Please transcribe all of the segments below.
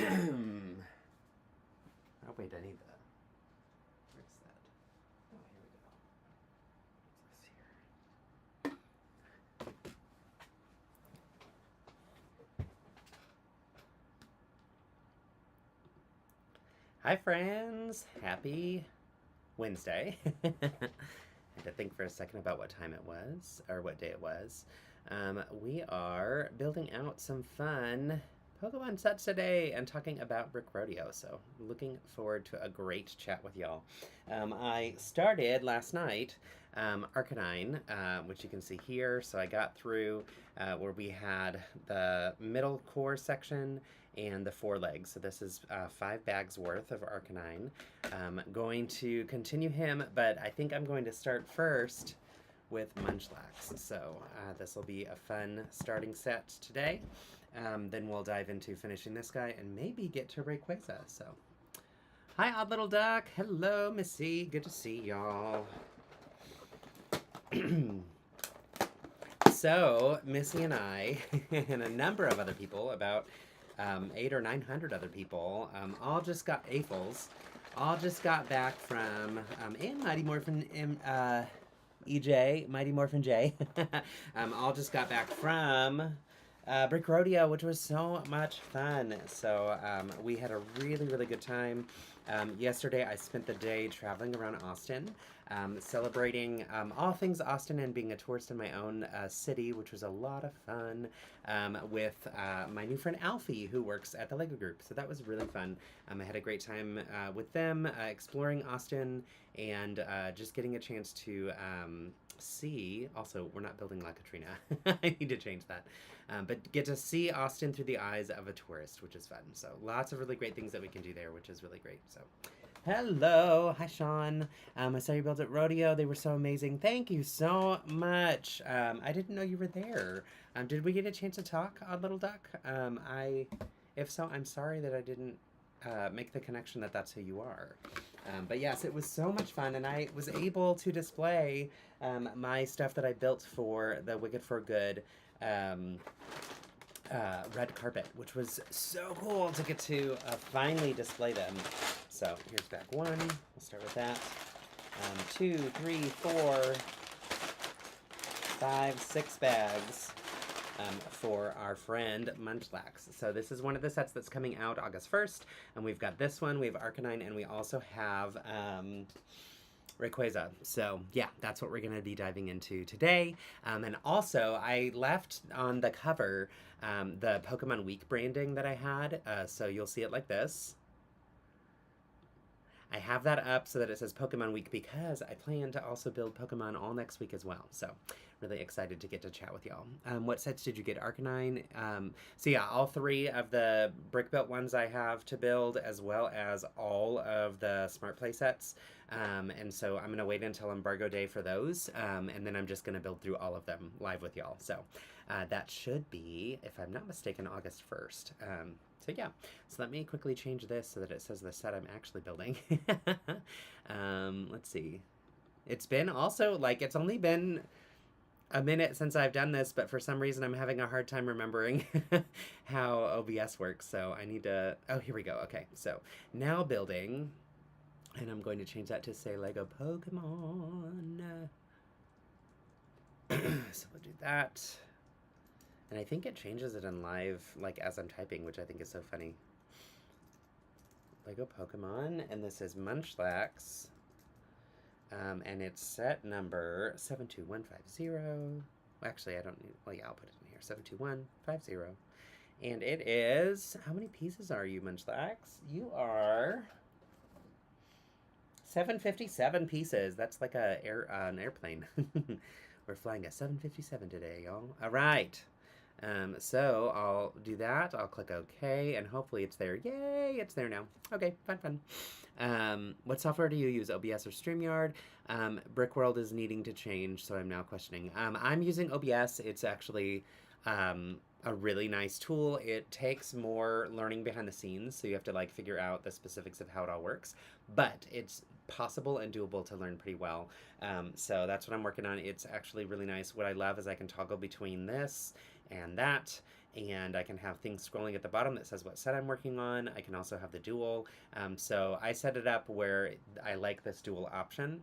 Oh, wait, I need that. Where's that? Oh, here we go. What's this here? Hi, friends. Happy Wednesday. I had to think for a second about what time it was, or what day it was. We are building out some fun Pokemon sets today and talking about Brick Rodeo, so looking forward to a great chat with y'all. I started last night Arcanine, which you can see here, so I got through where we had the middle core section and the forelegs. So this is 5 bags worth of Arcanine. Going to continue him, but I think I'm going to start first with Munchlax. So this will be a fun starting set today. Then we'll dive into finishing this guy and maybe get to Rayquaza. So, hi, Odd Little Duck. Hello, Missy. Good to see y'all. So, Missy and I, and a number of other people, about 800 or 900 other people, all just got AFOLs, all just got back from, and Mighty Morphin, EJ, Mighty Morphin J, all just got back from Brick Rodeo, which was so much fun. So we had a really, really good time. Yesterday, I spent the day traveling around Austin, celebrating all things Austin and being a tourist in my own city, which was a lot of fun, with my new friend Alfie, who works at the LEGO group. So that was really fun. I had a great time with them, exploring Austin, and just getting a chance to see, also, we're not building La Katrina. I need to change that. But get to see Austin through the eyes of a tourist, which is fun. So lots of really great things that we can do there, which is really great. So hello. Hi, Sean. I saw you build at Rodeo. They were so amazing. Thank you so much. I didn't know you were there. Did we get a chance to talk, Odd Little Duck? If so, I'm sorry that I didn't make the connection that that's who you are. But yes, it was so much fun, and I was able to display my stuff that I built for the Wicked for Good red carpet, which was so cool to get to finally display them. So here's bag 1. We'll start with that. 2, 3, 4, 5, 6 bags for our friend Munchlax. So this is one of the sets that's coming out August 1st, and we've got this one, we have Arcanine, and we also have Rayquaza. So yeah, that's what we're going to be diving into today. And also, I left on the cover the Pokemon Week branding that I had, so you'll see it like this. I have that up so that it says Pokemon Week because I plan to also build Pokemon all next week as well. So really excited to get to chat with y'all. What sets did you get, Arcanine? So yeah, all 3 of the brick built ones I have to build, as well as all of the Smart Play sets. And so I'm going to wait until embargo day for those. And then I'm just going to build through all of them live with y'all. So that should be, if I'm not mistaken, August 1st. So yeah, so let me quickly change this so that it says the set I'm actually building. Let's see. It's been also, like, it's only been a minute since I've done this, but for some reason I'm having a hard time remembering how OBS works, so I need to, oh, here we go. Okay, so now building, and I'm going to change that to say LEGO Pokemon. So we'll do that. And I think it changes it in live, like, as I'm typing, which I think is so funny. LEGO Pokemon, and this is Munchlax. And it's set number 72150. Actually, I don't need, well, yeah, I'll put it in here. 72150. And it is, how many pieces are you, Munchlax? You are 757 pieces. That's like an airplane. We're flying a 757 today, y'all. All right. So I'll do that. I'll click OK, and hopefully it's there. Yay, it's there now. Okay, fun. What software do you use, OBS or StreamYard? Brickworld is needing to change, so I'm now questioning. I'm using OBS. It's actually a really nice tool. It takes more learning behind the scenes, so you have to, like, figure out the specifics of how it all works, but it's possible and doable to learn pretty well. So that's what I'm working on. It's actually really nice. What I love is I can toggle between this and that, and I can have things scrolling at the bottom that says what set I'm working on. I can also have the dual. So I set it up where I like this dual option.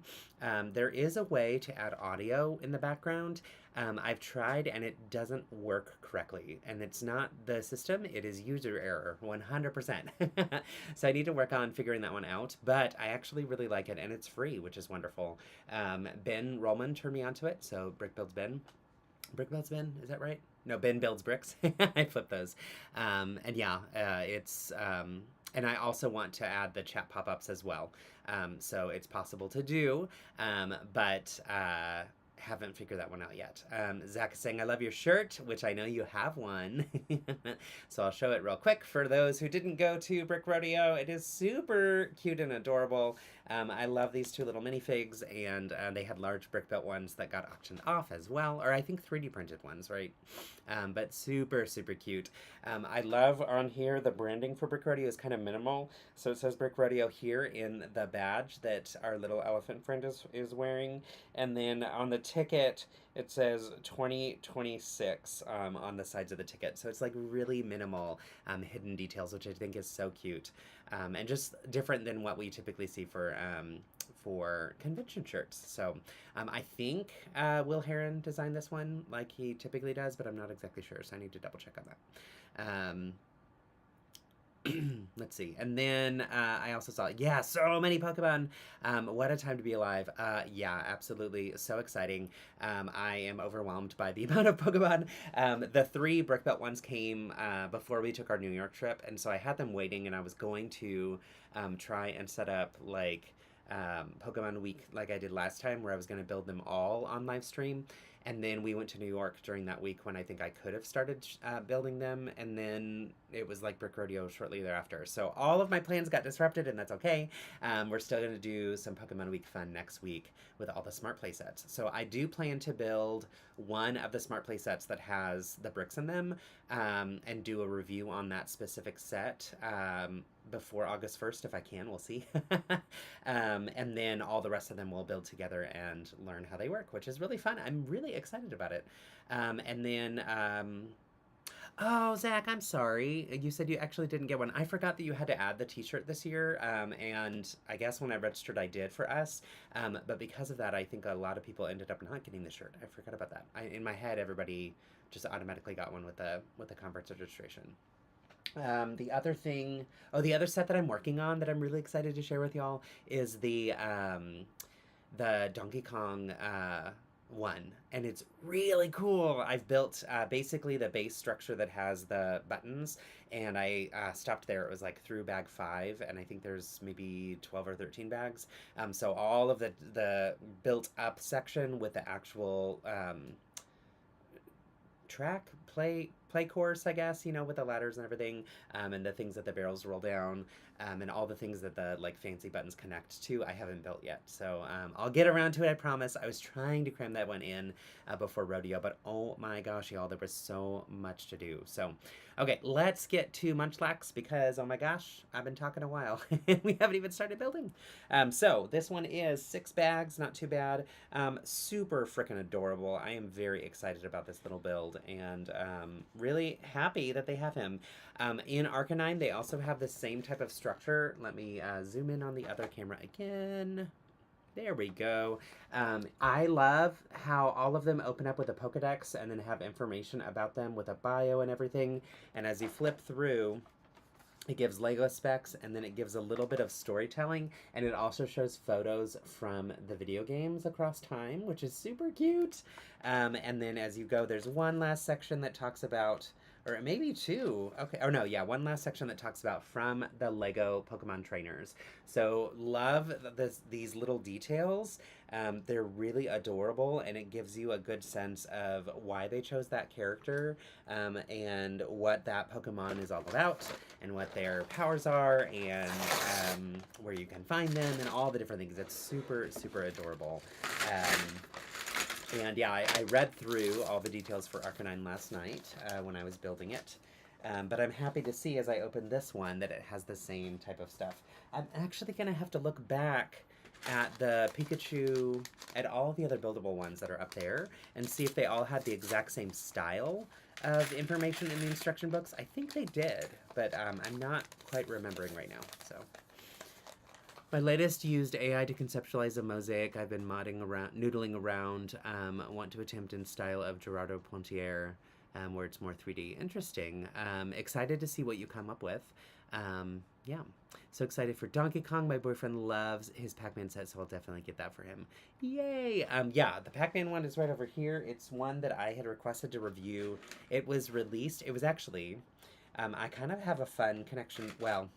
There is a way to add audio in the background. I've tried and it doesn't work correctly. And it's not the system, it is user error, 100%. So I need to work on figuring that one out, but I actually really like it and it's free, which is wonderful. Ben Rollman turned me onto it, so Brick Builds Ben. Brick Builds Ben, is that right? No, Ben Builds Bricks. I flipped those. And yeah, and I also want to add the chat pop-ups as well. So it's possible to do, but haven't figured that one out yet. Zach is saying, I love your shirt, which I know you have one. So I'll show it real quick for those who didn't go to Brick Rodeo. It is super cute and adorable. I love these two little minifigs, and they had large brick built ones that got auctioned off as well, or I think 3D printed ones, right? But super, super cute. I love on here the branding for Brick Rodeo is kind of minimal. So it says Brick Rodeo here in the badge that our little elephant friend is wearing. And then on the ticket, it says 2026 on the sides of the ticket. So it's like really minimal hidden details, which I think is so cute. And just different than what we typically see for convention shirts. So I think Will Heron designed this one like he typically does, but I'm not exactly sure, so I need to double check on that. Let's see. And then I also saw, yeah, so many Pokemon. What a time to be alive. Yeah, absolutely. So exciting. I am overwhelmed by the amount of Pokemon. The 3 Brick Belt ones came before we took our New York trip, and so I had them waiting, and I was going to try and set up like Pokemon Week like I did last time, where I was going to build them all on live stream. And then we went to New York during that week when I think I could have started building them, and then it was like Brick Rodeo shortly thereafter. So all of my plans got disrupted, and that's okay. We're still going to do some Pokemon Week fun next week with all the Smart Play sets. So I do plan to build one of the Smart Play sets that has the bricks in them, and do a review on that specific set before August 1st, if I can. We'll see. And then all the rest of them will build together and learn how they work, which is really fun. I'm really excited about it. And then, oh, Zach, I'm sorry. You said you actually didn't get one. I forgot that you had to add the t-shirt this year. And I guess when I registered, I did for us. But because of that, I think a lot of people ended up not getting the shirt. I forgot about that. In my head, everybody just automatically got one with the conference registration. The other thing, the other set that I'm working on that I'm really excited to share with y'all is the Donkey Kong one, and it's really cool. I've built basically the base structure that has the buttons, and I stopped there. It was like through bag 5, and I think there's maybe 12 or 13 bags. So all of the built up section with the actual track play course, I guess, you know, with the ladders and everything, and the things that the barrels roll down, and all the things that the like fancy buttons connect to, I haven't built yet. So I'll get around to it, I promise. I was trying to cram that one in before Rodeo, but oh my gosh, y'all, there was so much to do. So okay, let's get to Munchlax, because oh my gosh, I've been talking a while and we haven't even started building. So this one is 6 bags, not too bad. Super freaking adorable. I am very excited about this little build, and really happy that they have him. In Arcanine, they also have the same type of structure. Let me zoom in on the other camera again. There we go. I love how all of them open up with a Pokedex and then have information about them with a bio and everything. And as you flip through, it gives Lego specs, and then it gives a little bit of storytelling, and it also shows photos from the video games across time, which is super cute. And then as you go, there's one last section that talks about, or maybe 2. Okay. Oh no, yeah, one last section that talks about from the Lego Pokemon trainers. So love these little details. They're really adorable, and it gives you a good sense of why they chose that character, and what that Pokemon is all about, and what their powers are, and where you can find them, and all the different things. It's super, super adorable. And yeah, I read through all the details for Arcanine last night when I was building it. But I'm happy to see as I open this one that it has the same type of stuff. I'm actually going to have to look back at the Pikachu, at all the other buildable ones that are up there, and see if they all had the exact same style. of information in the instruction books. I think they did, but I'm not quite remembering right now. So my latest used AI to conceptualize a mosaic I've been noodling around. Want to attempt in style of Gerardo Pontier, where it's more 3D. Interesting. Excited to see what you come up with. Yeah. So excited for Donkey Kong. My boyfriend loves his Pac-Man set, so I'll definitely get that for him. Yay! Yeah, the Pac-Man one is right over here. It's one that I had requested to review. It was released. It was actually... I kind of have a fun connection... Well,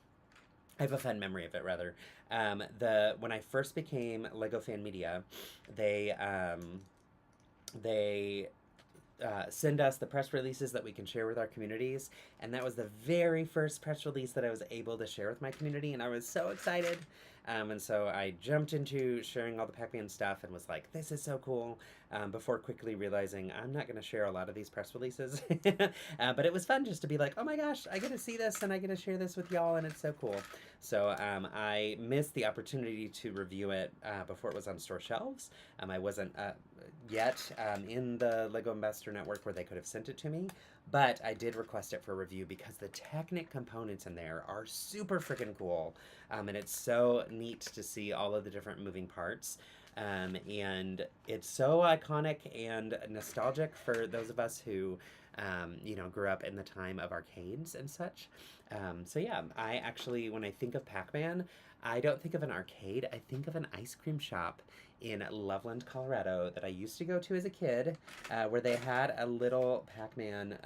I have a fun memory of it, rather. When I first became LEGO Fan Media, they send us the press releases that we can share with our communities, and that was the very first press release that I was able to share with my community, and I was so excited. And so I jumped into sharing all the Pac-Man stuff and was like, this is so cool, before quickly realizing I'm not going to share a lot of these press releases. But it was fun just to be like, oh my gosh, I get to see this and I get to share this with y'all, and it's so cool. So I missed the opportunity to review it before it was on store shelves. I wasn't yet in the LEGO Ambassador Network where they could have sent it to me, but I did request it for review because the Technic components in there are super freaking cool, and it's so neat to see all of the different moving parts, and it's so iconic and nostalgic for those of us who grew up in the time of arcades and such. So yeah, I actually, when I think of Pac-Man, I don't think of an arcade, I think of an ice cream shop in Loveland, Colorado that I used to go to as a kid, where they had a little Pac-Man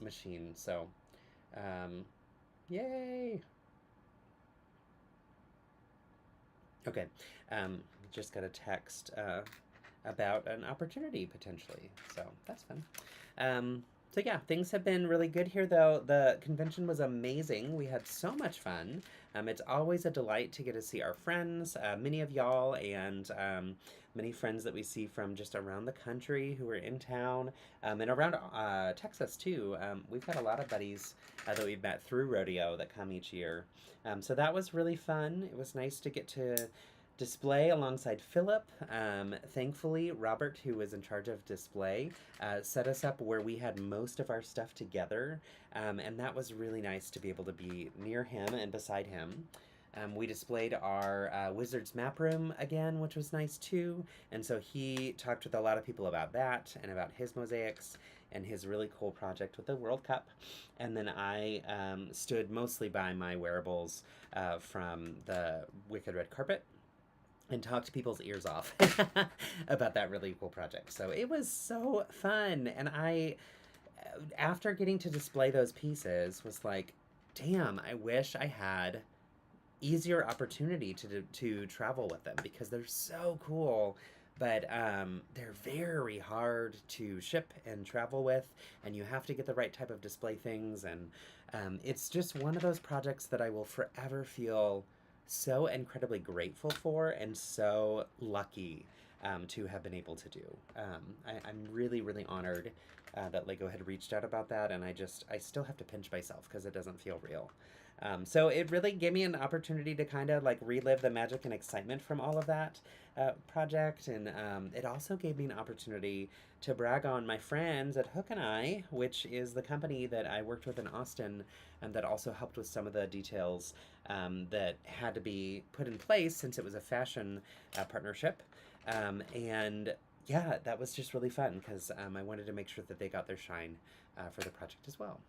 machine. So, yay! Okay, just got a text about an opportunity potentially, so that's fun. So yeah, things have been really good here, though. The convention was amazing. We had so much fun. It's always a delight to get to see our friends, many of y'all, and many friends that we see from just around the country who are in town, and around Texas, too. We've got a lot of buddies that we've met through Rodeo that come each year. So that was really fun. It was nice to get to display alongside Philip. Thankfully, Robert, who was in charge of display, set us up where we had most of our stuff together, and that was really nice to be able to be near him and beside him. We displayed our Wizard's Map Room again, which was nice too, and so he talked with a lot of people about that and about his mosaics and his really cool project with the World Cup. And then I stood mostly by my wearables from the Wicked Red Carpet and talked people's ears off about that really cool project. So it was so fun. And I, after getting to display those pieces, was like, damn, I wish I had easier opportunity to travel with them because they're so cool. But they're very hard to ship and travel with, and you have to get the right type of display things. And it's just one of those projects that I will forever feel so incredibly grateful for and so lucky to have been able to do. I'm really, really honored that LEGO had reached out about that, and I still have to pinch myself because it doesn't feel real. So it really gave me an opportunity to kind of like relive the magic and excitement from all of that project, and it also gave me an opportunity to brag on my friends at Hook and Eye, which is the company that I worked with in Austin and that also helped with some of the details that had to be put in place since it was a fashion partnership. And yeah, that was just really fun because I wanted to make sure that they got their shine for the project as well.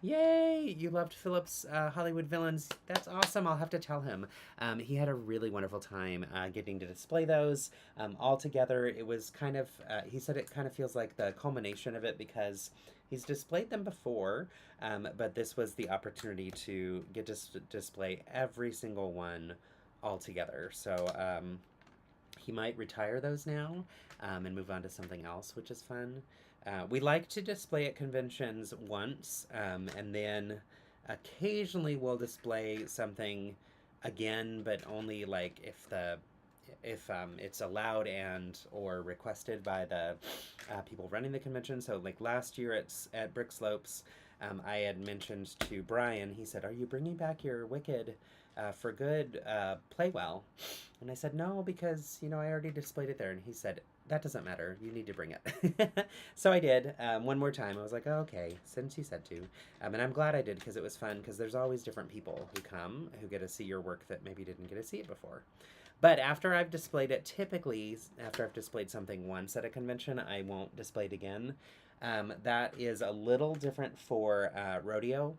Yay! You loved Philip's Hollywood Villains. That's awesome. I'll have to tell him. He had a really wonderful time getting to display those all together. It was kind of, he said it kind of feels like the culmination of it because he's displayed them before, but this was the opportunity to get to display every single one all together. So he might retire those now and move on to something else, which is fun. We like to display at conventions once, and then occasionally we'll display something again, but only like if it's allowed and or requested by the people running the convention. So like last year at Brick Slopes, I had mentioned to Brian, he said, "Are you bringing back your Wicked for good play well?" And I said, "No, because, I already displayed it there." And he said, "That doesn't matter. You need to bring it." So I did one more time. I was like, "Oh, okay, since you said to." And I'm glad I did because it was fun because there's always different people who come who get to see your work that maybe didn't get to see it before. But after I've displayed it, typically, after I've displayed something once at a convention, I won't display it again. That is a little different for Rodeo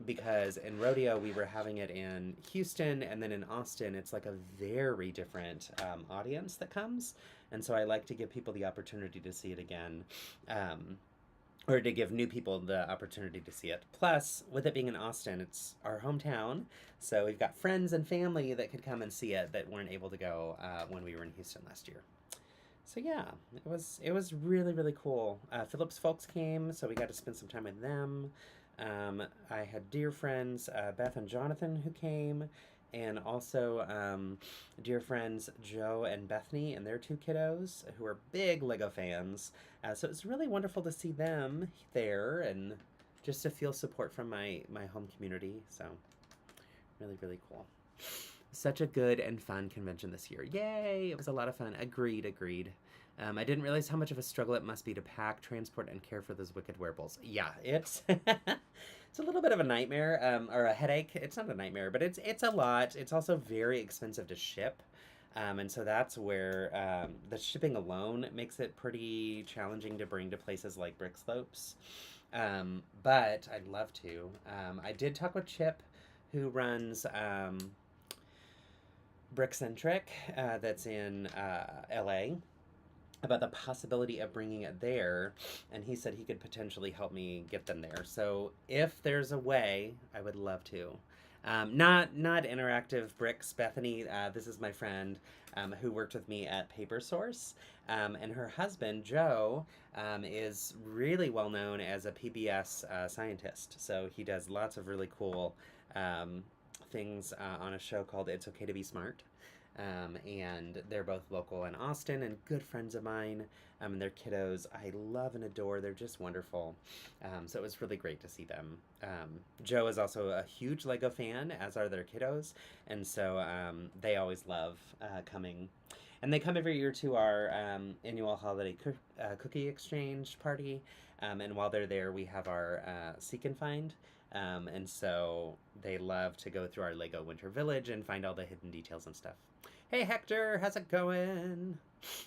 because in Rodeo we were having it in Houston, and then in Austin it's like a very different audience that comes. And so I like to give people the opportunity to see it again. Or to give new people the opportunity to see it. Plus, with it being in Austin, it's our hometown, so we've got friends and family that could come and see it that weren't able to go when we were in Houston last year. So yeah, it was really really cool. Phillips folks came, so we got to spend some time with them. I had dear friends Beth and Jonathan who came, and also dear friends Joe and Bethany and their two kiddos who are big Lego fans. So it was really wonderful to see them there and just to feel support from my home community. So really really cool. Such a good and fun convention this year. Yay! It was a lot of fun. Agreed, agreed. I didn't realize how much of a struggle it must be to pack, transport, and care for those wicked wearables. Yeah, it's it's a little bit of a nightmare, or a headache. It's not a nightmare, but it's a lot. It's also very expensive to ship. And so that's where the shipping alone makes it pretty challenging to bring to places like Brick Slopes. But I'd love to. I did talk with Chip, who runs Brickcentric, that's in LA, about the possibility of bringing it there, and he said he could potentially help me get them there. So if there's a way, I would love to. Not Interactive Bricks, Bethany. This is my friend who worked with me at Paper Source, and her husband Joe is really well known as a PBS scientist. So he does lots of really cool things on a show called It's Okay to Be Smart. And they're both local in Austin and good friends of mine. And their kiddos I love and adore. They're just wonderful. So it was really great to see them. Joe is also a huge Lego fan, as are their kiddos. And so they always love coming. And they come every year to our annual holiday cookie exchange party. And while they're there, we have our Seek and Find. And so they love to go through our Lego Winter Village and find all the hidden details and stuff. Hey Hector, how's it going?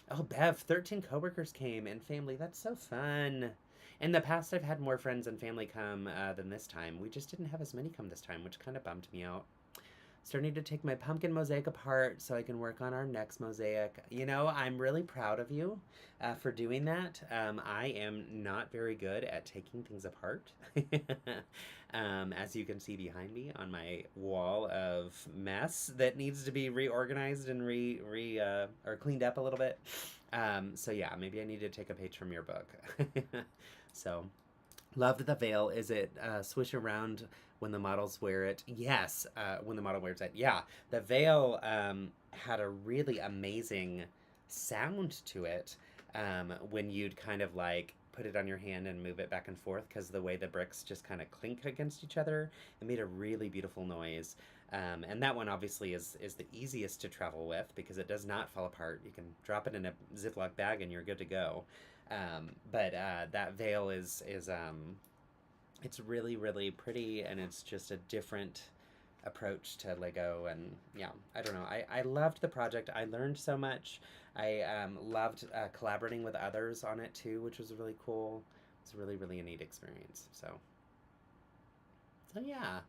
Oh, Bev, 13 coworkers came and family. That's so fun. In the past, I've had more friends and family come than this time. We just didn't have as many come this time, which kind of bummed me out. Starting to take my pumpkin mosaic apart so I can work on our next mosaic. I'm really proud of you for doing that. I am not very good at taking things apart. As you can see behind me on my wall of mess that needs to be reorganized and or cleaned up a little bit. So yeah, maybe I need to take a page from your book. So, loved the veil. Is it swish around when the models wear it? Yes, when the model wears it. Yeah, the veil had a really amazing sound to it when you'd kind of like put it on your hand and move it back and forth, because the way the bricks just kind of clink against each other, it made a really beautiful noise. And that one obviously is the easiest to travel with because it does not fall apart. You can drop it in a Ziploc bag and you're good to go. But that veil is it's really really pretty, and it's just a different approach to Lego. And yeah, I don't know, I loved the project. I learned so much. I loved collaborating with others on it too, which was really cool. It's really really a neat experience. So yeah,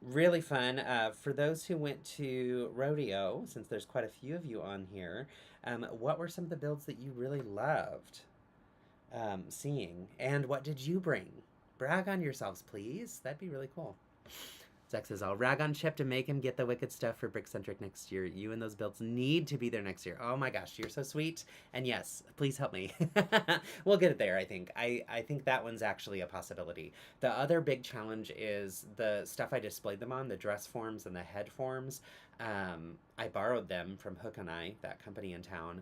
really fun. For those who went to Rodeo, since there's quite a few of you on here, what were some of the builds that you really loved seeing, and what did you bring? Brag on yourselves, please. That'd be really cool. Zach says, I'll rag on Chip to make him get the wicked stuff for Brickcentric next year. You and those builds need to be there next year. Oh my gosh, you're so sweet. And yes, please help me. We'll get it there, I think. I think that one's actually a possibility. The other big challenge is the stuff I displayed them on, the dress forms and the head forms. I borrowed them from Hook and I, that company in town,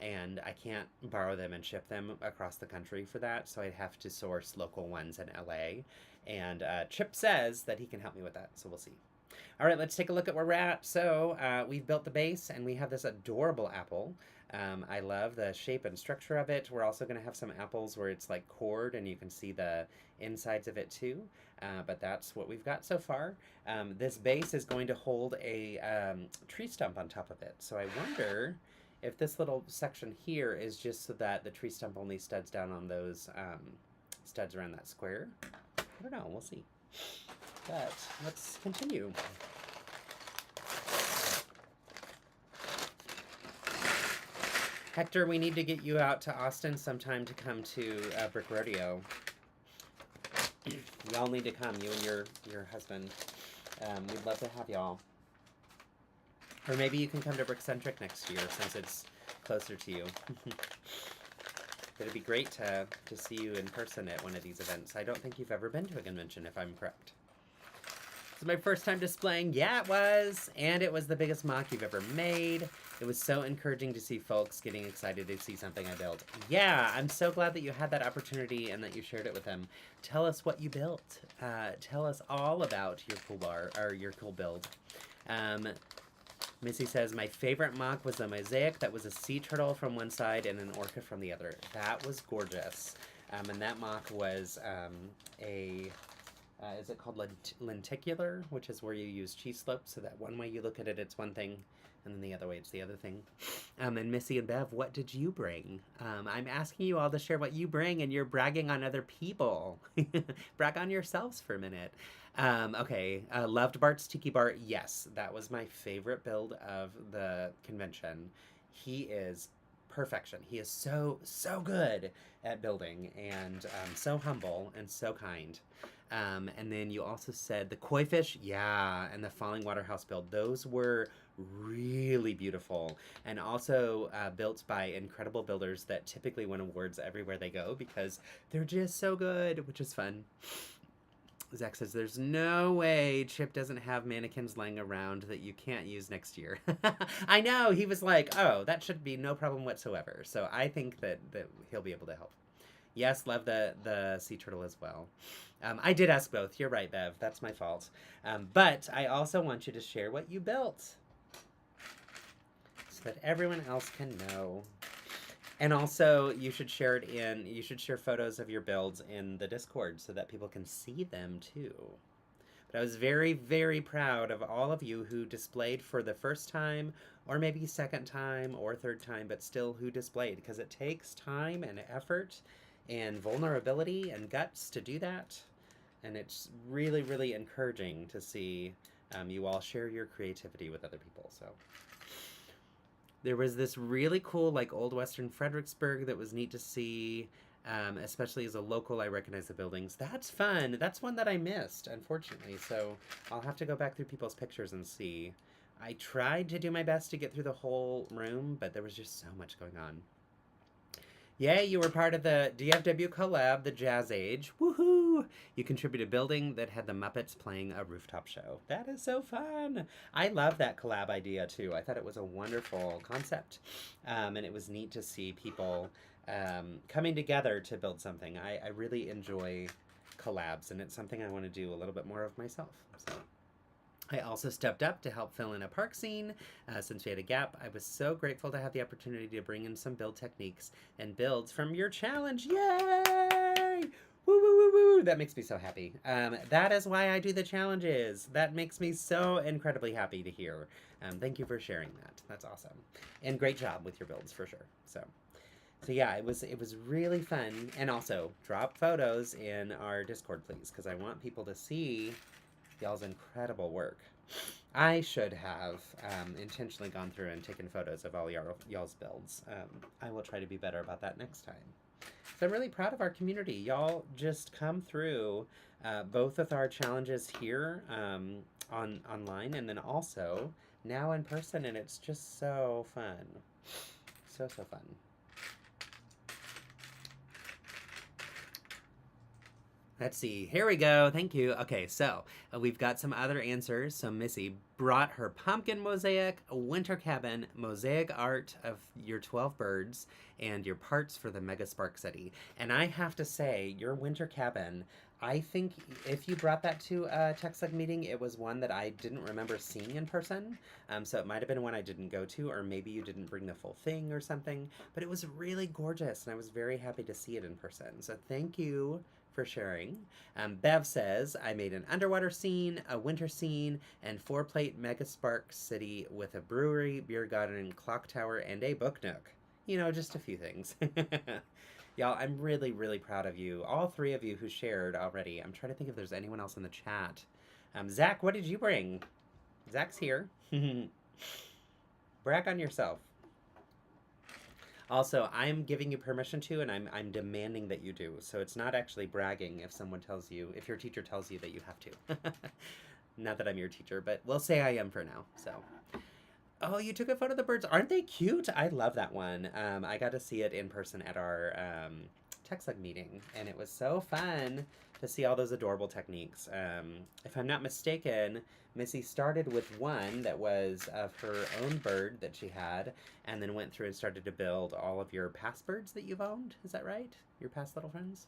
and I can't borrow them and ship them across the country for that, so I'd have to source local ones in LA. And Chip says that he can help me with that, so we'll see. All right, let's take a look at where we're at. So we've built the base, and we have this adorable apple. I love the shape and structure of it. We're also going to have some apples where it's like cord, and you can see the insides of it too. But that's what we've got so far. This base is going to hold a tree stump on top of it. So I wonder if this little section here is just so that the tree stump only studs down on those studs around that square. I don't know, we'll see. But let's continue. Hector, we need to get you out to Austin sometime to come to Brick Rodeo. Y'all need to come, you and your husband. We'd love to have y'all. Or maybe you can come to Brickcentric next year since it's closer to you. It'd be great to see you in person at one of these events. I don't think you've ever been to a convention, if I'm correct. It's my first time displaying. Yeah, it was. And it was the biggest mock you've ever made. It was so encouraging to see folks getting excited to see something I built. Yeah, I'm so glad that you had that opportunity and that you shared it with them. Tell us what you built. Tell us all about your cool build. Missy says, my favorite mock was a mosaic that was a sea turtle from one side and an orca from the other. That was gorgeous. And that mock was is it called lenticular, which is where you use cheese slopes, so that one way you look at it, it's one thing, and then the other way, it's the other thing. And Missy and Bev, what did you bring? I'm asking you all to share what you bring, and you're bragging on other people. Brag on yourselves for a minute. Okay, loved Bart's Tiki Bar. Yes, that was my favorite build of the convention. He is perfection. He is so good at building, and so humble and so kind. And then you also said the koi fish, yeah, and the falling water house build. Those were really beautiful, and also built by incredible builders that typically win awards everywhere they go because they're just so good, which is fun. Zach says, there's no way Chip doesn't have mannequins laying around that you can't use next year. I know, he was like, oh, that should be no problem whatsoever. So I think that he'll be able to help. Yes, love the sea turtle as well. I did ask both. You're right, Bev. That's my fault. But I also want you to share what you built so that everyone else can know. And also, you should share photos of your builds in the Discord so that people can see them too. But I was very, very proud of all of you who displayed for the first time, or maybe second time, or third time, but still who displayed, because it takes time and effort and vulnerability and guts to do that. And it's really, really encouraging to see you all share your creativity with other people. So there was this really cool, like, Old Western Fredericksburg that was neat to see, especially as a local. I recognize the buildings. That's fun. That's one that I missed, unfortunately. So I'll have to go back through people's pictures and see. I tried to do my best to get through the whole room, but there was just so much going on. Yay, you were part of the DFW collab, the Jazz Age. Woohoo! You contributed a building that had the Muppets playing a rooftop show. That is so fun. I love that collab idea, too. I thought it was a wonderful concept. And it was neat to see people coming together to build something. I really enjoy collabs, and it's something I want to do a little bit more of myself. So I also stepped up to help fill in a park scene since we had a gap. I was so grateful to have the opportunity to bring in some build techniques and builds from your challenge. Yay! Woo, woo, woo, woo. That makes me so happy. That is why I do the challenges. That makes me so incredibly happy to hear. Thank you for sharing that. That's awesome. And great job with your builds, for sure. So yeah, it was really fun. And also, drop photos in our Discord, please, because I want people to see y'all's incredible work. I should have intentionally gone through and taken photos of all y'all's builds. I will try to be better about that next time. So I'm really proud of our community. Y'all just come through both with our challenges here online, and then also now in person, and it's just so fun. So fun. Let's see. Here we go. Thank you. Okay, so we've got some other answers. So Missy brought her pumpkin mosaic, a winter cabin, mosaic art of your 12 birds, and your parts for the Mega Spark City. And I have to say, your winter cabin, I think if you brought that to a TechSug meeting, it was one that I didn't remember seeing in person. So it might have been one I didn't go to, or maybe you didn't bring the full thing or something. But it was really gorgeous, and I was very happy to see it in person. So thank you for sharing. Bev says, I made an underwater scene, a winter scene, and 4-plate Mega Spark City with a brewery, beer garden, clock tower, and a book nook. You know, just a few things. Y'all, I'm really, really proud of you. All 3 of you who shared already. I'm trying to think if there's anyone else in the chat. Zach, what did you bring? Zach's here. Brag on yourself. Also, I'm giving you permission to, and I'm demanding that you do. So it's not actually bragging if someone tells you, if your teacher tells you that you have to. Not that I'm your teacher, but we'll say I am for now. So, oh, you took a photo of the birds. Aren't they cute? I love that one. I got to see it in person at our TechSug meeting, and it was so fun to see all those adorable techniques. If I'm not mistaken, Missy started with one that was of her own bird that she had, and then went through and started to build all of your past birds that you've owned. Is that right? Your past little friends?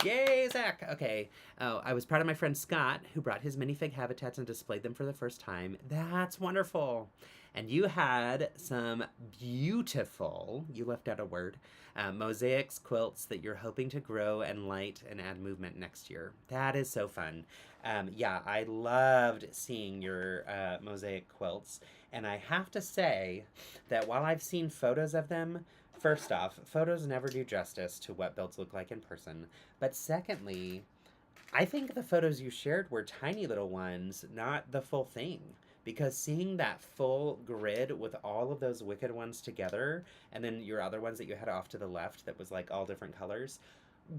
Yay, Zach! Okay. Oh, I was proud of my friend Scott, who brought his minifig habitats and displayed them for the first time. That's wonderful. And you had some beautiful, you left out a word, mosaics quilts that you're hoping to grow and light and add movement next year. That is so fun. Yeah, I loved seeing your mosaic quilts. And I have to say that while I've seen photos of them, first off, photos never do justice to what builds look like in person. But secondly, I think the photos you shared were tiny little ones, not the full thing. Because seeing that full grid with all of those wicked ones together, and then your other ones that you had off to the left that was like all different colors,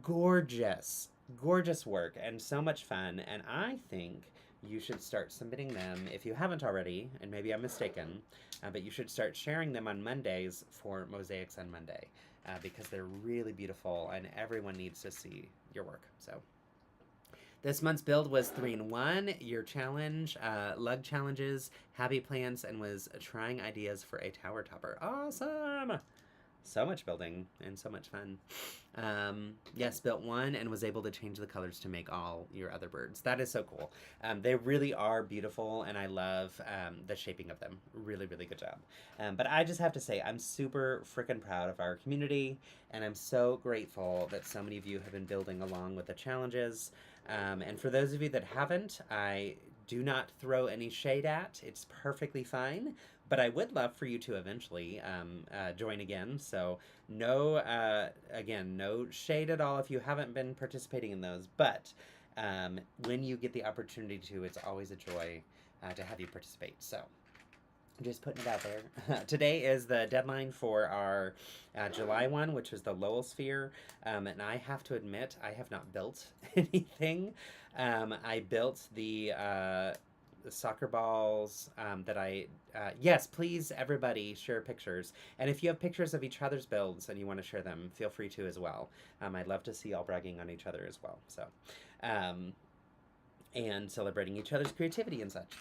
gorgeous, gorgeous work and so much fun. And I think you should start submitting them if you haven't already, and maybe I'm mistaken, but you should start sharing them on Mondays for Mosaics on Monday because they're really beautiful and everyone needs to see your work. So. This month's build was 3-in-1, your challenge, lug challenges, happy plants, and was trying ideas for a tower topper. Awesome! So much building and so much fun. Yes, built one and was able to change the colors to make all your other birds. That is so cool. They really are beautiful, and I love the shaping of them. Really, really good job. But I just have to say, I'm super freaking proud of our community, and I'm so grateful that so many of you have been building along with the challenges. And for those of you that haven't, I do not throw any shade at. It's perfectly fine. But I would love for you to eventually join again. So no, again, no shade at all if you haven't been participating in those. But when you get the opportunity to, it's always a joy to have you participate. So just putting it out there. Today is the deadline for our July one, which is the Lowell Sphere. And I have to admit, I have not built anything. I built the soccer balls that I... yes, please, everybody, share pictures. And if you have pictures of each other's builds and you want to share them, feel free to as well. I'd love to see y'all bragging on each other as well. So... and celebrating each other's creativity and such.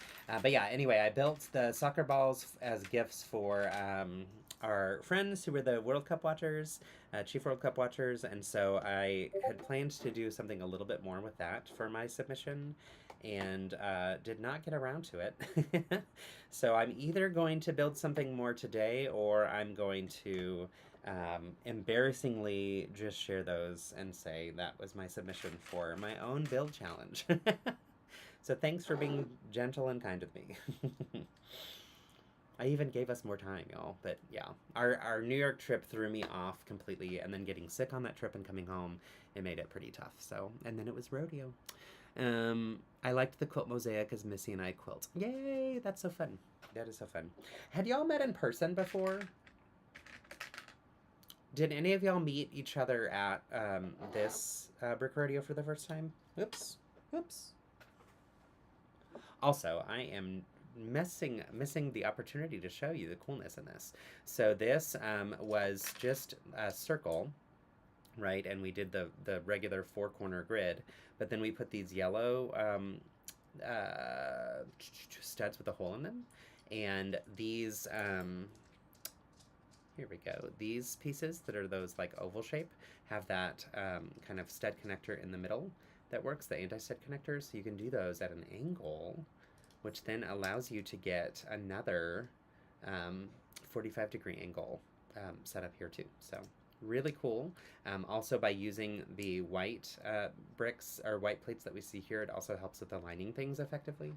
But yeah, anyway, I built the soccer balls as gifts for our friends who were the World Cup watchers, Chief World Cup watchers, and so I had planned to do something a little bit more with that for my submission, and did not get around to it. So I'm either going to build something more today, or I'm going to embarrassingly just share those and say that was my submission for my own build challenge. So thanks for being gentle and kind with me. I even gave us more time, y'all. But yeah, our New York trip threw me off completely, and then getting sick on that trip and coming home, it made it pretty tough. So, and then it was rodeo. I liked the quilt mosaic as Missy and I quilt. Yay, that's so fun. That is so fun. Had y'all met in person before? Did any of y'all meet each other at this Brick Rodeo for the first time? Oops. Oops. Also, I am missing the opportunity to show you the coolness in this. So this was just a circle, right? And we did the regular 4-corner grid, but then we put these yellow studs with a hole in them, and these here we go. These pieces that are those like oval shape have that kind of stud connector in the middle that works, the anti-stud connector, so you can do those at an angle, which then allows you to get another 45-degree angle set up here too. So really cool. Also, by using the white bricks or white plates that we see here, it also helps with aligning things effectively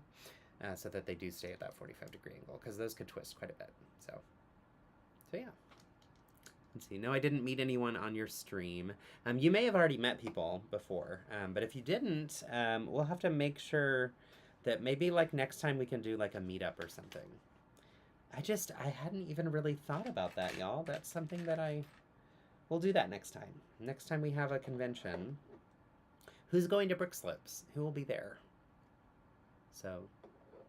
so that they do stay at that 45-degree angle, because those could twist quite a bit. So yeah. Let's see. No, I didn't meet anyone on your stream. You may have already met people before, but if you didn't, we'll have to make sure that maybe like next time we can do like a meetup or something. I hadn't even really thought about that, y'all. That's something that we'll do that next time. Next time we have a convention. Who's going to Brick Slips? Who will be there? So,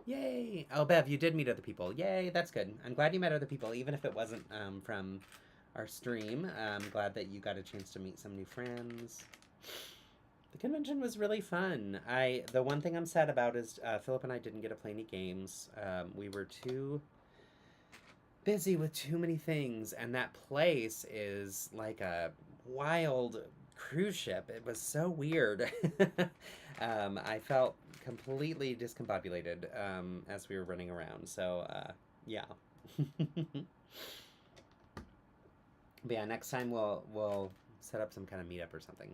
yay! Oh, Bev, you did meet other people. Yay, that's good. I'm glad you met other people, even if it wasn't from our stream. I'm glad that you got a chance to meet some new friends. The convention was really fun. The one thing I'm sad about is Philip and I didn't get to play any games. We were too busy with too many things, and that place is like a wild cruise ship. It was so weird. I felt completely discombobulated as we were running around. So yeah. But yeah, next time we'll set up some kind of meetup or something.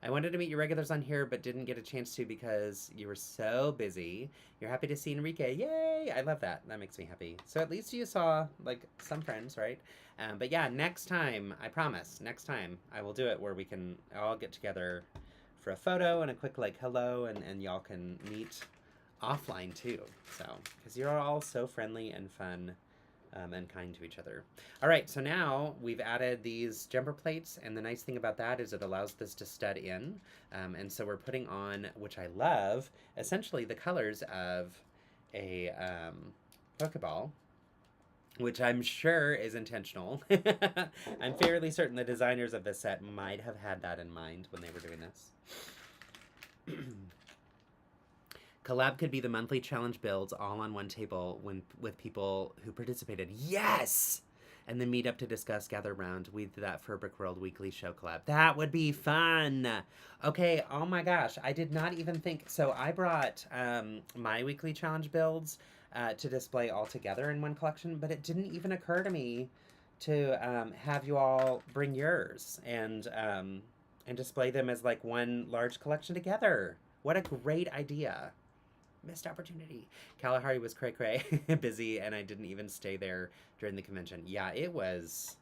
I wanted to meet your regulars on here, but didn't get a chance to because you were so busy. You're happy to see Enrique. Yay! I love that. That makes me happy. So at least you saw, like, some friends, right? But yeah, next time, I promise, next time, I will do it where we can all get together for a photo and a quick, like, hello, and y'all can meet offline, too. So, because you're all so friendly and fun. And kind to each other. All right, so now we've added these jumper plates, and the nice thing about that is it allows this to stud in. And so we're putting on, which I love, essentially the colors of a Pokeball, which I'm sure is intentional. I'm fairly certain the designers of this set might have had that in mind when they were doing this. Collab could be the monthly challenge builds all on one table with people who participated. Yes! And then meet up to discuss, gather around. We did that for a Brick World weekly show collab. That would be fun! Okay, oh my gosh, I did not even think... So I brought my weekly challenge builds to display all together in one collection, but it didn't even occur to me to have you all bring yours and display them as like one large collection together. What a great idea. Missed opportunity. Kalahari was cray-cray, busy, and I didn't even stay there during the convention. Yeah, it was...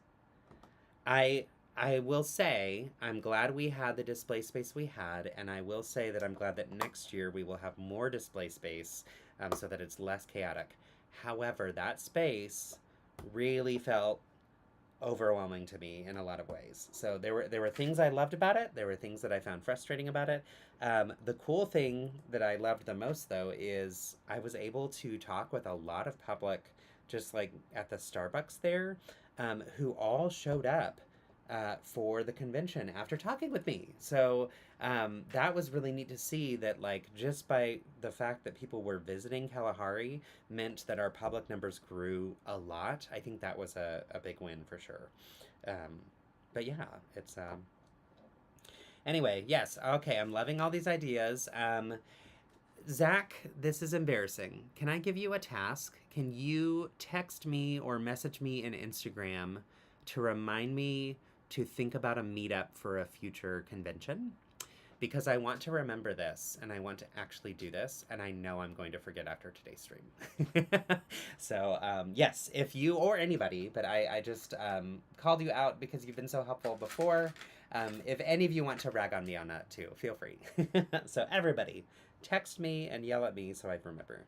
I will say, I'm glad we had the display space we had, and I will say that I'm glad that next year we will have more display space so that it's less chaotic. However, that space really felt overwhelming to me in a lot of ways. So there were things I loved about it. There were things that I found frustrating about it. The cool thing that I loved the most, though, is I was able to talk with a lot of public, just like at the Starbucks there, who all showed up for the convention after talking with me. So that was really neat to see that, like, just by the fact that people were visiting Kalahari meant that our public numbers grew a lot. I think that was a big win for sure. But yeah, it's... Anyway, yes, okay, I'm loving all these ideas. Zach, this is embarrassing. Can I give you a task? Can you text me or message me in Instagram to remind me to think about a meetup for a future convention? Because I want to remember this, and I want to actually do this, and I know I'm going to forget after today's stream. So, yes, if you or anybody, but I just called you out because you've been so helpful before. If any of you want to rag on me on that too, feel free. So everybody, text me and yell at me so I'd remember.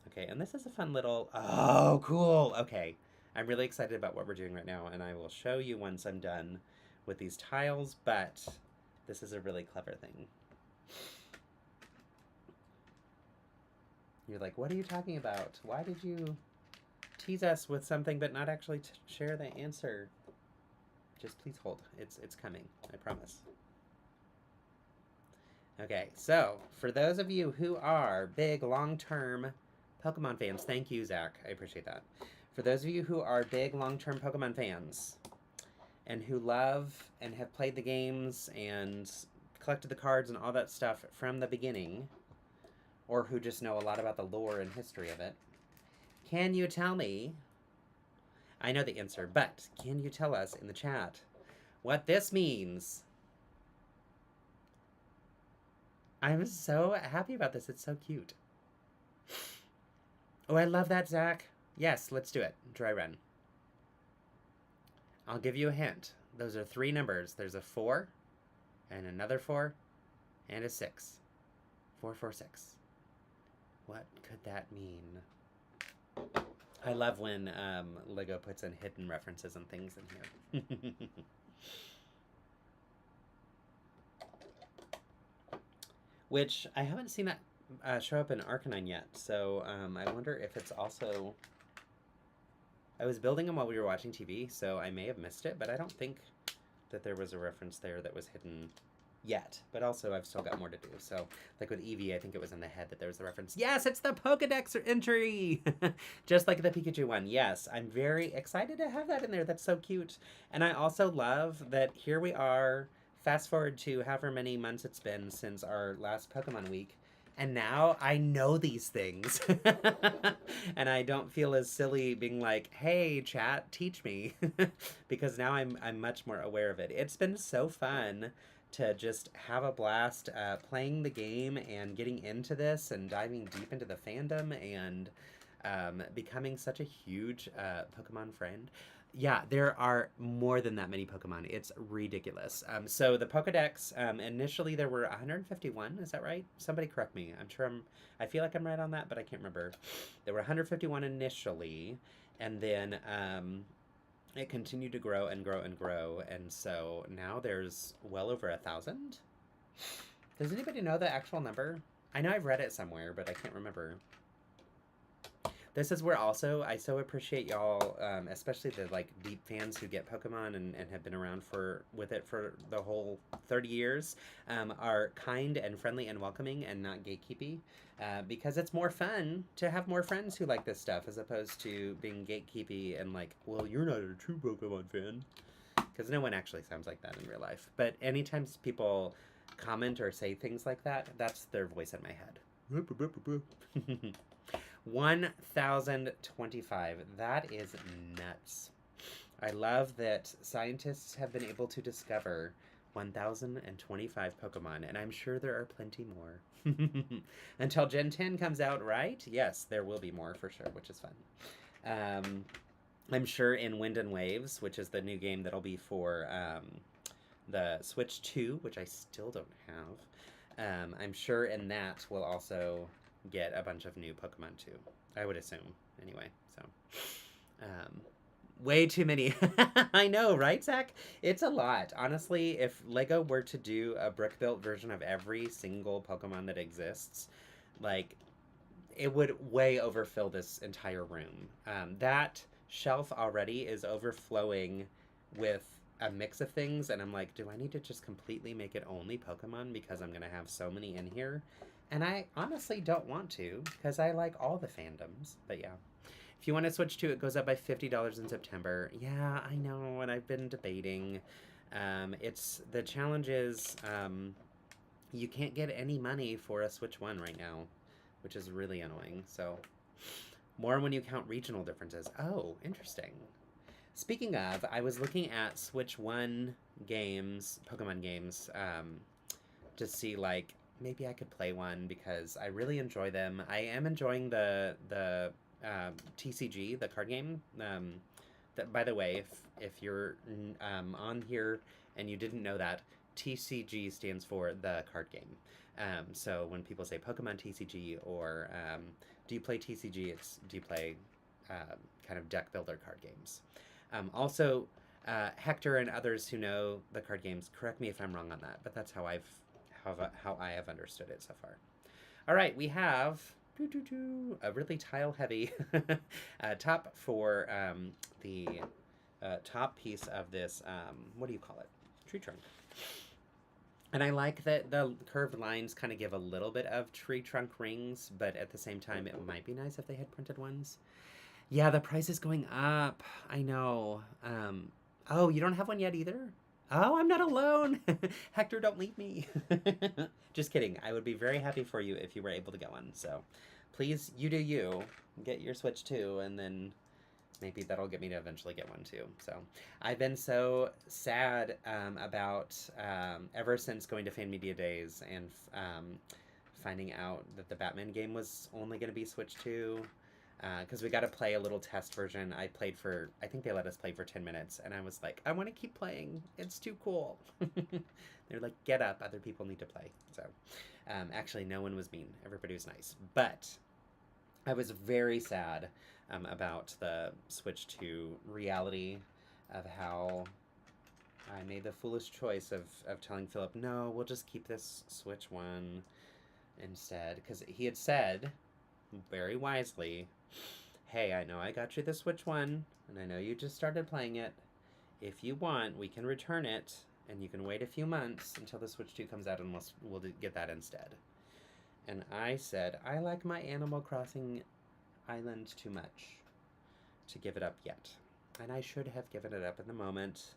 Okay, and this is a fun little... Oh, cool! Okay, I'm really excited about what we're doing right now, and I will show you once I'm done with these tiles, but this is a really clever thing. You're like, what are you talking about? Why did you tease us with something but not actually share the answer? Just please hold. It's coming. I promise. Okay, so for those of you who are big long-term Pokemon fans, thank you, Zach. I appreciate that. For those of you who are big long-term Pokemon fans and who love and have played the games and collected the cards and all that stuff from the beginning, or who just know a lot about the lore and history of it, can you tell me, I know the answer, but can you tell us in the chat what this means? I'm so happy about this. It's so cute. Oh, I love that, Zach. Yes, let's do it. Dry run. I'll give you a hint. Those are 3 numbers. There's a 4, and another 4, and a 6. 446. What could that mean? I love when LEGO puts in hidden references and things in here. Which I haven't seen that show up in Arcanine yet, so I wonder if it's also... I was building them while we were watching TV, so I may have missed it, but I don't think that there was a reference there that was hidden yet. But also, I've still got more to do. So, like with Eevee, I think it was in the head that there was the reference. Yes, it's the Pokedex entry! Just like the Pikachu one. Yes, I'm very excited to have that in there. That's so cute. And I also love that here we are, fast forward to however many months it's been since our last Pokemon week, and now I know these things. And I don't feel as silly being like, hey, chat, teach me. Because now I'm much more aware of it. It's been so fun to just have a blast playing the game and getting into this and diving deep into the fandom and becoming such a huge Pokemon friend. Yeah, there are more than that many Pokemon. It's ridiculous. So the Pokedex, initially there were 151, is that right? Somebody correct me. I feel like I'm right on that, but I can't remember. There were 151 initially, and then it continued to grow and grow and grow, and so now there's well over 1,000. Does anybody know the actual number? I know I've read it somewhere, but I can't remember. This is where also I so appreciate y'all, especially the like deep fans who get Pokemon and have been around with it for the whole 30 years, are kind and friendly and welcoming and not gatekeepy, because it's more fun to have more friends who like this stuff as opposed to being gatekeepy and like, well, you're not a true Pokemon fan, because no one actually sounds like that in real life. But anytime people comment or say things like that, that's their voice in my head. 1,025. That is nuts. I love that scientists have been able to discover 1,025 Pokemon, and I'm sure there are plenty more. Until Gen 10 comes out, right? Yes, there will be more for sure, which is fun. I'm sure in Wind and Waves, which is the new game that'll be for the Switch 2, which I still don't have, I'm sure in that we'll also get a bunch of new Pokemon too. I would assume, anyway. So, way too many. I know, right, Zach? It's a lot. Honestly, if LEGO were to do a brick-built version of every single Pokemon that exists, like, it would way overfill this entire room. That shelf already is overflowing with a mix of things, and I'm like, do I need to just completely make it only Pokemon because I'm going to have so many in here? And I honestly don't want to, because I like all the fandoms. But yeah. If you want to switch to it, goes up by $50 in September. Yeah, I know, and I've been debating. The challenge is you can't get any money for a Switch 1 right now, which is really annoying. So, more when you count regional differences. Oh, interesting. Speaking of, I was looking at Switch 1 games, Pokemon games, to see, like, maybe I could play one because I really enjoy them. I am enjoying the TCG, the card game. That, by the way, if you're on here and you didn't know that, TCG stands for the card game. So when people say Pokemon TCG or do you play TCG, it's do you play kind of deck builder card games. Hector and others who know the card games, correct me if I'm wrong on that, but that's how I've how I have understood it so far. All right, we have a really tile-heavy top for the top piece of this, what do you call it? Tree trunk. And I like that the curved lines kind of give a little bit of tree trunk rings, but at the same time, it might be nice if they had printed ones. Yeah, the price is going up. I know. Oh, you don't have one yet either? Oh, I'm not alone. Hector, don't leave me. Just kidding. I would be very happy for you if you were able to get one. So please, you do you. Get your Switch too, and then maybe that'll get me to eventually get one too. So I've been so sad about ever since going to Fan Media Days and finding out that the Batman game was only going to be Switch 2. Because we got to play a little test version. I think they let us play for 10 minutes, and I was like, I want to keep playing. It's too cool. They're like, get up, other people need to play. So, actually, no one was mean. Everybody was nice. But I was very sad about the Switch 2 reality of how I made the foolish choice of telling Philip, no, we'll just keep this Switch 1 instead. Because he had said, very wisely, hey, I know I got you the Switch 1, and I know you just started playing it. If you want, we can return it, and you can wait a few months until the Switch 2 comes out, and we'll get that instead. And I said, I like my Animal Crossing island too much to give it up yet. And I should have given it up in the moment.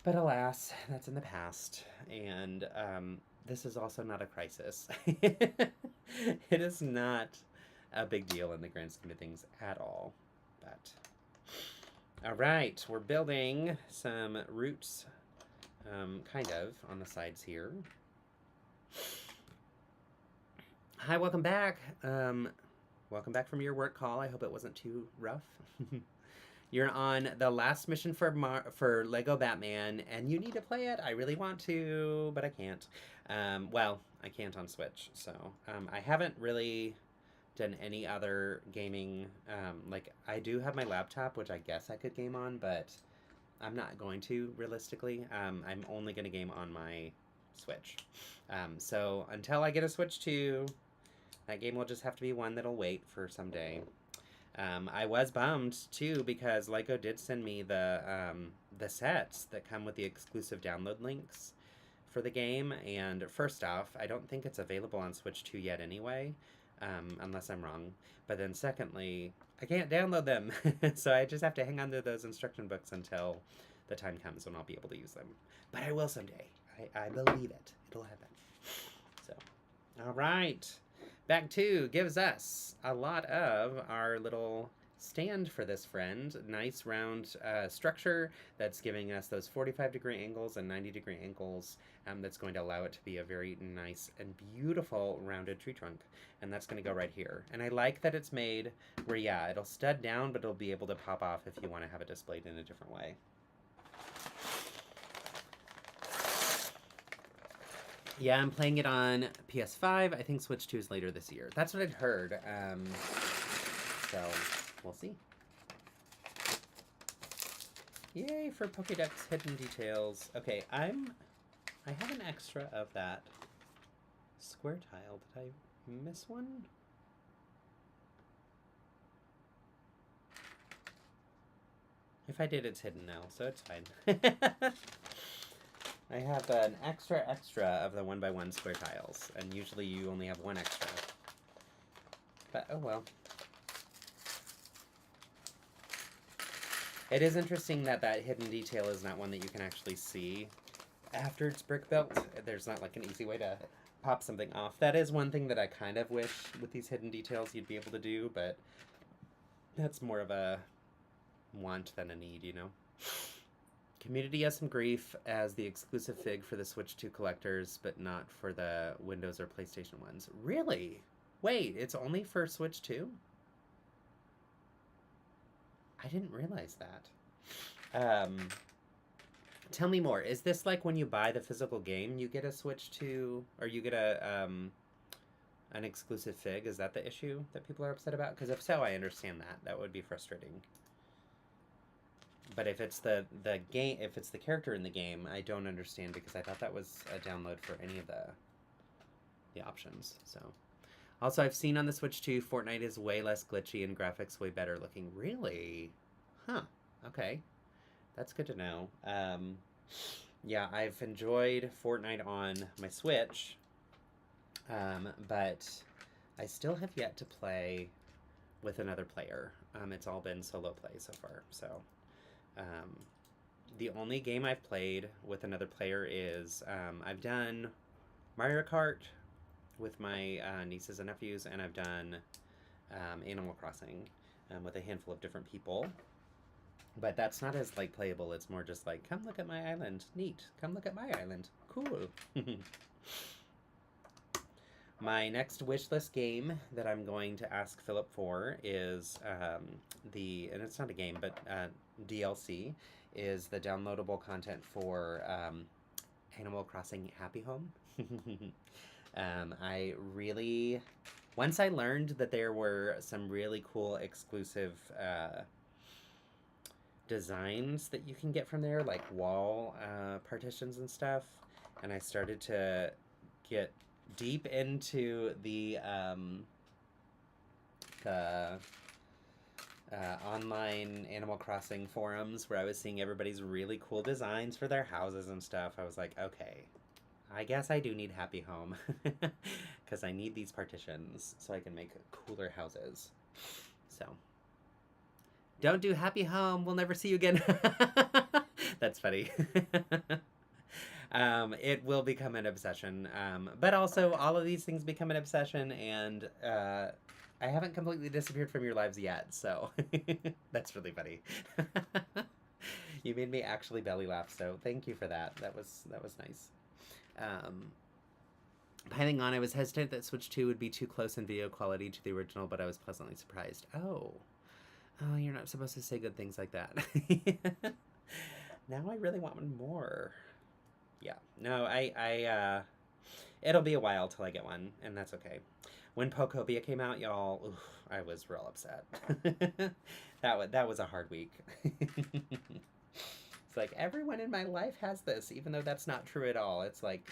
But alas, that's in the past. And this is also not a crisis. It is not a big deal in the grand scheme of things at all. But all right, we're building some roots, kind of, on the sides here. Hi, welcome back. Welcome back from your work call. I hope it wasn't too rough. You're on the last mission for Lego Batman, and you need to play it. I really want to, but I can't. Well, I can't on Switch, so I haven't really done any other gaming. Like, I do have my laptop, which I guess I could game on, but I'm not going to, realistically. I'm only going to game on my Switch. So until I get a Switch 2, that game will just have to be one that'll wait for someday. I was bummed too because LEGO did send me the sets that come with the exclusive download links for the game. And first off, I don't think it's available on Switch 2 yet anyway, unless I'm wrong. But then secondly, I can't download them, so I just have to hang on to those instruction books until the time comes when I'll be able to use them. But I will someday. I believe it. It'll happen. So, all right. Back 2 gives us a lot of our little stand for this friend. Nice round structure that's giving us those 45-degree angles and 90-degree angles. That's going to allow it to be a very nice and beautiful rounded tree trunk. And that's going to go right here. And I like that it's made where, yeah, it'll stud down, but it'll be able to pop off if you want to have it displayed in a different way. Yeah, I'm playing it on PS5. I think Switch 2 is later this year. That's what I'd heard. So, we'll see. Yay for Pokédex Hidden Details. Okay, I have an extra of that square tile. Did I miss one? If I did, it's hidden now, so it's fine. I have an extra of the 1x1 square tiles, and usually you only have one extra. But, oh well. It is interesting that that hidden detail is not one that you can actually see after it's brick built. There's not like an easy way to pop something off. That is one thing that I kind of wish with these hidden details you'd be able to do, but that's more of a want than a need, you know? Community has some grief as the exclusive fig for the Switch 2 collectors, but not for the Windows or PlayStation ones. Really? Wait, it's only for Switch 2? I didn't realize that. Tell me more. Is this like when you buy the physical game, you get a Switch 2, or you get an exclusive fig? Is that the issue that people are upset about? Because if so, I understand that. That would be frustrating. But if it's if it's the character in the game, I don't understand because I thought that was a download for any of the options. So, also I've seen on the Switch too, Fortnite is way less glitchy and graphics way better looking. Really? Huh. Okay, that's good to know. Yeah, I've enjoyed Fortnite on my Switch, but I still have yet to play with another player. It's all been solo play so far. So, um, the only game I've played with another player is I've done Mario Kart with my nieces and nephews, and I've done Animal Crossing with a handful of different people. But that's not as like playable. It's more just like, come look at my island. Neat. Come look at my island. Cool. My next wish list game that I'm going to ask Philip for is and it's not a game, but DLC, is the downloadable content for Animal Crossing Happy Home. I really, once I learned that there were some really cool exclusive designs that you can get from there, like wall partitions and stuff, and I started to get deep into the online Animal Crossing forums where I was seeing everybody's really cool designs for their houses and stuff. I was like, okay, I guess I do need Happy Home because I need these partitions so I can make cooler houses. So, don't do Happy Home. We'll never see you again. That's funny. It will become an obsession. But also, all of these things become an obsession, and I haven't completely disappeared from your lives yet, so that's really funny. You made me actually belly laugh, so thank you for that. That was nice. Piling on, I was hesitant that Switch 2 would be too close in video quality to the original, but I was pleasantly surprised. Oh, you're not supposed to say good things like that. Now I really want one more. Yeah, no, it'll be a while till I get one, and that's okay. When Pokopia came out, y'all, oof, I was real upset. that was a hard week. It's like, everyone in my life has this, even though that's not true at all. It's like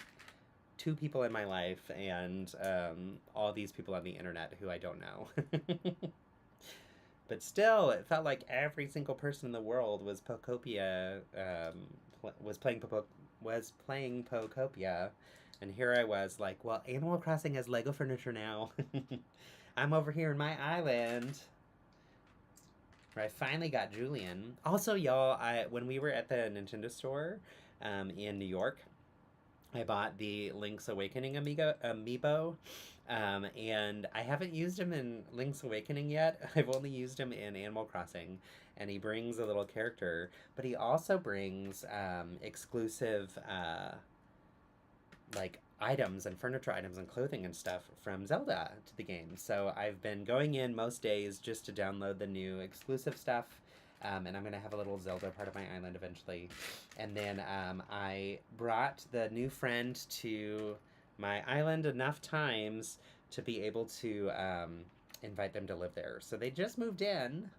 2 people in my life and all these people on the internet who I don't know. But still, it felt like every single person in the world was Pokopia, was playing Pokopia, and here I was like, well, Animal Crossing has Lego furniture now. I'm over here in my island, where I finally got Julian. Also, y'all, when we were at the Nintendo store in New York, I bought the Link's Awakening amiibo, and I haven't used him in Link's Awakening yet. I've only used him in Animal Crossing, and he brings a little character, but he also brings exclusive like items and furniture items and clothing and stuff from Zelda to the game. So I've been going in most days just to download the new exclusive stuff. And I'm going to have a little Zelda part of my island eventually. And then I brought the new friend to my island enough times to be able to invite them to live there. So they just moved in.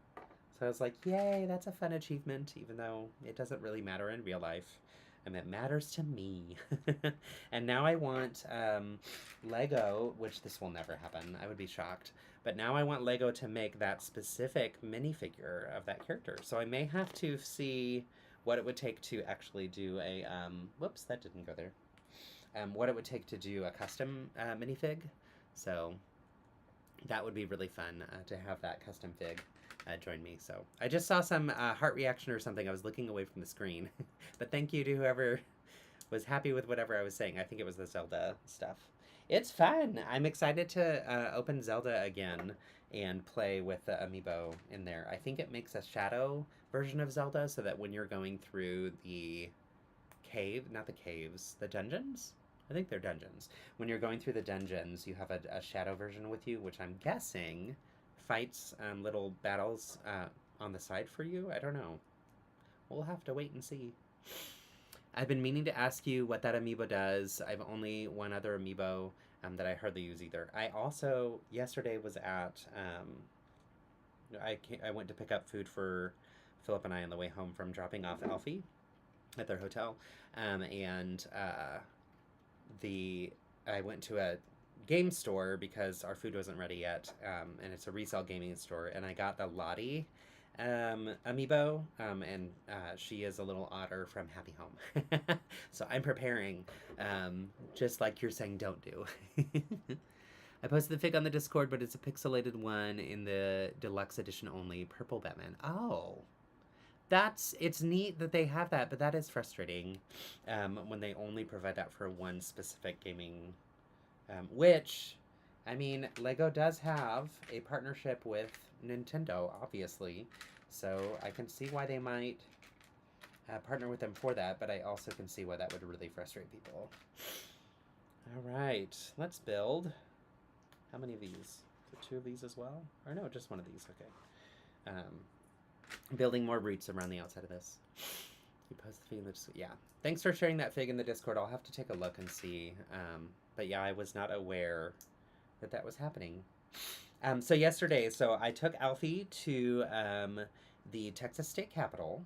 So I was like, yay, that's a fun achievement, even though it doesn't really matter in real life. And it matters to me. And now I want Lego, which this will never happen. I would be shocked. But now I want Lego to make that specific minifigure of that character. So I may have to see what it would take to actually do a, whoops, that didn't go there. What it would take to do a custom minifig. So that would be really fun to have that custom fig join me. So I just saw some heart reaction or something. I was looking away from the screen. But thank you to whoever was happy with whatever I was saying. I think it was the Zelda stuff. It's fun. I'm excited to open Zelda again and play with the amiibo in there. I think it makes a shadow version of Zelda so that when you're going through the not the caves, the dungeons? I think they're dungeons. When you're going through the dungeons, you have a shadow version with you, which I'm guessing fights little battles on the side for you. I don't know. We'll have to wait and see. I've been meaning to ask you what that amiibo does. I've only one other amiibo that I hardly use either. I also, yesterday was at, I went to pick up food for Philip and I on the way home from dropping off Alfie at their hotel. And I went to a game store because our food wasn't ready yet, and it's a resale gaming store, and I got the Lottie amiibo, and she is a little otter from Happy Home. So I'm preparing, just like you're saying don't do. I posted the fig on the Discord, but it's a pixelated one in the deluxe edition only, purple Batman. Oh, it's neat that they have that, but that is frustrating when they only provide that for one specific gaming, which, I mean, LEGO does have a partnership with Nintendo, obviously, so I can see why they might partner with them for that, but I also can see why that would really frustrate people. All right, let's build. How many of these? 2 of these as well? Or no, just 1 of these, okay. Building more roots around the outside of this. You post the fig in the Discord. Yeah. Thanks for sharing that fig in the Discord. I'll have to take a look and see. But yeah, I was not aware that that was happening. So yesterday, I took Alfie to the Texas State Capitol.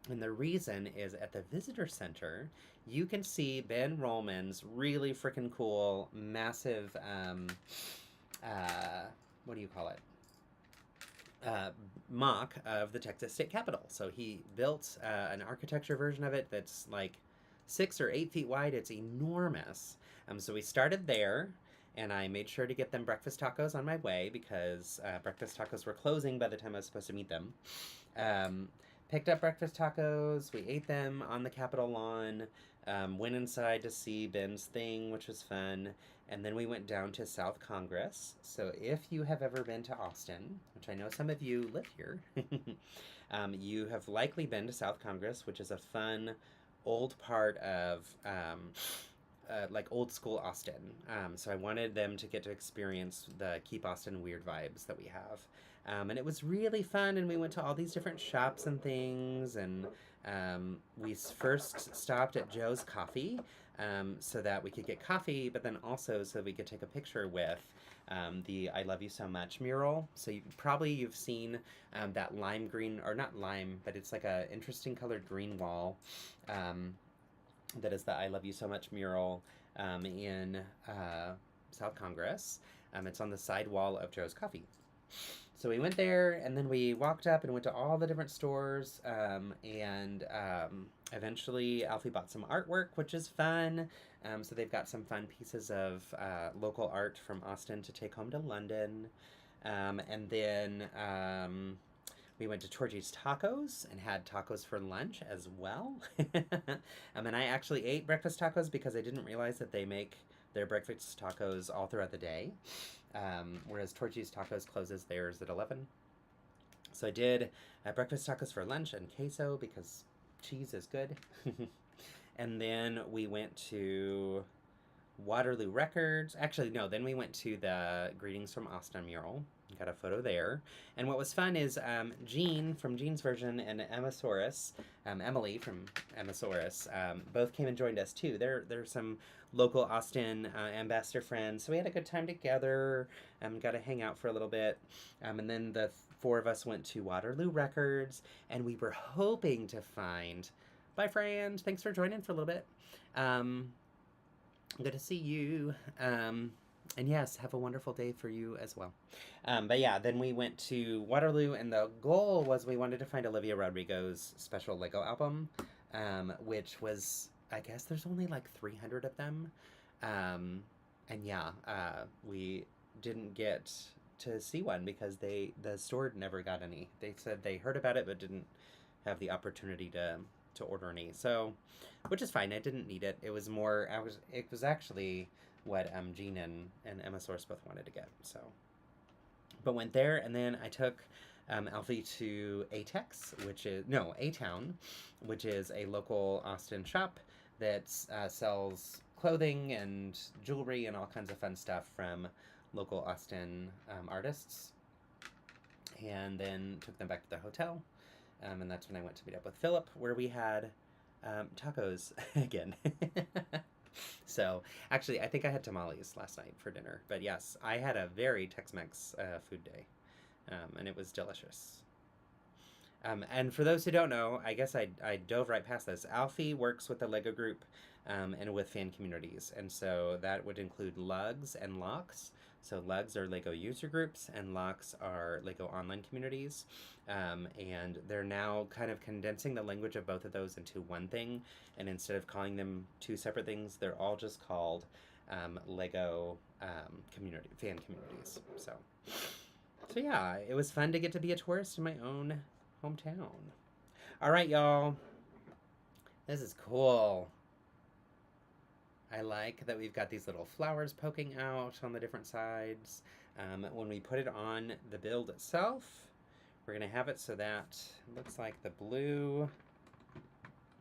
And the reason is at the visitor center, you can see Ben Rollman's really freaking cool, massive, what do you call it? Mock of the Texas State Capitol. So he built an architecture version of it that's like 6 or 8 feet wide. It's enormous. So we started there, and I made sure to get them breakfast tacos on my way because breakfast tacos were closing by the time I was supposed to meet them. Picked up breakfast tacos. We ate them on the Capitol lawn. Went inside to see Ben's thing, which was fun. And then we went down to South Congress. So if you have ever been to Austin, which I know some of you live here, you have likely been to South Congress, which is a fun old part of like old school Austin. So I wanted them to get to experience the Keep Austin Weird vibes that we have. And it was really fun, and we went to all these different shops and things, and we first stopped at Joe's Coffee so that we could get coffee, but then also so we could take a picture with the I Love You So Much mural. So you've seen that lime green, or not lime, but it's like a interesting colored green wall that is the I Love You So Much mural in South Congress. It's on the side wall of Joe's Coffee. So we went there, and then we walked up and went to all the different stores, and eventually Alfie bought some artwork, which is fun. So they've got some fun pieces of local art from Austin to take home to London. And then we went to Torchy's Tacos and had tacos for lunch as well. And I actually ate breakfast tacos because I didn't realize that they make their breakfast tacos all throughout the day. Whereas Torchy's Tacos closes theirs at 11. So I did breakfast tacos for lunch and queso because cheese is good. And then we went to Waterloo Records. Actually, no, then we went to the Greetings from Austin mural. Got a photo there. And what was fun is Jean from Jean's version and Emily from Emmasaurus, both came and joined us too. They're some local Austin ambassador friends. So we had a good time together, got to hang out for a little bit. And then the 4 of us went to Waterloo Records, and we were hoping to find, bye friend, thanks for joining for a little bit. Good to see you. And yes, have a wonderful day for you as well. But yeah, then we went to Waterloo, and the goal was we wanted to find Olivia Rodrigo's special Lego album, which was, I guess there's only like 300 of them. And yeah, we didn't get to see one because the store never got any. They said they heard about it but didn't have the opportunity to order any. So, which is fine. I didn't need it. It was more, it was actually what Jean and Emma Source both wanted to get. So, but went there, and then I took Alfie to A-Town, which is a local Austin shop that sells clothing and jewelry and all kinds of fun stuff from local Austin artists. And then took them back to the hotel, and that's when I went to meet up with Philip, where we had tacos again. So, actually, I think I had tamales last night for dinner. But yes, I had a very Tex-Mex food day, and it was delicious. And for those who don't know, I guess I dove right past this. Alfie works with the LEGO group and with fan communities. And so that would include lugs and locks. So lugs are LEGO user groups and locks are LEGO online communities. And they're now kind of condensing the language of both of those into one thing. And instead of calling them two separate things, they're all just called LEGO fan communities. So yeah, it was fun to get to be a tourist in my own hometown. All right, y'all. This is cool. I like that we've got these little flowers poking out on the different sides. When we put it on the build itself, we're going to have it so that it looks like the blue.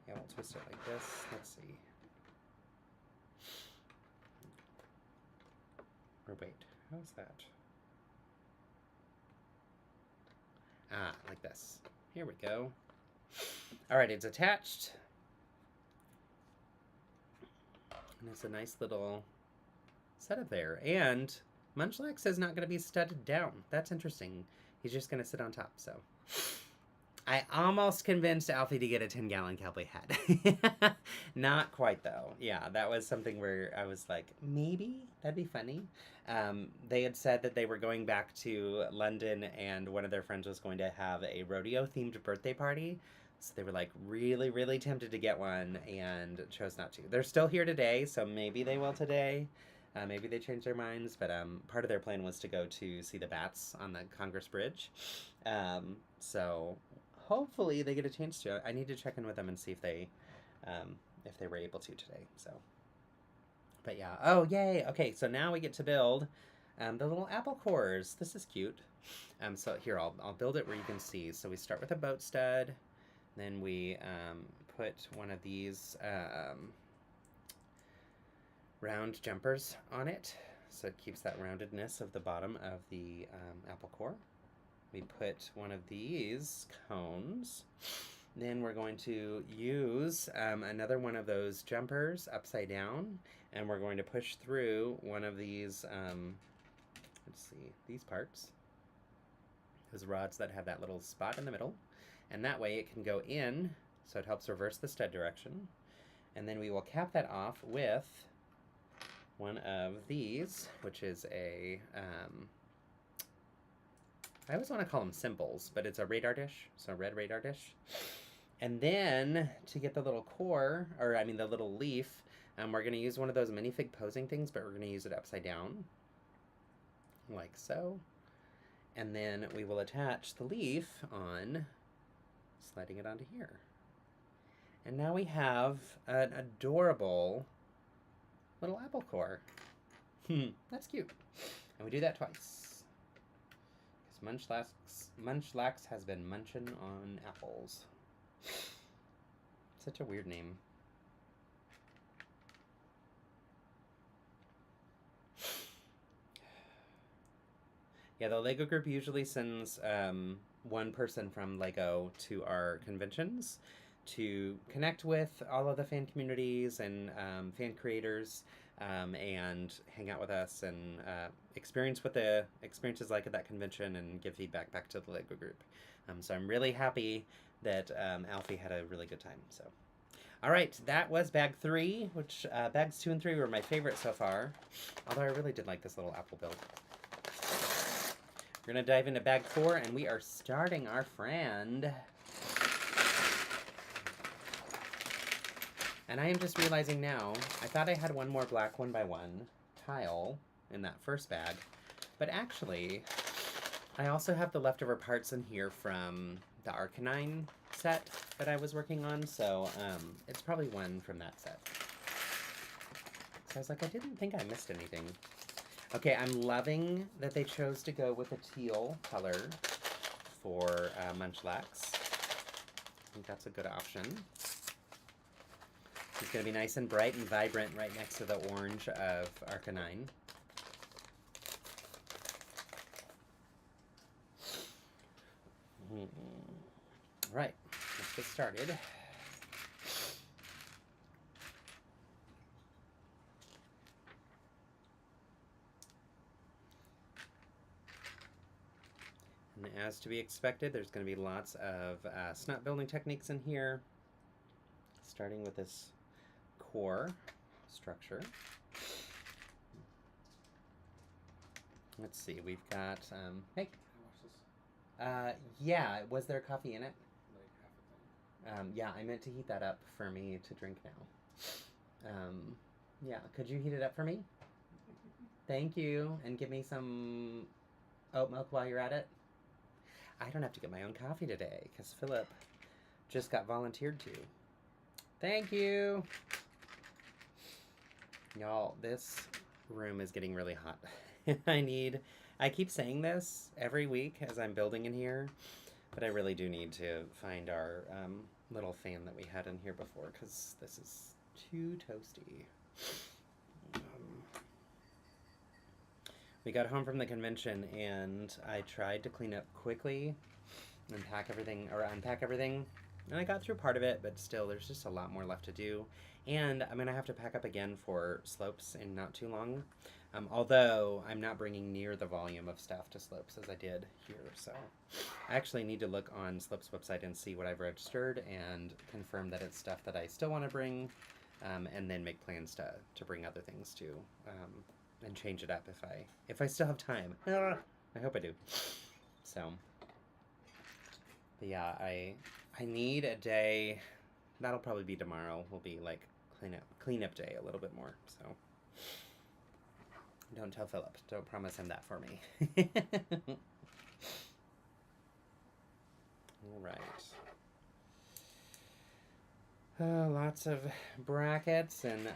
Yeah, we'll twist it like this. Let's see. Or wait, how's that? Ah, like this. Here we go. All right, it's attached. And it's a nice little setup there. And Munchlax is not going to be studded down. That's interesting. He's just going to sit on top, so. I almost convinced Alfie to get a 10-gallon cowboy hat. Not quite, though. Yeah, that was something where I was like, maybe? That'd be funny. They had said that they were going back to London and one of their friends was going to have a rodeo-themed birthday party. So they were like really, really tempted to get one and chose not to. They're still here today, so maybe they will today. Maybe they changed their minds, but part of their plan was to go to see the bats on the Congress Bridge. So hopefully they get a chance to. I need to check in with them and see if they were able to today. So, but yeah. Oh, yay! Okay, so now we get to build the little apple cores. This is cute. So here I'll build it where you can see. So we start with a boat stud. Then we put one of these round jumpers on it, so it keeps that roundedness of the bottom of the apple core. We put one of these cones. Then we're going to use another one of those jumpers upside down, and we're going to push through one of these, let's see, these parts. Those rods that have that little spot in the middle. And that way it can go in, so it helps reverse the stud direction. And then we will cap that off with one of these, which is a, I always want to call them simples, but it's a radar dish, so a red radar dish. And then to get the little core, or I mean the little leaf, we're going to use one of those minifig posing things, but we're going to use it upside down, like so. And then we will attach the leaf on, sliding it onto here. And now we have an adorable little apple core. That's cute. And we do that twice. Because Munchlax has been munching on apples. Such a weird name. Yeah, the LEGO group usually sends one person from LEGO to our conventions to connect with all of the fan communities and fan creators and hang out with us and experience what the experience is like at that convention and give feedback back to the LEGO group. So I'm really happy that Alfie had a really good time. So, all right, that was bag 3, which bags 2 and 3 were my favorite so far, although I really did like this little apple build. We're going to dive into bag 4, and we are starting our friend. And I am just realizing now, I thought I had one more black 1x1 tile in that first bag, but actually, I also have the leftover parts in here from the Arcanine set that I was working on, so it's probably one from that set. So I was like, I didn't think I missed anything. Okay, I'm loving that they chose to go with a teal color for Munchlax. I think that's a good option. It's going to be nice and bright and vibrant right next to the orange of Arcanine. All right, let's get started. And as to be expected, there's going to be lots of snot building techniques in here, starting with this core structure. Let's see, we've got, hey. Yeah, was there coffee in it? Like half a thing. Yeah, I meant to heat that up for me to drink now. Yeah, could you heat it up for me? Thank you, and give me some oat milk while you're at it. I don't have to get my own coffee today, because Philip just got volunteered to. Thank you! Y'all, this room is getting really hot. I keep saying this every week as I'm building in here, but I really do need to find our little fan that we had in here before, because this is too toasty. We got home from the convention and I tried to clean up quickly and unpack everything, and I got through part of it, but still there's just a lot more left to do. And I'm gonna have to pack up again for slopes in not too long. Although I'm not bringing near the volume of stuff to slopes as I did here, so I actually need to look on Slopes website and see what I've registered and confirm that it's stuff that I still want to bring, and then make plans to bring other things too, and change it up if I still have time. I hope I do. So, but yeah, I need a day. That'll probably be tomorrow. Will be like cleanup day a little bit more. So. Don't tell Philip. Don't promise him that for me. All right. Lots of brackets, and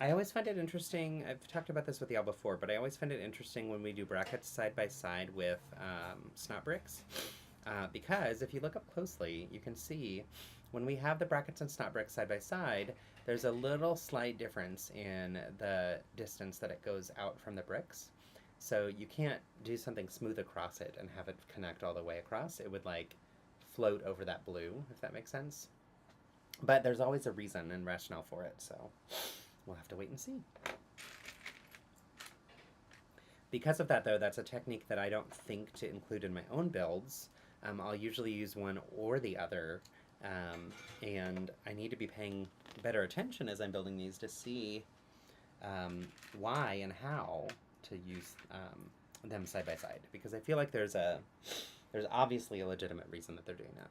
I always find it interesting. I've talked about this with y'all before, but I always find it interesting when we do brackets side by side with snot bricks, because if you look up closely, you can see when we have the brackets and snot bricks side by side, there's a little slight difference in the distance that it goes out from the bricks. So you can't do something smooth across it and have it connect all the way across. It would like float over that blue, if that makes sense. But there's always a reason and rationale for it, so we'll have to wait and see. Because of that, though, that's a technique that I don't think to include in my own builds. I'll usually use one or the other, and I need to be paying better attention as I'm building these to see why and how to use them side by side, because I feel like there's obviously a legitimate reason that they're doing that.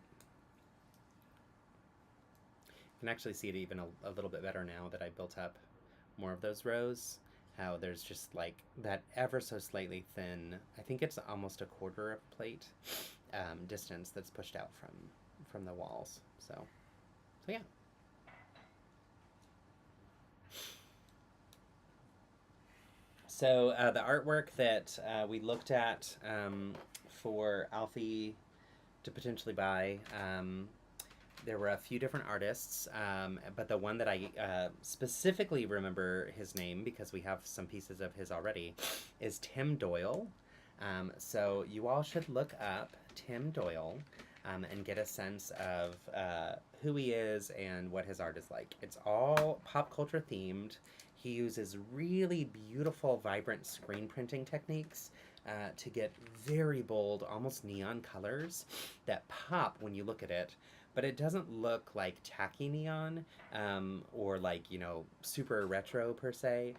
You can actually see it even a little bit better now that I built up more of those rows, how there's just like that ever so slightly thin, I think it's almost a quarter of plate distance that's pushed out from the walls. So yeah. So the artwork that we looked at for Alfie to potentially buy, there were a few different artists, but the one that I specifically remember his name, because we have some pieces of his already, is Tim Doyle. So you all should look up Tim Doyle and get a sense of who he is and what his art is like. It's all pop culture themed. He uses really beautiful, vibrant screen printing techniques to get very bold, almost neon colors that pop when you look at it. But it doesn't look like tacky neon or like, you know, super retro per se.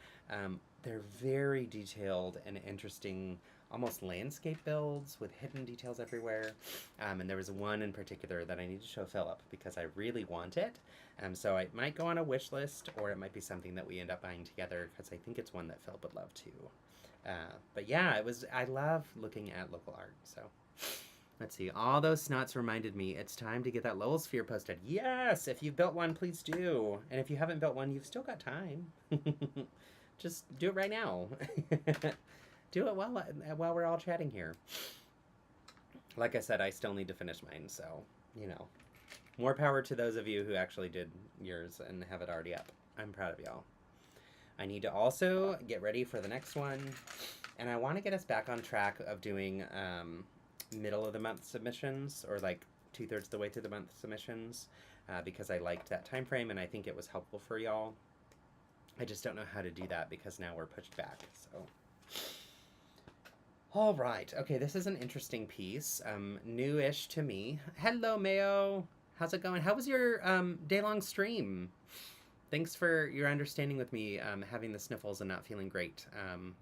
They're very detailed and interesting, almost landscape builds with hidden details everywhere. And there was one in particular that I need to show Philip because I really want it. So it might go on a wish list, or it might be something that we end up buying together, because I think it's one that Philip would love too. But yeah, I love looking at local art. So let's see. All those snots reminded me it's time to get that Lowell sphere posted. Yes! If you've built one, please do. And if you haven't built one, you've still got time. Just do it right now. Do it while we're all chatting here. Like I said, I still need to finish mine, so, you know. More power to those of you who actually did yours and have it already up. I'm proud of y'all. I need to also get ready for the next one, and I want to get us back on track of doing middle of the month submissions, or like 2/3 of the way through the month submissions, because I liked that time frame and I think it was helpful for y'all. I just don't know how to do that because now we're pushed back. So All right. Okay, this is an interesting piece. Newish to me. Hello, Mayo. How's it going? How was your day-long stream? Thanks for your understanding with me having the sniffles and not feeling great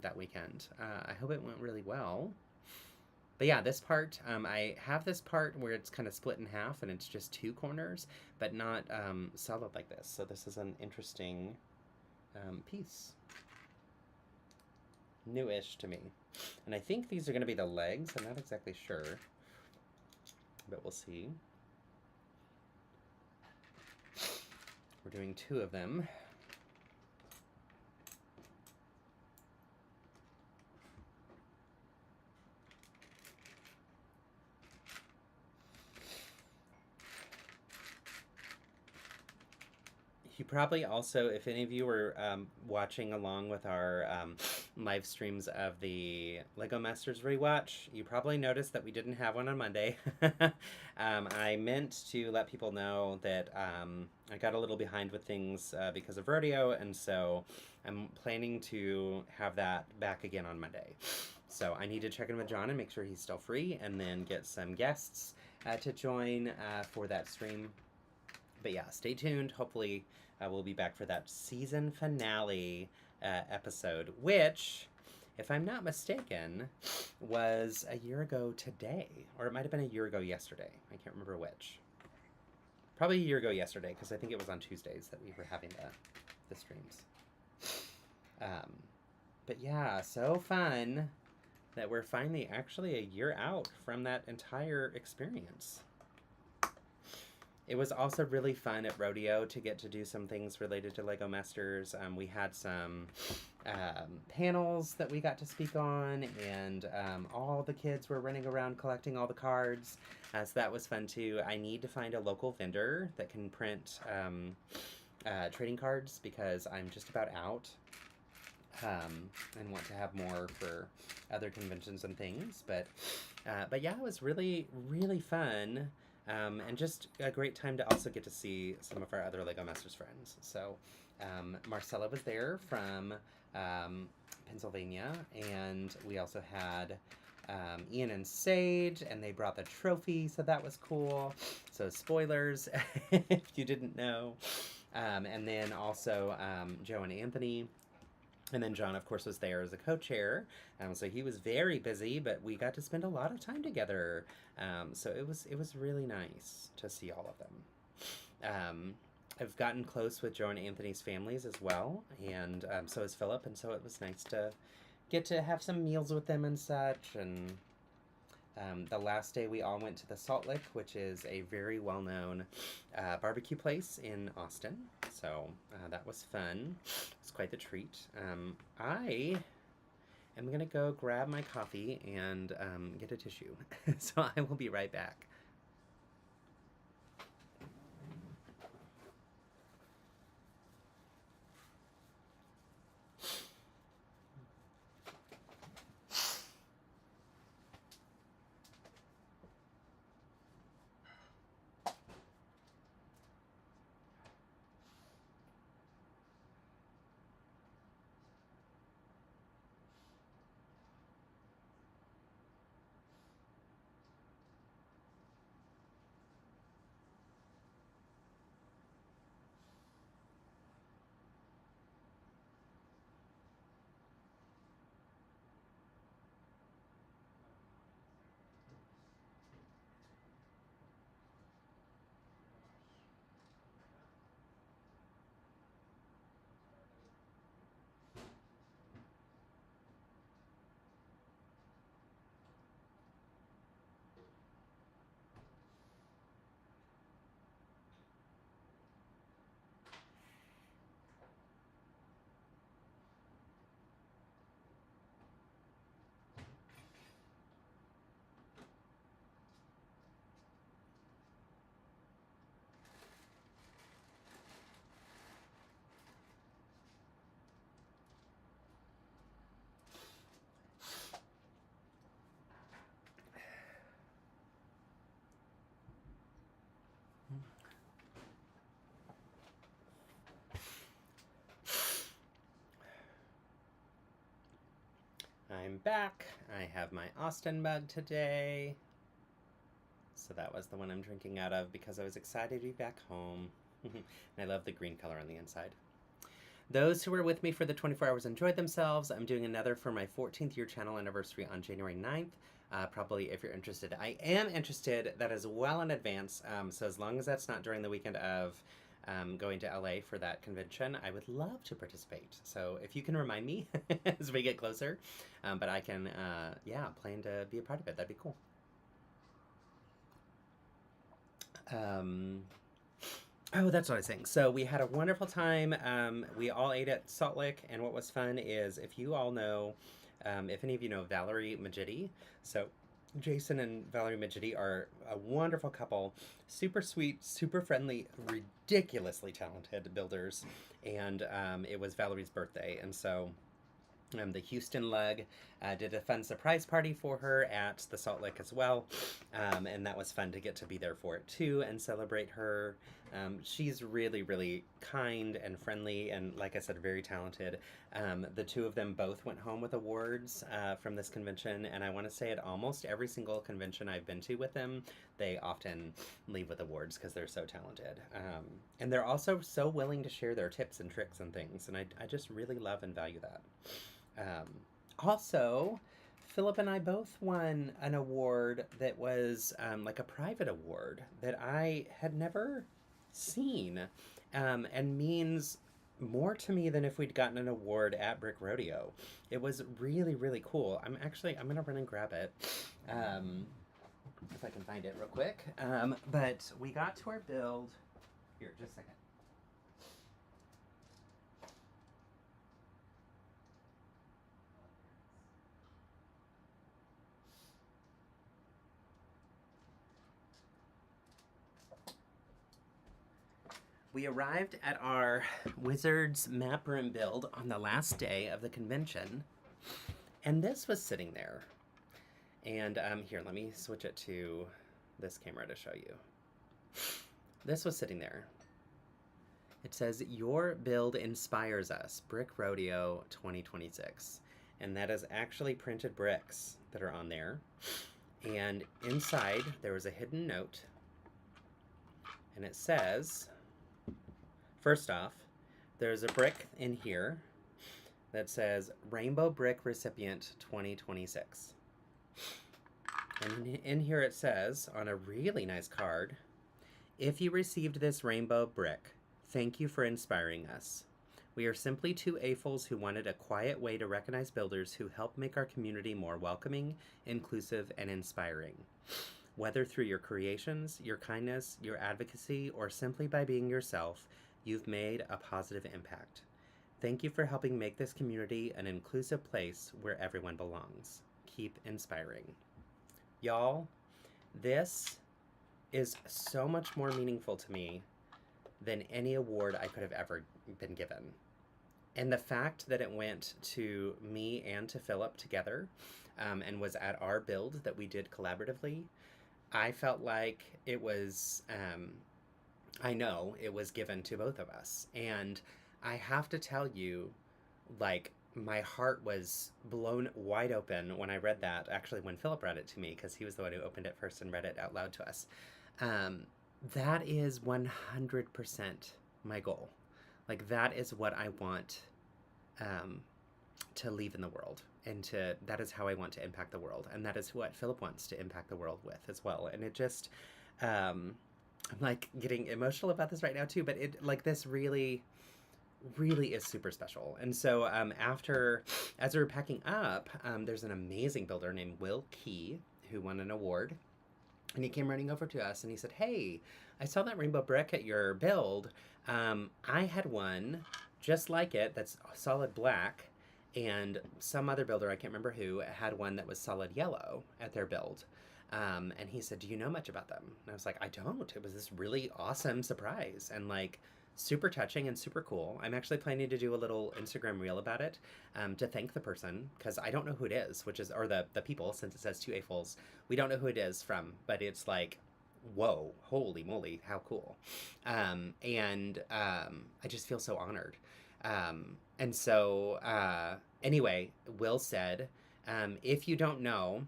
that weekend. I hope it went really well. But yeah, this part, I have this part where it's kind of split in half and it's just two corners, but not solid like this. So this is an interesting piece. Newish to me. And I think these are going to be the legs. I'm not exactly sure, but we'll see. We're doing two of them. You probably also, if any of you were watching along with our live streams of the LEGO Masters rewatch, you probably noticed that we didn't have one on Monday. I meant to let people know that I got a little behind with things because of rodeo, and so I'm planning to have that back again on Monday. So I need to check in with John and make sure he's still free, and then get some guests to join for that stream. But yeah, stay tuned. Hopefully we'll be back for that season finale episode, which, if I'm not mistaken, was a year ago today. Or it might have been a year ago yesterday. I can't remember which. Probably a year ago yesterday, because I think it was on Tuesdays that we were having the streams. But yeah, so fun that we're finally actually a year out from that entire experience. It was also really fun at Rodeo to get to do some things related to LEGO Masters. We had some panels that we got to speak on, and all the kids were running around collecting all the cards. So that was fun too. I need to find a local vendor that can print trading cards because I'm just about out. And want to have more for other conventions and things. But yeah, it was really, really fun. And just a great time to also get to see some of our other LEGO Masters friends. So Marcella was there from Pennsylvania, and we also had Ian and Sage, and they brought the trophy, so that was cool. So spoilers, if you didn't know. And then also Joe and Anthony. And then John, of course, was there as a co-chair, so he was very busy, but we got to spend a lot of time together. So it was really nice to see all of them. I've gotten close with Joe and Anthony's families as well, and so has Philip, and so it was nice to get to have some meals with them and such. And the last day we all went to the Salt Lick, which is a very well-known barbecue place in Austin. So that was fun. It's quite the treat. I am going to go grab my coffee and get a tissue. So I will be right back. I'm back. I have my Austin mug today. So that was the one I'm drinking out of because I was excited to be back home. And I love the green color on the inside. Those who were with me for the 24 hours enjoyed themselves. I'm doing another for my 14th year channel anniversary on January 9th. Probably if you're interested. I am interested. That is well in advance. So as long as that's not during the weekend of going to LA for that convention, I would love to participate. So if you can remind me as we get closer, but I can, yeah, plan to be a part of it. That'd be cool. Oh, that's what I was saying. So we had a wonderful time. We all ate at Salt Lick, and what was fun is if you all know, if any of you know Valerie Majidi, so Jason and Valerie Majidi are a wonderful couple, super sweet, super friendly, ridiculously talented builders, and it was Valerie's birthday, and so the Houston Lug did a fun surprise party for her at the Salt Lick as well, and that was fun to get to be there for it too and celebrate her. She's really, really kind and friendly and, like I said, very talented. The two of them both went home with awards from this convention, and I want to say at almost every single convention I've been to with them, they often leave with awards because they're so talented. And they're also so willing to share their tips and tricks and things, and I just really love and value that. Also, Philip and I both won an award that was like a private award that I had never seen, and means more to me than if we'd gotten an award at Brick Rodeo. It was really, really cool. I'm gonna run and grab it, if I can find it real quick. But we got to our build. Here, just a second. We arrived at our Wizards map room build on the last day of the convention, and this was sitting there. And here, let me switch it to this camera to show you. This was sitting there. It says, "Your build inspires us, Brick Rodeo 2026." And that is actually printed bricks that are on there. And inside, there was a hidden note. And it says, first off, there's a brick in here that says Rainbow Brick Recipient 2026. And in here it says, on a really nice card, "If you received this rainbow brick, thank you for inspiring us. We are simply two afols who wanted a quiet way to recognize builders who help make our community more welcoming, inclusive, and inspiring. Whether through your creations, your kindness, your advocacy, or simply by being yourself, you've made a positive impact. Thank you for helping make this community an inclusive place where everyone belongs. Keep inspiring." Y'all, this is so much more meaningful to me than any award I could have ever been given. And the fact that it went to me and to Philip together, and was at our build that we did collaboratively, I felt like it was, I know it was given to both of us. And I have to tell you, like, my heart was blown wide open when I read that, actually when Philip read it to me, because he was the one who opened it first and read it out loud to us. That is 100% my goal. Like, that is what I want to leave in the world, and that is how I want to impact the world, and that is what Philip wants to impact the world with as well. And it just, I'm like getting emotional about this right now too, but it, like, this really is super special. And so as we were packing up, there's an amazing builder named Will Key who won an award. And he came running over to us and he said, "Hey, I saw that rainbow brick at your build. I had one just like it that's solid black, and some other builder, I can't remember who, had one that was solid yellow at their build." And he said, "Do you know much about them?" And I was like, "I don't. It was this really awesome surprise and like super touching and super cool." I'm actually planning to do a little Instagram reel about it, to thank the person, because I don't know who it is, or the people, since it says two afols. We don't know who it is from, but it's like, whoa, holy moly, how cool. And I just feel so honored. And so anyway, Will said, If you don't know,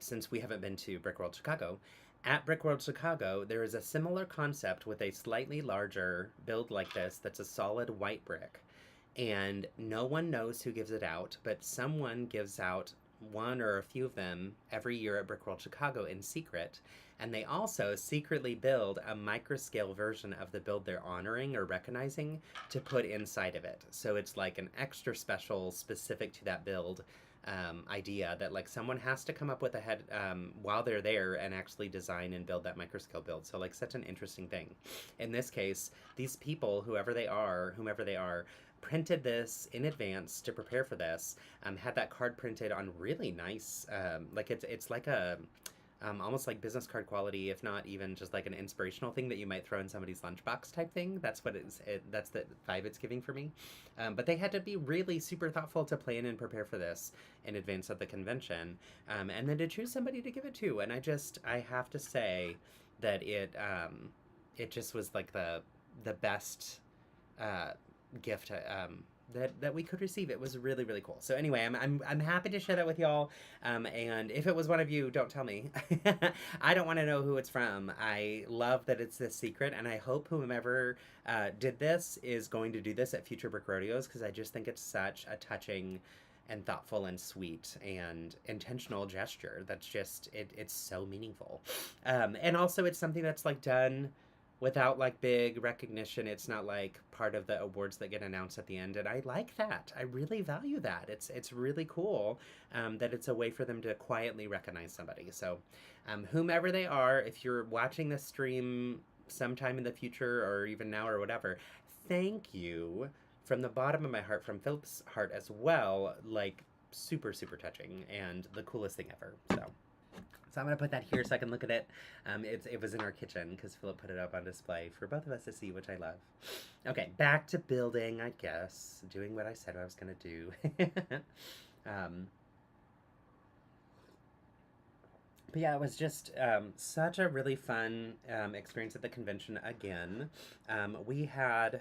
since we haven't been to Brick World Chicago, at Brick World Chicago, there is a similar concept with a slightly larger build like this that's a solid white brick. And no one knows who gives it out, but someone gives out one or a few of them every year at Brick World Chicago in secret. And they also secretly build a microscale version of the build they're honoring or recognizing to put inside of it. So it's like an extra special specific to that build idea that like someone has to come up with a head while they're there and actually design and build that microscale build. So like such an interesting thing. In this case, these people, whomever they are, printed this in advance to prepare for this. Had that card printed on really nice, like it's like a almost like business card quality, if not even just like an inspirational thing that you might throw in somebody's lunchbox type thing. That's what that's the vibe it's giving for me. But they had to be really super thoughtful to plan and prepare for this in advance of the convention, and then to choose somebody to give it to. And I have to say that it just was like the best gift that we could receive. It was really, really cool. So anyway, I'm happy to share that with y'all. And if it was one of you, don't tell me. I don't want to know who it's from. I love that it's this secret, and I hope whomever did this is going to do this at future Brick Rodeos, because I just think it's such a touching and thoughtful and sweet and intentional gesture. That's just it's so meaningful. And also it's something that's like done without like big recognition. It's not like part of the awards that get announced at the end, and I like that. I really value that. It's really cool that it's a way for them to quietly recognize somebody. So whomever they are, if you're watching this stream sometime in the future or even now or whatever, thank you from the bottom of my heart, from Philip's heart as well. Like super, super touching and the coolest thing ever. So I'm going to put that here so I can look at it. It was in our kitchen because Philip put it up on display for both of us to see, which I love. Okay, back to building, I guess. Doing what I said I was going to do. But yeah, it was just such a really fun experience at the convention again. We had...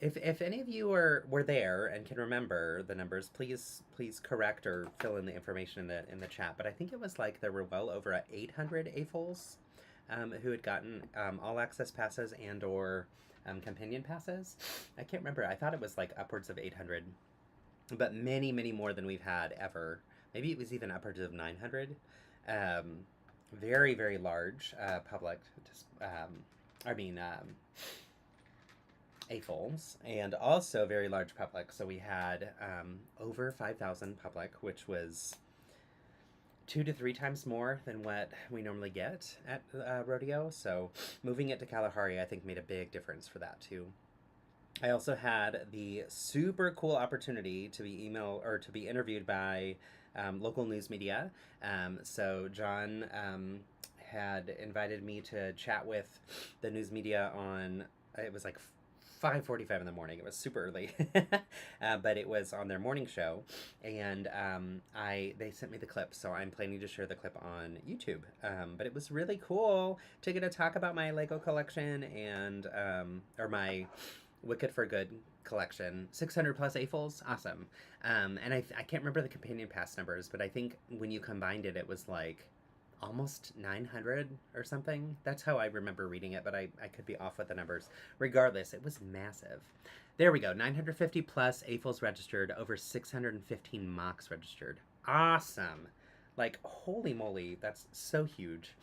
If any of you were there and can remember the numbers, please correct or fill in the information in the chat. But I think it was like there were well over 800 afols who had gotten all access passes and or companion passes. I can't remember. I thought it was like upwards of 800, but many more than we've had ever. Maybe it was even upwards of 900. Very, very large public. AFOLs, and also very large public. So we had over 5,000 public, which was 2 to 3 times more than what we normally get at Rodeo. So moving it to Kalahari, I think, made a big difference for that too. I also had the super cool opportunity to be interviewed by local news media. So John had invited me to chat with the news media on, it was like 5:45 in the morning. It was super early, but it was on their morning show, and they sent me the clip, so I'm planning to share the clip on YouTube. But it was really cool to get to talk about my Lego collection and or my Wicked for Good collection. 600 plus AFOLs, awesome. And I can't remember the companion pass numbers, but I think when you combined it, it was like almost 900 or something. That's how I remember reading it, but I could be off with the numbers. Regardless, it was massive. There we go. 950 plus AFOLs registered, over 615 mocks registered. Awesome. Like, holy moly, that's so huge.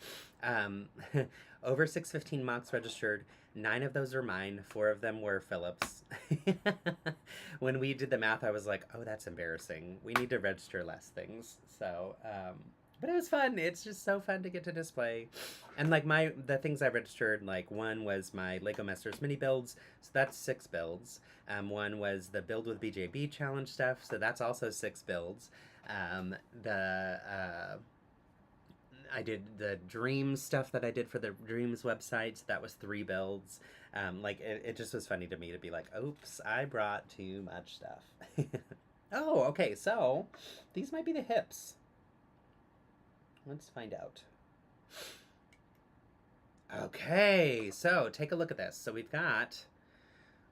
Over 615 mocks registered. 9 of those are mine. 4 of them were Philip's. When we did the math, I was like, oh, that's embarrassing. We need to register less things. So, but it was fun. It's just so fun to get to display. And like the things I registered, like one was my Lego Masters mini builds. So that's 6 builds. One was the Build with BJB challenge stuff. So that's also 6 builds. I did the Dreams stuff that I did for the Dreams website. So that was 3 builds. Like it just was funny to me to be like, oops, I brought too much stuff. Oh, okay. So these might be the hips. Let's find out. Okay, so take a look at this. So we've got,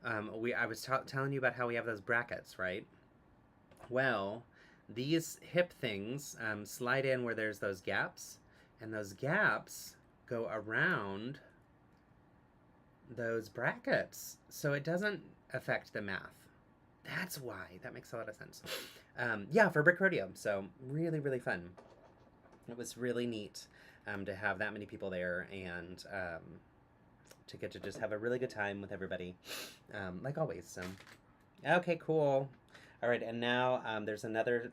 I was telling you about how we have those brackets, right? Well, these hip things slide in where there's those gaps, and those gaps go around those brackets, so it doesn't affect the math. That's why. That makes a lot of sense. Yeah, for Brick Rodeo. So really, really fun. It was really neat to have that many people there and to get to just have a really good time with everybody, like always. So, okay, cool. All right, and now there's another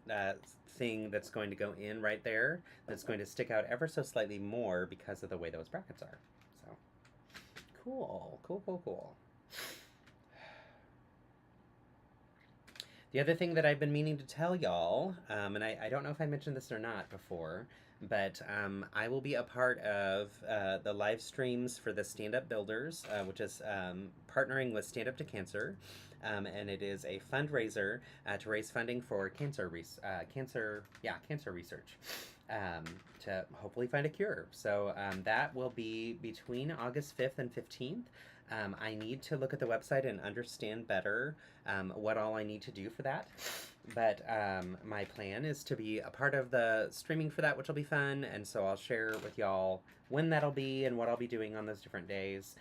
thing that's going to go in right there that's going to stick out ever so slightly more because of the way those brackets are. So, cool, cool, cool, cool. The other thing that I've been meaning to tell y'all, and I don't know if I mentioned this or not before, but I will be a part of the live streams for the Stand Up Builders, which is partnering with Stand Up to Cancer, and it is a fundraiser to raise funding for cancer research. To hopefully find a cure. So that will be between August 5th and 15th. I need to look at the website and understand better what all I need to do for that. But my plan is to be a part of the streaming for that, which will be fun. And so I'll share with y'all when that'll be and what I'll be doing on those different days.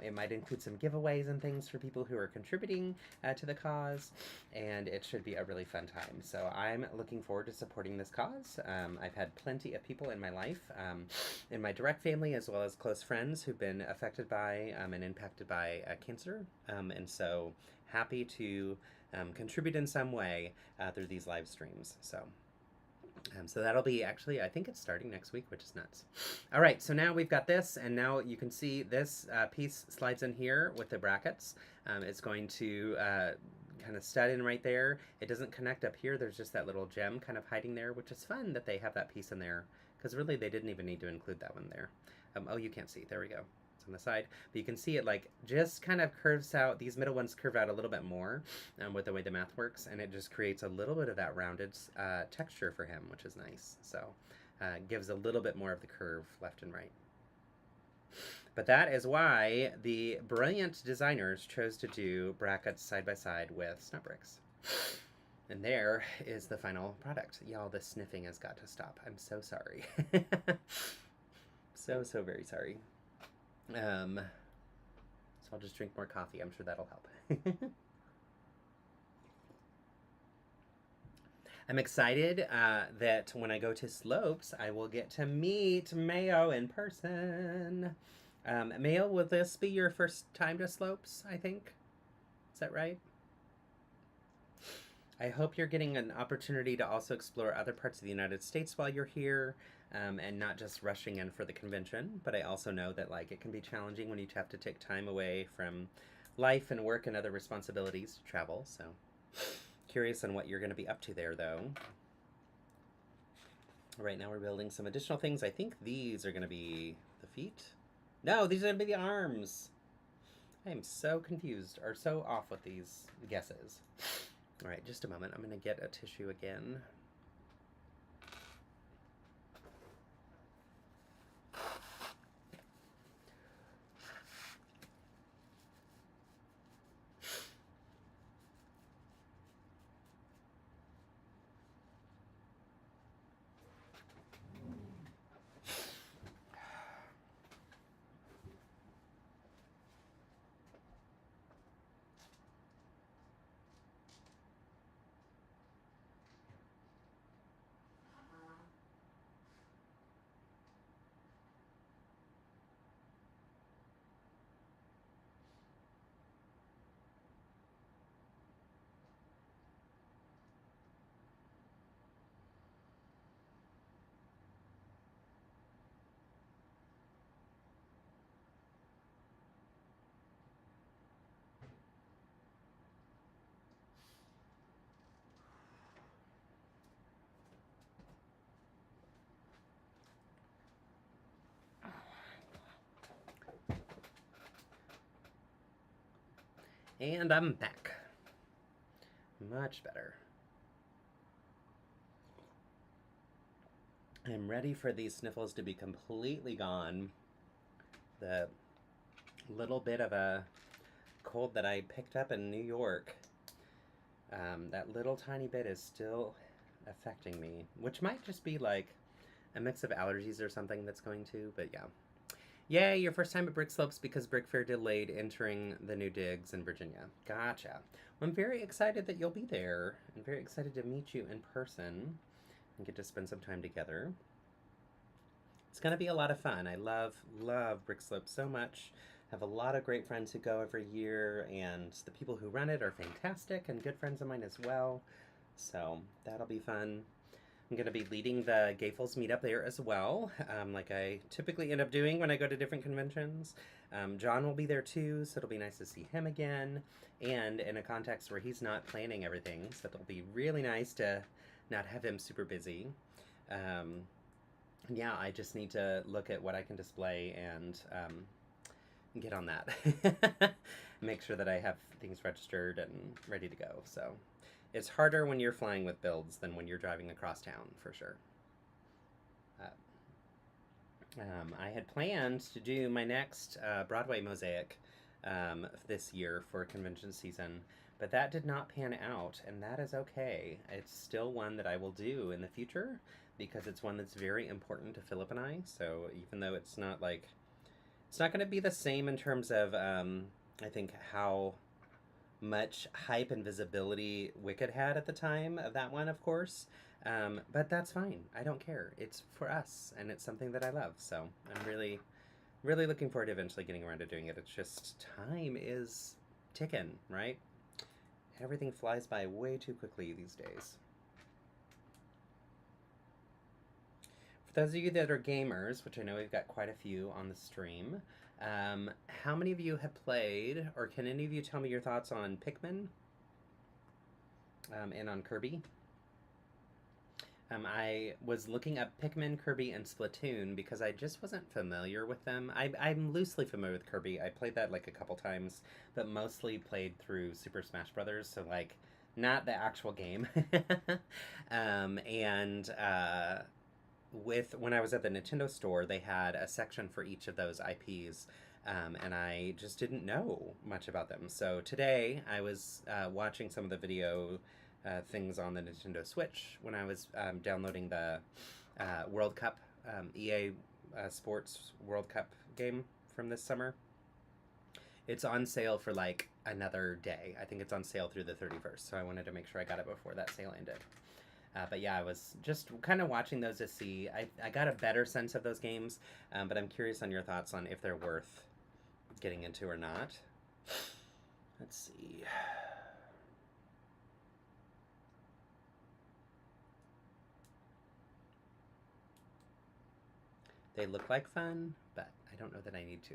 It might include some giveaways and things for people who are contributing to the cause. And it should be a really fun time. So I'm looking forward to supporting this cause. I've had plenty of people in my life, in my direct family, as well as close friends who've been affected by and impacted by cancer. And so happy to contribute in some way through these live streams. So that'll be actually, I think it's starting next week, which is nuts. All right, so now we've got this, and now you can see this piece slides in here with the brackets. It's going to kind of stud in right there. It doesn't connect up here. There's just that little gem kind of hiding there, which is fun that they have that piece in there, because really they didn't even need to include that one there. Oh, you can't see. There we go. On the side, but you can see it like just kind of curves out. These middle ones curve out a little bit more with the way the math works, and it just creates a little bit of that rounded texture for him, which is nice. So gives a little bit more of the curve left and right. But that is why the brilliant designers chose to do brackets side by side with snap bricks. And there is the final product. Y'all, the sniffing has got to stop. I'm so sorry. So very sorry. So I'll just drink more coffee. I'm sure that'll help. I'm excited that when I go to Slopes, I will get to meet Mayo in person. Mayo, will this be your first time to Slopes, I think? Is that right? I hope you're getting an opportunity to also explore other parts of the United States while you're here. And not just rushing in for the convention, but I also know that like it can be challenging when you have to take time away from life and work and other responsibilities to travel. So curious on what you're going to be up to there, though. Right now we're building some additional things. I think these are going to be the feet. No, these are going to be the arms. I am so confused or so off with these guesses. All right, just a moment. I'm going to get a tissue again. And I'm back. Much better. I'm ready for these sniffles to be completely gone. The little bit of a cold that I picked up in New York, that little tiny bit is still affecting me, which might just be like a mix of allergies or something that's going to, but yeah. Yay, your first time at Brick Slopes because Brick Fair delayed entering the new digs in Virginia. Gotcha. Well, I'm very excited that you'll be there. I'm very excited to meet you in person and get to spend some time together. It's going to be a lot of fun. I love Brick Slopes so much. Have a lot of great friends who go every year, and the people who run it are fantastic and good friends of mine as well. So that'll be fun. I'm going to be leading the Gayfuls meetup there as well, like I typically end up doing when I go to different conventions. John will be there too, so it'll be nice to see him again, and in a context where he's not planning everything, so it'll be really nice to not have him super busy. Yeah, I just need to look at what I can display and get on that. Make sure that I have things registered and ready to go, so... It's harder when you're flying with builds than when you're driving across town, for sure. I had planned to do my next Broadway mosaic this year for convention season, but that did not pan out, and that is okay. It's still one that I will do in the future because it's one that's very important to Philip and I. So even though it's not like, it's not going to be the same in terms of, I think, how much hype and visibility Wicked had at the time of that one, of course. But that's fine. I don't care. It's for us, and it's something that I love. So I'm really, really looking forward to eventually getting around to doing it. It's just time is ticking, right? Everything flies by way too quickly these days. For those of you that are gamers, which I know we've got quite a few on the stream, how many of you have played, or can any of you tell me your thoughts on Pikmin and on Kirby? I was looking up Pikmin, Kirby, and Splatoon because I just wasn't familiar with them. I'm loosely familiar with Kirby. I played that like a couple times, but mostly played through Super Smash Brothers, so like not the actual game. When I was at the Nintendo store, they had a section for each of those IPs, and I just didn't know much about them. So today I was watching some of the video things on the Nintendo Switch when I was downloading the World Cup, EA Sports World Cup game from this summer. It's on sale for like another day. I think it's on sale through the 31st, so I wanted to make sure I got it before that sale ended. But yeah, I was just kind of watching those to see. I got a better sense of those games, but I'm curious on your thoughts on if they're worth getting into or not. Let's see. They look like fun, but I don't know that I need to.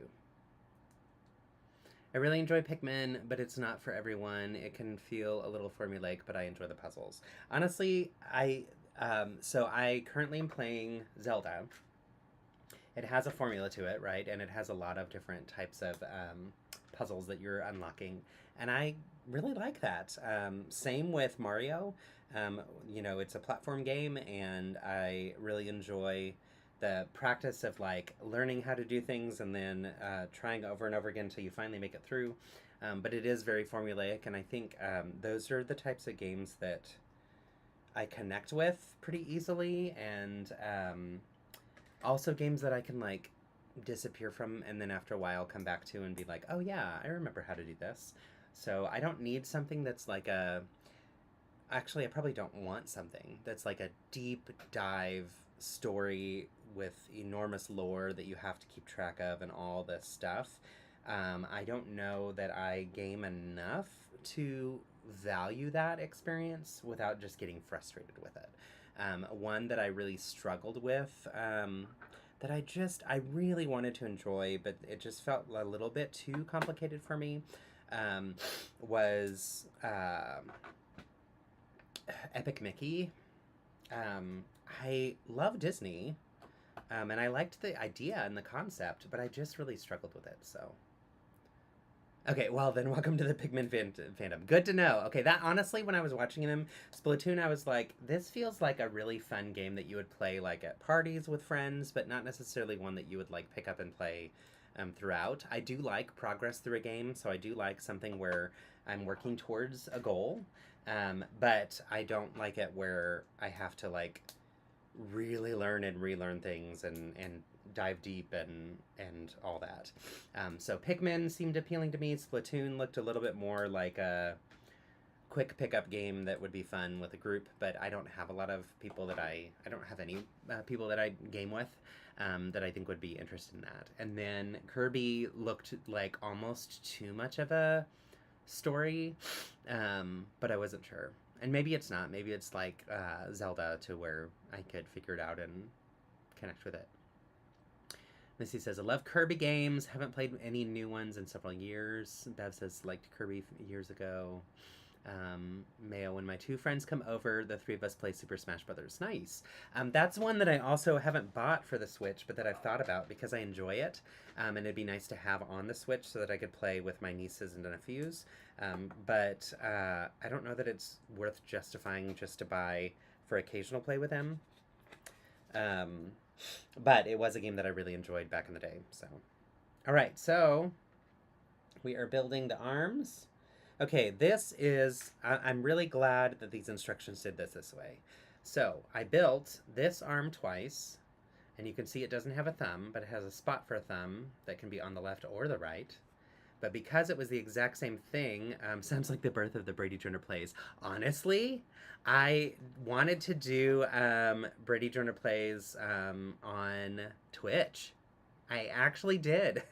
I really enjoy Pikmin, but it's not for everyone. It can feel a little formulaic, but I enjoy the puzzles. Honestly, so I currently am playing Zelda. It has a formula to it, right? And it has a lot of different types of puzzles that you're unlocking. And I really like that. Same with Mario. You know, it's a platform game, and I really enjoy the practice of like learning how to do things and then trying over and over again until you finally make it through. But it is very formulaic, and I think those are the types of games that I connect with pretty easily, and also games that I can like disappear from and then after a while come back to and be like, oh yeah, I remember how to do this. So I don't need something that's like actually I probably don't want something that's like a deep dive story with enormous lore that you have to keep track of and all this stuff. I don't know that I game enough to value that experience without just getting frustrated with it. One that I really struggled with, that I really wanted to enjoy, but it just felt a little bit too complicated for me, was Epic Mickey. I love Disney, and I liked the idea and the concept, but I just really struggled with it, so. Okay, well then welcome to the Pikmin fandom. Good to know. Okay, that honestly, when I was watching them, Splatoon, I was like, this feels like a really fun game that you would play like at parties with friends, but not necessarily one that you would like pick up and play throughout. I do like progress through a game, so I do like something where I'm working towards a goal. But I don't like it where I have to like really learn and relearn things and dive deep and all that. So Pikmin seemed appealing to me. Splatoon looked a little bit more like a quick pickup game that would be fun with a group, but I don't have a lot of people that I don't have any people that I game with that I think would be interested in that. And then Kirby looked like almost too much of a story, but I wasn't sure. And maybe it's not. Maybe it's like Zelda to where I could figure it out and connect with it. Missy says, I love Kirby games. Haven't played any new ones in several years. Bev says, liked Kirby years ago. Mayo, when my two friends come over, the three of us play Super Smash Brothers. Nice. That's one that I also haven't bought for the Switch, but that I've thought about because I enjoy it. And it'd be nice to have on the Switch so that I could play with my nieces and nephews. But I don't know that it's worth justifying just to buy for occasional play with them. But it was a game that I really enjoyed back in the day. So, all right, so we are building the arms. Okay, this is, I'm really glad that these instructions did this way. So I built this arm twice, and you can see it doesn't have a thumb, but it has a spot for a thumb that can be on the left or the right. But because it was the exact same thing, sounds like the birth of the Brady Joyner Plays. Honestly, I wanted to do Brady Joyner Plays on Twitch. I actually did,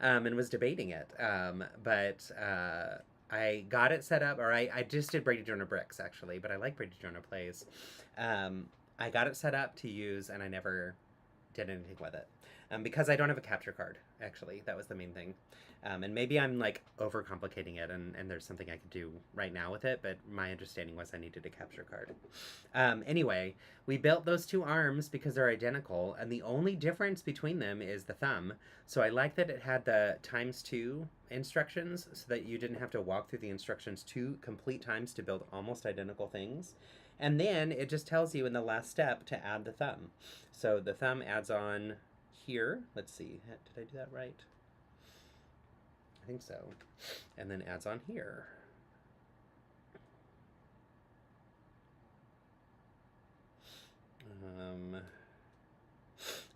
and was debating it, but I got it set up, or I just did BradyJoynerBricks, actually, but I like Brady Joyner Plays. I got it set up to use, and I never did anything with it, because I don't have a capture card, actually. That was the main thing. And maybe I'm, like, overcomplicating it, and there's something I could do right now with it, but my understanding was I needed a capture card. Anyway, we built those two arms because they're identical, and the only difference between them is the thumb. So I like that it had the ×2 instructions so that you didn't have to walk through the instructions 2 complete times to build almost identical things. And then it just tells you in the last step to add the thumb. So the thumb adds on here. Let's see, did I do that right? I think so. And then adds on here.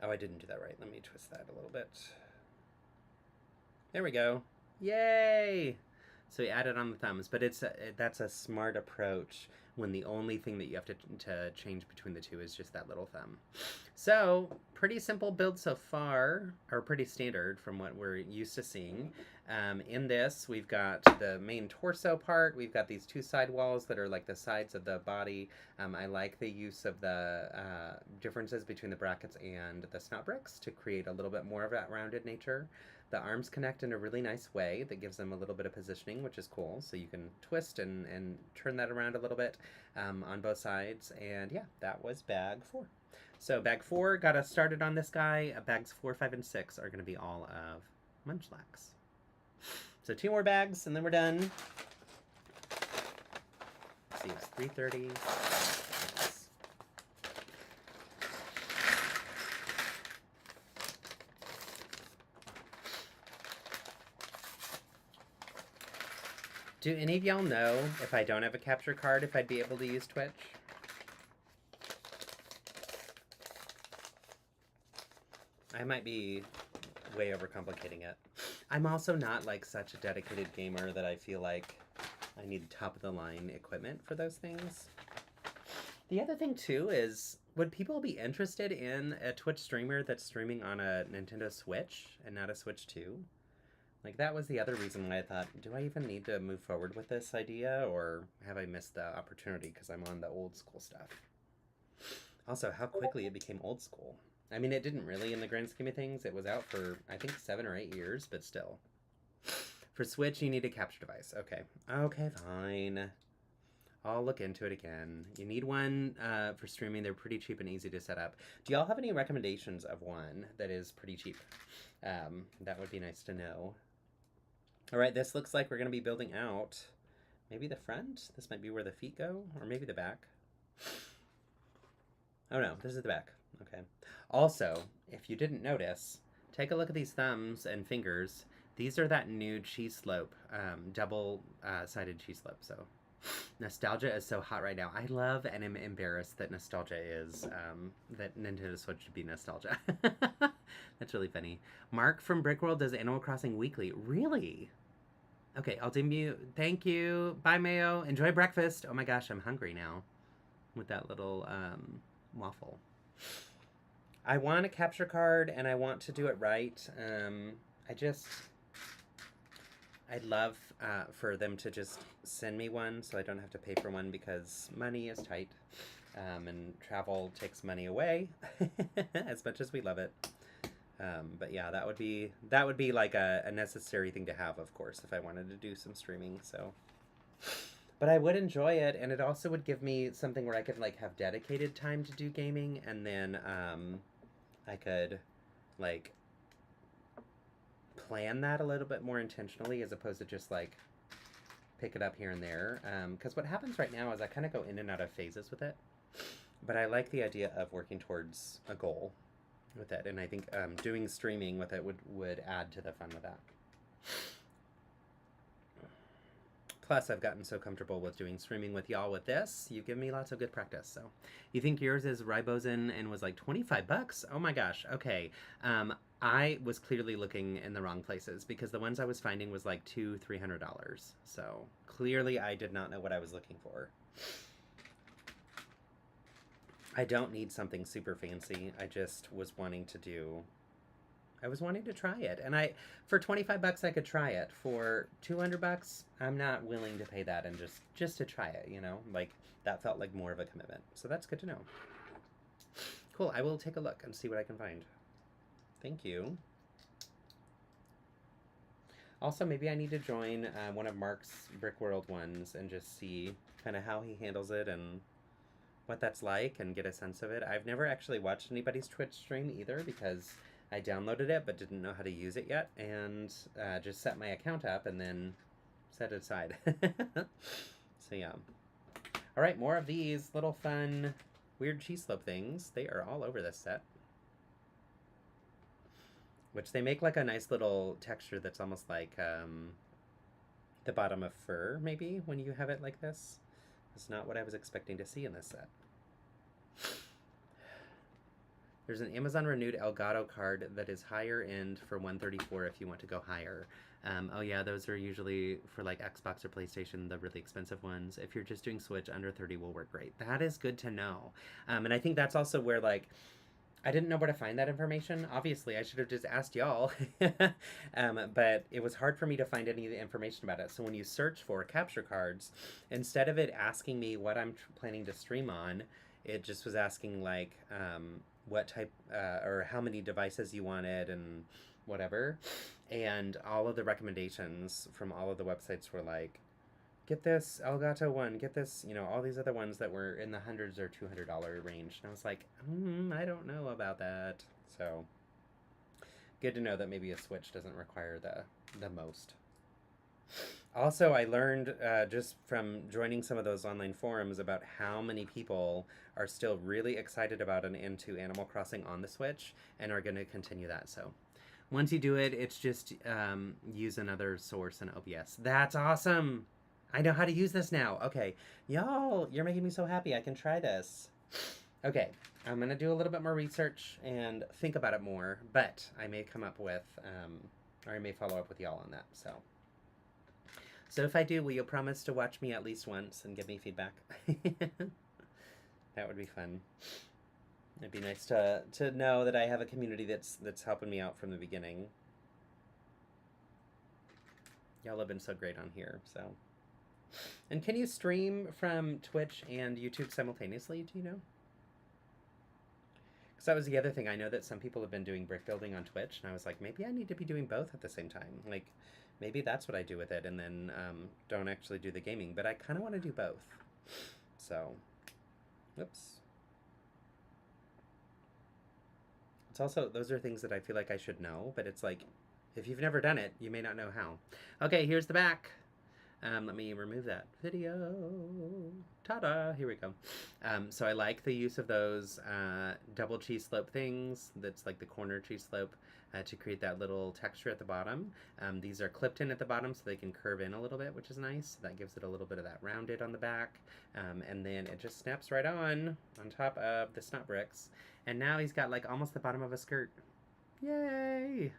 Oh, I didn't do that right. Let me twist that a little bit. There we go. Yay! So we added on the thumbs, but that's a smart approach when the only thing that you have to change between the two is just that little thumb. So, pretty simple build so far, or pretty standard from what we're used to seeing. In this, we've got the main torso part. We've got these two side walls that are like the sides of the body. I like the use of the differences between the brackets and the snout bricks to create a little bit more of that rounded nature. The arms connect in a really nice way that gives them a little bit of positioning, which is cool. So you can twist and turn that around a little bit on both sides. And yeah, that was bag 4. So bag 4 got us started on this guy. Bags 4, 5, and 6 are going to be all of Munchlax. So 2 more bags, and then we're done. Let's see, it's 3:30. Do any of y'all know if I don't have a capture card, if I'd be able to use Twitch? I might be way overcomplicating it. I'm also not like such a dedicated gamer that I feel like I need top of the line equipment for those things. The other thing too is, would people be interested in a Twitch streamer that's streaming on a Nintendo Switch and not a Switch 2? Like, that was the other reason why I thought, do I even need to move forward with this idea, or have I missed the opportunity because I'm on the old school stuff? Also, how quickly it became old school. I mean, it didn't really in the grand scheme of things. It was out for, I think, 7 or 8 years, but still. For Switch, you need a capture device. Okay. Okay, fine. I'll look into it again. You need one for streaming. They're pretty cheap and easy to set up. Do y'all have any recommendations of one that is pretty cheap? That would be nice to know. All right, this looks like we're going to be building out maybe the front. This might be where the feet go, or maybe the back. Oh no, this is the back. Okay. Also, if you didn't notice, take a look at these thumbs and fingers. These are that new cheese slope, double-sided cheese slope. So Nostalgia is so hot right now. I love and am embarrassed that nostalgia is, that Nintendo Switch should be nostalgia. That's really funny. Mark from Brickworld does Animal Crossing weekly. Really? Okay, I'll demute. Thank you. Bye, Mayo. Enjoy breakfast. Oh my gosh, I'm hungry now with that little waffle. I want a capture card and I want to do it right. I'd love for them to just send me one so I don't have to pay for one because money is tight and travel takes money away as much as we love it. But yeah, that would be like a necessary thing to have, of course, if I wanted to do some streaming. So, but I would enjoy it, and it also would give me something where I could like have dedicated time to do gaming, and then I could like plan that a little bit more intentionally as opposed to just like pick it up here and there. Because what happens right now is I kind of go in and out of phases with it, but I like the idea of working towards a goal with it, and I think doing streaming with it would add to the fun with that. Plus, I've gotten so comfortable with doing streaming with y'all with this. You give me lots of good practice. So, you think yours is ribosin and was like $25? Oh my gosh. Okay. I was clearly looking in the wrong places because the ones I was finding was like $200-300. So clearly, I did not know what I was looking for. I don't need something super fancy. I just was wanting to do. I was wanting to try it, and for $25 I could try it. For $200, I'm not willing to pay that, and just to try it, you know, like that felt like more of a commitment. So that's good to know. Cool. I will take a look and see what I can find. Thank you. Also, maybe I need to join one of Mark's Brickworld ones and just see kind of how he handles it and what that's like and get a sense of it. I've never actually watched anybody's Twitch stream either because I downloaded it but didn't know how to use it yet, and just set my account up and then set it aside. So yeah. All right, more of these little fun weird cheese slope things. They are all over this set. Which they make like a nice little texture that's almost like the bottom of fur, maybe, when you have it like this. It's not what I was expecting to see in this set. There's an Amazon Renewed Elgato card that is higher end for $134 if you want to go higher. Oh yeah, those are usually for like Xbox or PlayStation, the really expensive ones. If you're just doing Switch, under 30 will work great. That is good to know. And I think that's also where like, I didn't know where to find that information. Obviously, I should have just asked y'all. But it was hard for me to find any of the information about it. So when you search for capture cards, instead of it asking me what I'm planning to stream on, it just was asking like what type or how many devices you wanted and whatever. And all of the recommendations from all of the websites were like, get this Elgato one, get this, you know, all these other ones that were in the hundreds or $200 range. And I was like, I don't know about that. So good to know that maybe a Switch doesn't require the most. Also, I learned just from joining some of those online forums about how many people are still really excited about and into Animal Crossing on the Switch and are going to continue that. So once you do it, it's just use another source in OBS. That's awesome. I know how to use this now. Okay, y'all, you're making me so happy. I can try this. Okay, I'm going to do a little bit more research and think about it more, but I may come up with, or I may follow up with y'all on that. So if I do, will you promise to watch me at least once and give me feedback? That would be fun. It'd be nice to know that I have a community that's helping me out from the beginning. Y'all have been so great on here, so. And can you stream from Twitch and YouTube simultaneously, do you know? Because that was the other thing. I know that some people have been doing brick building on Twitch, and I was like, maybe I need to be doing both at the same time. Like, maybe that's what I do with it, and then don't actually do the gaming. But I kind of want to do both. So, whoops. It's also, those are things that I feel like I should know, but it's like, if you've never done it, you may not know how. Okay, here's the back. Let me remove that video. Ta-da! Here we go. So I like the use of those double cheese slope things. That's like the corner cheese slope to create that little texture at the bottom. These are clipped in at the bottom so they can curve in a little bit, which is nice. That gives it a little bit of that rounded on the back. And then it just snaps right on top of the snot bricks. And now he's got like almost the bottom of a skirt. Yay!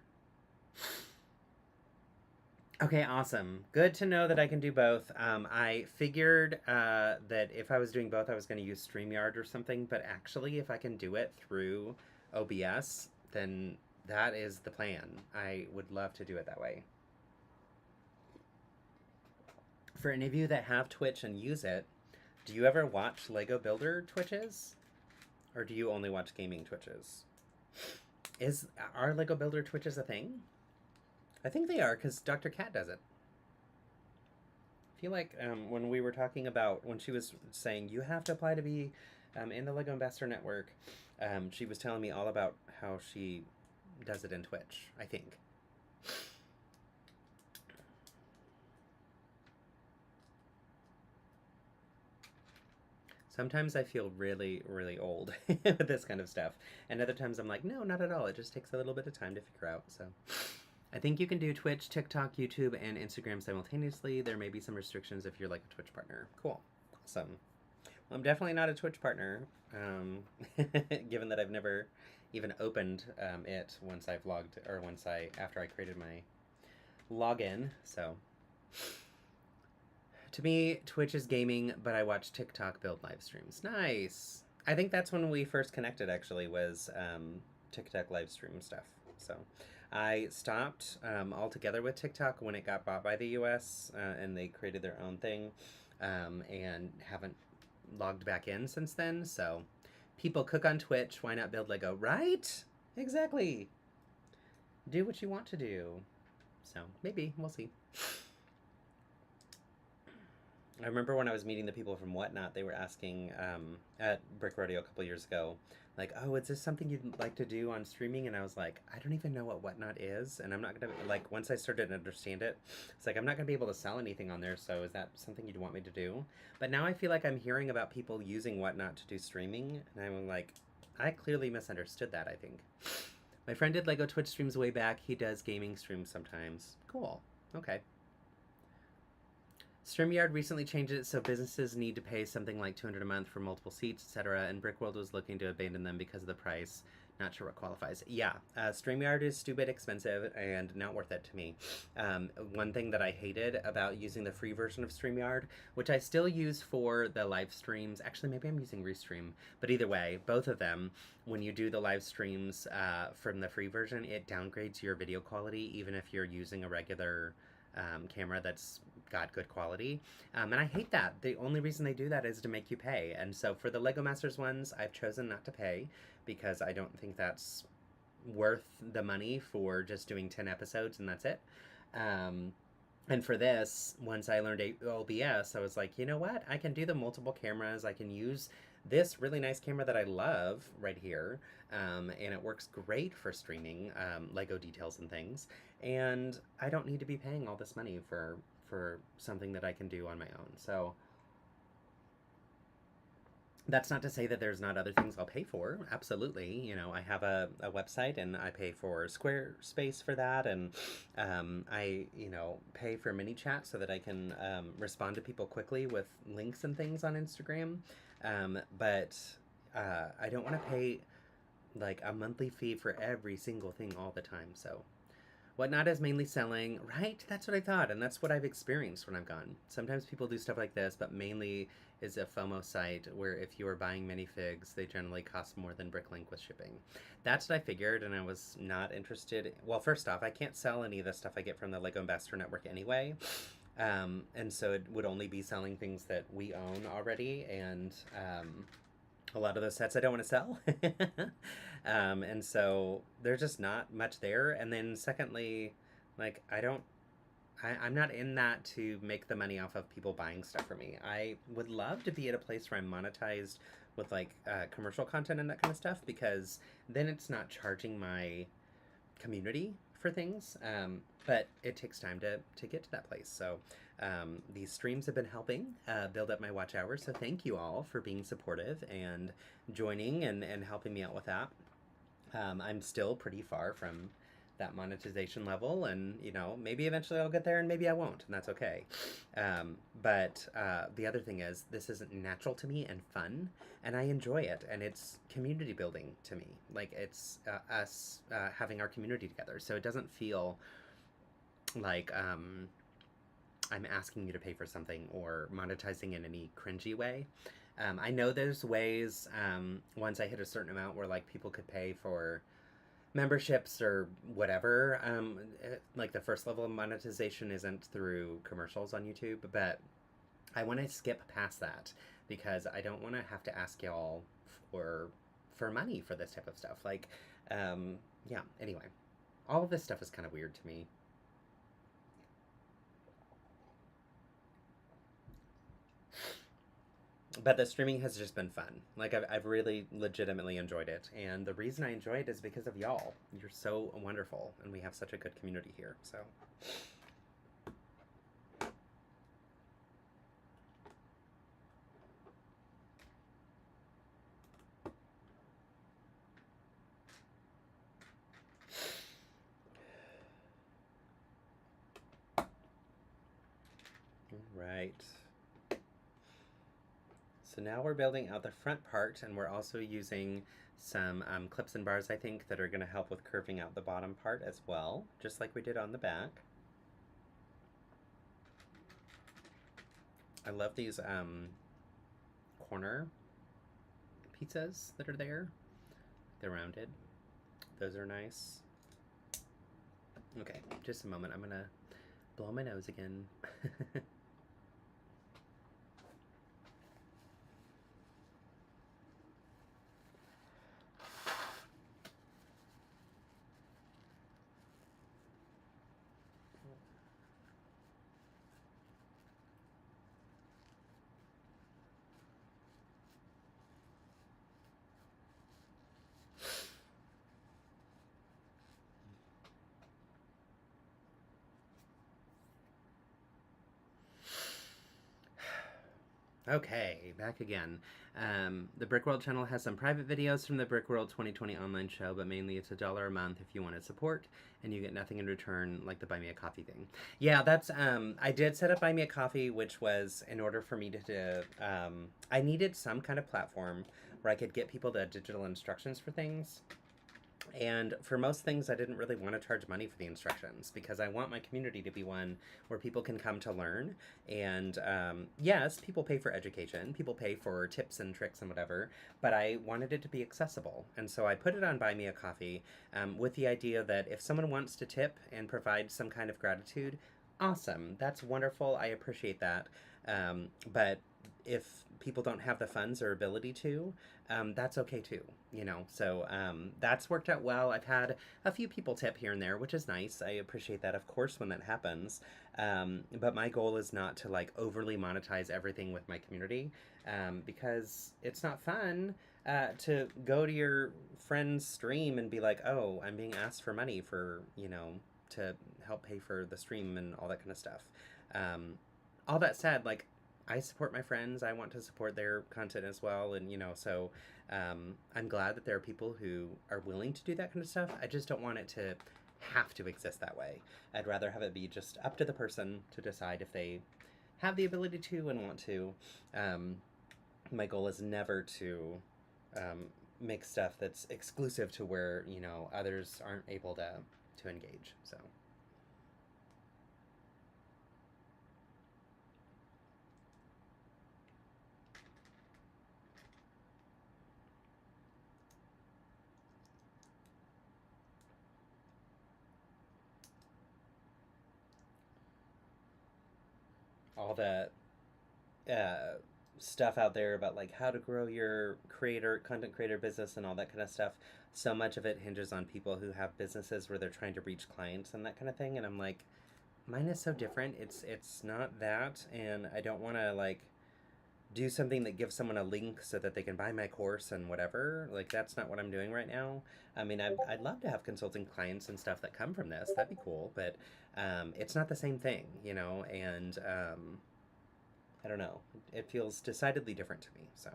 Okay, awesome. Good to know that I can do both. I figured that if I was doing both, I was going to use StreamYard or something, but actually, if I can do it through OBS, then that is the plan. I would love to do it that way. For any of you that have Twitch and use it, do you ever watch LEGO Builder Twitches? Or do you only watch gaming Twitches? Are LEGO Builder Twitches a thing? I think they are, because Dr. Cat does it. I feel like when we were talking about, when she was saying, you have to apply to be in the LEGO Ambassador Network, she was telling me all about how she does it in Twitch, I think. Sometimes I feel really, really old with this kind of stuff. And other times I'm like, no, not at all. It just takes a little bit of time to figure out, so... I think you can do Twitch, TikTok, YouTube, and Instagram simultaneously. There may be some restrictions if you're like a Twitch partner. Cool. Awesome. Well, I'm definitely not a Twitch partner, given that I've never even opened it once I've logged, or after I created my login, so. To me, Twitch is gaming, but I watch TikTok build live streams. Nice. I think that's when we first connected, actually, was TikTok live stream stuff, so. I stopped altogether with TikTok when it got bought by the US and they created their own thing and haven't logged back in since then. So people cook on Twitch. Why not build Lego? Right? Exactly. Do what you want to do. So maybe. We'll see. I remember when I was meeting the people from Whatnot, they were asking at Brick Rodeo a couple years ago, like, oh, is this something you'd like to do on streaming? And I was like, I don't even know what Whatnot is, and I'm not going to, like, once I started to understand it, it's like, I'm not going to be able to sell anything on there, so is that something you'd want me to do? But now I feel like I'm hearing about people using Whatnot to do streaming, and I'm like, I clearly misunderstood that, I think. My friend did Lego Twitch streams way back. He does gaming streams sometimes. Cool. Okay. StreamYard recently changed it so businesses need to pay something like $200 a month for multiple seats, etc., and Brickworld was looking to abandon them because of the price. Not sure what qualifies. Yeah, StreamYard is stupid expensive and not worth it to me. One thing that I hated about using the free version of StreamYard, which I still use for the live streams, actually maybe I'm using Restream, but either way, both of them, when you do the live streams from the free version, it downgrades your video quality even if you're using a regular camera that's got good quality, and I hate that. The only reason they do that is to make you pay, and so for the Lego Masters ones, I've chosen not to pay because I don't think that's worth the money for just doing 10 episodes and that's it. And for this, once I learned OBS, I was like, you know what? I can do the multiple cameras. I can use this really nice camera that I love right here, and it works great for streaming Lego details and things. And I don't need to be paying all this money for something that I can do on my own. So that's not to say that there's not other things I'll pay for. Absolutely. You know, I have a website and I pay for Squarespace for that. And I, you know, pay for mini chat so that I can respond to people quickly with links and things on Instagram. But I don't want to pay like a monthly fee for every single thing all the time. So Whatnot is mainly selling, right? That's what I thought, and that's what I've experienced when I've gone. Sometimes people do stuff like this, but mainly is a FOMO site where if you are buying minifigs, they generally cost more than Bricklink with shipping. That's what I figured, and I was not interested. Well, first off, I can't sell any of the stuff I get from the LEGO Ambassador Network anyway, and so it would only be selling things that we own already, and a lot of those sets I don't want to sell. And so there's just not much there. And then secondly, like I'm not in that to make the money off of people buying stuff for me. I would love to be at a place where I'm monetized with like commercial content and that kind of stuff, because then it's not charging my community for things, but it takes time to get to that place. So these streams have been helping build up my watch hours. So thank you all for being supportive and joining and helping me out with that. I'm still pretty far from that monetization level, and maybe eventually I'll get there and maybe I won't, and that's okay. But the other thing is, this isn't natural to me and fun, and I enjoy it, and it's community building to me. Like, it's us having our community together, so it doesn't feel like I'm asking you to pay for something or monetizing in any cringy way. I know there's ways, once I hit a certain amount, where like people could pay for memberships or whatever. Like the first level of monetization isn't through commercials on YouTube, but I want to skip past that because I don't want to have to ask y'all for money for this type of stuff. Like, yeah. Anyway, all of this stuff is kind of weird to me. But the streaming has just been fun. Like, I've really legitimately enjoyed it. And the reason I enjoy it is because of y'all. You're so wonderful. And we have such a good community here. So. Right. So now we're building out the front part, and we're also using some clips and bars, I think, that are going to help with curving out the bottom part as well, just like we did on the back. I love these corner pizzas that are there. They're rounded. Those are nice. Okay, just a moment. I'm going to blow my nose again. Okay, back again. The Brick World channel has some private videos from the Brick World 2020 online show, but mainly it's $1 a month if you want to support, and you get nothing in return, like the Buy Me a Coffee thing. Yeah, that's, I did set up Buy Me a Coffee, which was in order for me to I needed some kind of platform where I could get people the digital instructions for things. And for most things, I didn't really want to charge money for the instructions because I want my community to be one where people can come to learn. And yes, people pay for education, people pay for tips and tricks and whatever, but I wanted it to be accessible. And so I put it on Buy Me a Coffee with the idea that if someone wants to tip and provide some kind of gratitude, awesome, that's wonderful, I appreciate that. But if people don't have the funds or ability to, that's okay too, so that's worked out well. I've had a few people tip here and there, which is nice. I appreciate that, of course, when that happens, but my goal is not to like overly monetize everything with my community, because it's not fun to go to your friend's stream and be like, oh, I'm being asked for money for, to help pay for the stream and all that kind of stuff. All that said, like, I support my friends. I want to support their content as well. And, so I'm glad that there are people who are willing to do that kind of stuff. I just don't want it to have to exist that way. I'd rather have it be just up to the person to decide if they have the ability to and want to. My goal is never to make stuff that's exclusive to where, others aren't able to engage. So. All the stuff out there about like how to grow your content creator business and all that kind of stuff. So much of it hinges on people who have businesses where they're trying to reach clients and that kind of thing. And I'm like, mine is so different. It's not that, and I don't want to like do something that gives someone a link so that they can buy my course and whatever. Like, that's not what I'm doing right now. I mean, I'd love to have consulting clients and stuff that come from this. That'd be cool, but it's not the same thing, you know, and I don't know. It feels decidedly different to me, so.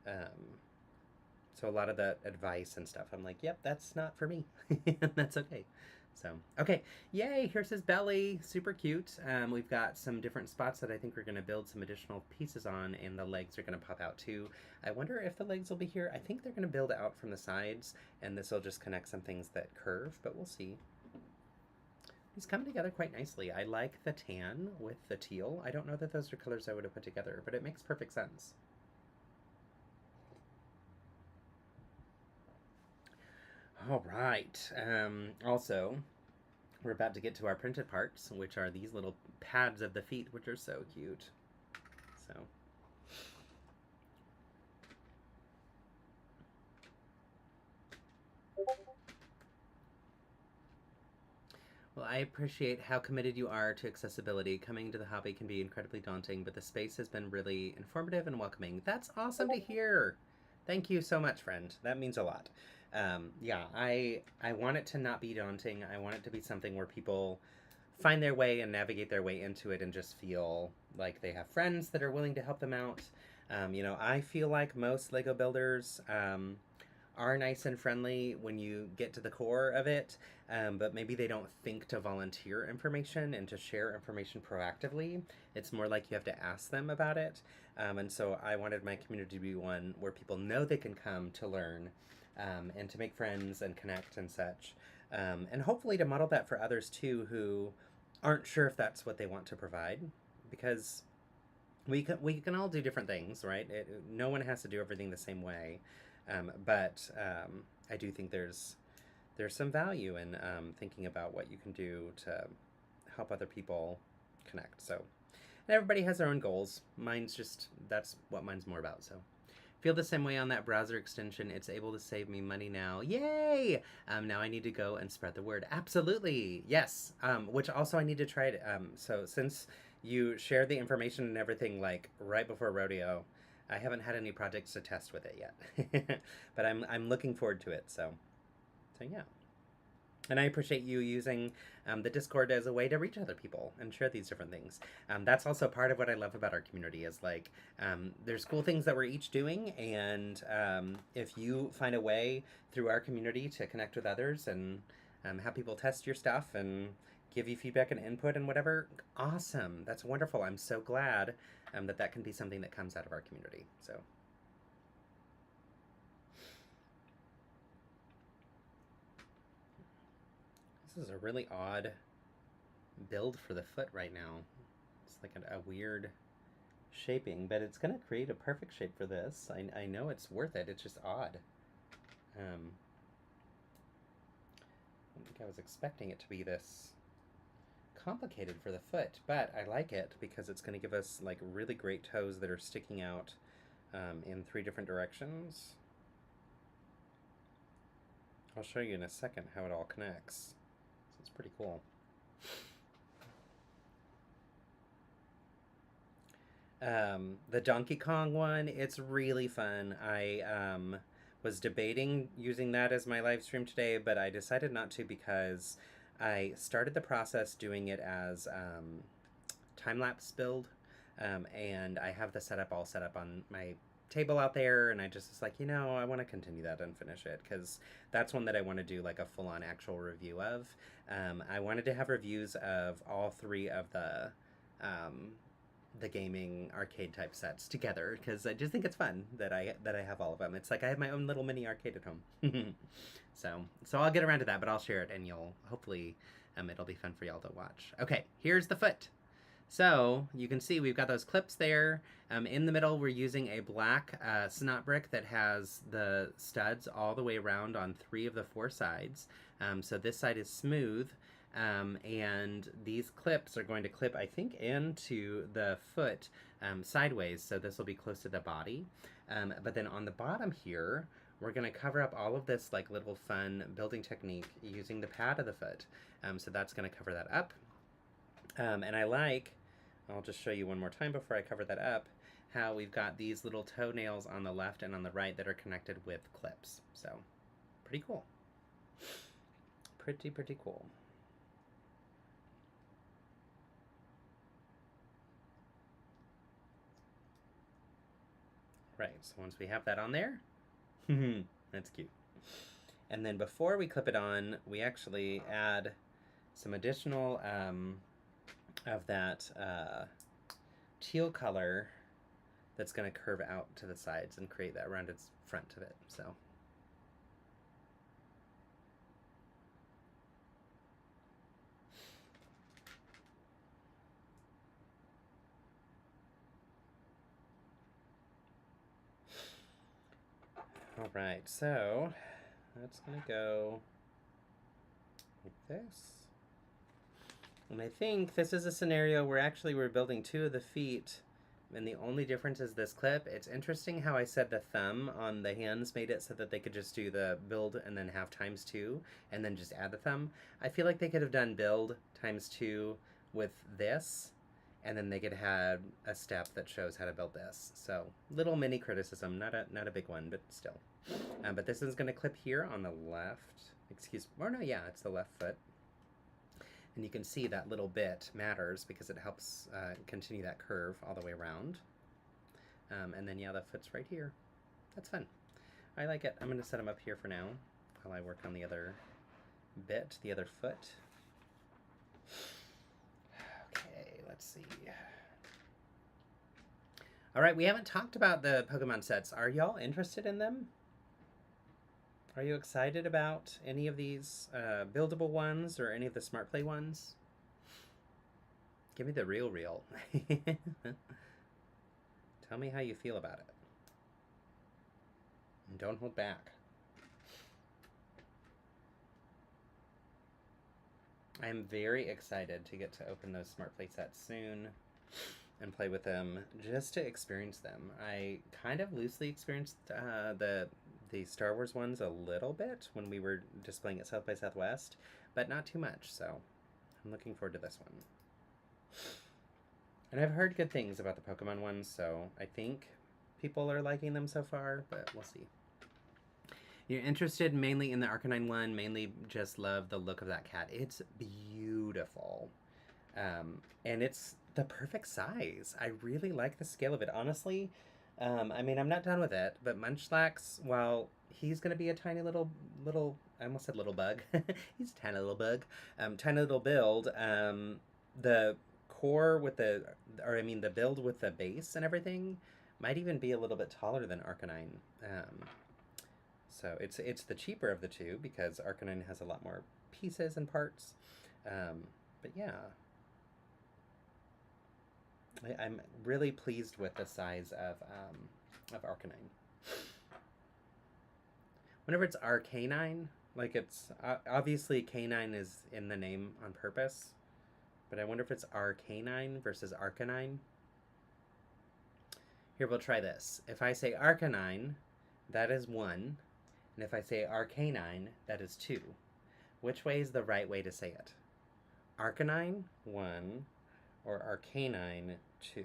Um, so a lot of the advice and stuff, I'm like, yep, that's not for me. That's okay. So, okay, yay, here's his belly, super cute. We've got some different spots that I think we're gonna build some additional pieces on, and the legs are gonna pop out too. I wonder if the legs will be here. I think they're gonna build out from the sides, and this will just connect some things that curve, but we'll see. These come together quite nicely. I like the tan with the teal. I don't know that those are colors I would have put together, but it makes perfect sense. All right. Also, we're about to get to our printed parts, which are these little pads of the feet, which are so cute. So. Well, I appreciate how committed you are to accessibility. Coming to the hobby can be incredibly daunting, but the space has been really informative and welcoming. That's awesome to hear. Thank you so much, friend. That means a lot. Yeah, I want it to not be daunting. I want it to be something where people find their way and navigate their way into it and just feel like they have friends that are willing to help them out. You know, I feel like most Lego builders are nice and friendly when you get to the core of it, but maybe they don't think to volunteer information and to share information proactively. It's more like you have to ask them about it. And so I wanted my community to be one where people know they can come to learn and to make friends and connect and such. And hopefully to model that for others too who aren't sure if that's what they want to provide, because we can all do different things, right? No one has to do everything the same way. But I do think there's some value in thinking about what you can do to help other people connect. So, and everybody has their own goals. That's what mine's more about. So, feel the same way on that browser extension. It's able to save me money now. Yay! Now I need to go and spread the word. Absolutely, yes. Which also I need to try it. So since you shared the information and everything like right before rodeo, I haven't had any projects to test with it yet, but I'm looking forward to it. So yeah. And I appreciate you using the Discord as a way to reach other people and share these different things. That's also part of what I love about our community is like there's cool things that we're each doing, and if you find a way through our community to connect with others and have people test your stuff and give you feedback and input and whatever, awesome. That's wonderful. I'm so glad that can be something that comes out of our community. So. This is a really odd build for the foot right now. It's like a weird shaping, but it's going to create a perfect shape for this. I know it's worth it. It's just odd. I don't think I was expecting it to be this complicated for the foot, but I like it because it's going to give us like really great toes that are sticking out in 3 different directions. I'll show you in a second how it all connects. So it's pretty cool. The Donkey Kong one, it's really fun. I was debating using that as my live stream today, but I decided not to because I started the process doing it as time-lapse build, and I have the setup all set up on my table out there, and I just was like, you know, I want to continue that and finish it because that's one that I want to do like a full-on actual review of. I wanted to have reviews of all 3 of the gaming arcade type sets together because I just think it's fun that I have all of them. It's like I have my own little mini arcade at home. so I'll get around to that, but I'll share it and you'll hopefully it'll be fun for y'all to watch. Okay, here's the foot. So you can see we've got those clips there. In the middle, we're using a black snot brick that has the studs all the way around on 3 of the 4 sides. So this side is smooth. And these clips are going to clip, I think, into the foot sideways, so this will be close to the body. But then on the bottom here, we're going to cover up all of this like little fun building technique using the pad of the foot. So that's going to cover that up. And I'll just show you one more time before I cover that up. how we've got these little toenails on the left and on the right that are connected with clips. So, pretty cool. Pretty cool. Right, so once we have that on there, that's cute. And then before we clip it on, we actually add some additional of that teal color that's going to curve out to the sides and create that rounded front of it. So. All right, so that's gonna go like this. And I think this is a scenario where actually we're building 2 of the feet, and the only difference is this clip. It's interesting how I said the thumb on the hands made it so that they could just do the build and then have ×2 and then just add the thumb. I feel like they could have done build ×2 with this, and then they could have a step that shows how to build this. So little mini criticism, not a big one, but still. But this is going to clip here on the left. Or no, yeah, it's the left foot. And you can see that little bit matters because it helps continue that curve all the way around. And then, yeah, the foot's right here. That's fun. I like it. I'm going to set them up here for now while I work on the other bit, the other foot. Okay, let's see. All right, we haven't talked about the Pokemon sets. Are y'all interested in them? Are you excited about any of these buildable ones or any of the Smart Play ones? Give me the real. Tell me how you feel about it. And don't hold back. I'm very excited to get to open those Smart Play sets soon and play with them just to experience them. I kind of loosely experienced the Star Wars ones a little bit when we were displaying at South by Southwest, but not too much, so I'm looking forward to this one. And I've heard good things about the Pokemon ones, so I think people are liking them so far, but we'll see. You're interested mainly in the Arcanine one, mainly just love the look of that cat. It's beautiful. And it's the perfect size. I really like the scale of it, honestly. I mean, I'm not done with it, but Munchlax, while he's going to be a tiny little, I almost said little bug. He's a tiny little bug. Tiny little build. The core with the build with the base and everything might even be a little bit taller than Arcanine. So it's the cheaper of the two because Arcanine has a lot more pieces and parts. But yeah. I'm really pleased with the size of Arcanine. Whenever it's Arcanine, like it's obviously canine is in the name on purpose, but I wonder if it's Arcanine versus Arcanine. Here, we'll try this. If I say Arcanine, that is 1, and if I say Arcanine, that is 2. Which way is the right way to say it? Arcanine, 1, or Arcanine, 2.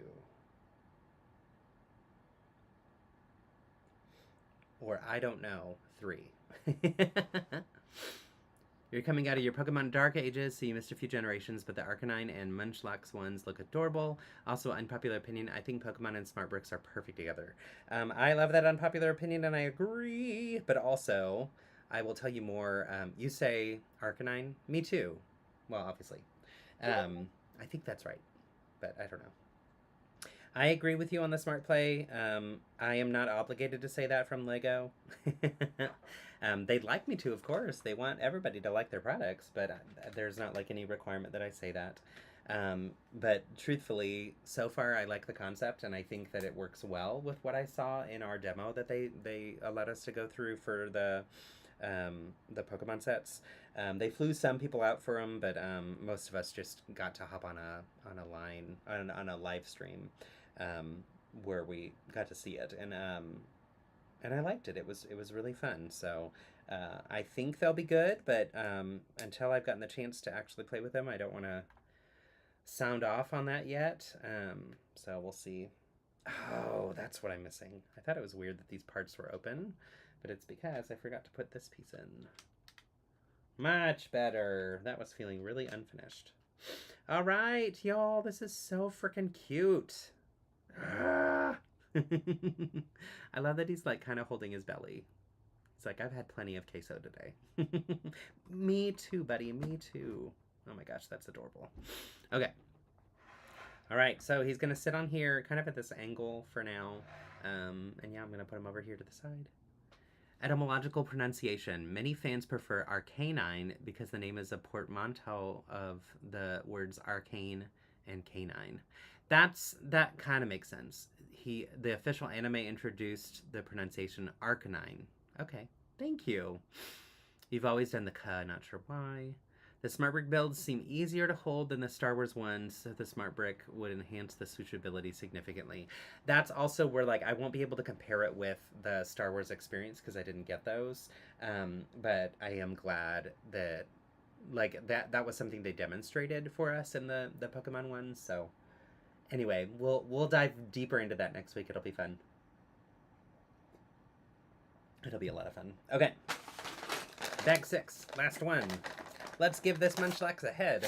Or I don't know, 3. You're coming out of your Pokemon Dark Ages, so you missed a few generations, but the Arcanine and Munchlax ones look adorable. Also, unpopular opinion, I think Pokemon and Smart Bricks are perfect together. I love that unpopular opinion, and I agree, but also, I will tell you more. You say Arcanine? Me too. Well, obviously. I think that's right, but I don't know. I agree with you on the Smart Play. I am not obligated to say that from LEGO. They'd like me to, of course. They want everybody to like their products, but there's not like any requirement that I say that. But truthfully, so far I like the concept, and I think that it works well with what I saw in our demo that they allowed us to go through for the Pokemon sets. They flew some people out for them, but most of us just got to hop on a live stream where we got to see it, and I liked it. It was really fun. So I think they'll be good, but until I've gotten the chance to actually play with them, I don't want to sound off on that yet. So we'll see. Oh, that's what I'm missing. I thought it was weird that these parts were open, but it's because I forgot to put this piece in. Much better. That was feeling really unfinished. All right, y'all. This is so freaking cute. Ah. I love that he's like kind of holding his belly. He's like, I've had plenty of queso today. Me too, buddy. Me too. Oh my gosh, that's adorable. Okay. All right, so he's going to sit on here kind of at this angle for now. And yeah, I'm going to put him over here to the side. Etymological pronunciation. Many fans prefer Arcanine because the name is a portmanteau of the words arcane and canine. That kind of makes sense. The official anime introduced the pronunciation Arcanine. Okay, thank you. You've always done the ka, not sure why. The Smart Brick builds seem easier to hold than the Star Wars ones, so the Smart Brick would enhance the switchability significantly. That's also where, like, I won't be able to compare it with the Star Wars experience because I didn't get those. But I am glad that, like, that was something they demonstrated for us in the Pokemon ones. So, anyway, we'll dive deeper into that next week. It'll be fun. It'll be a lot of fun. Okay. Bag 6. Last one. Let's give this Munchlax a head.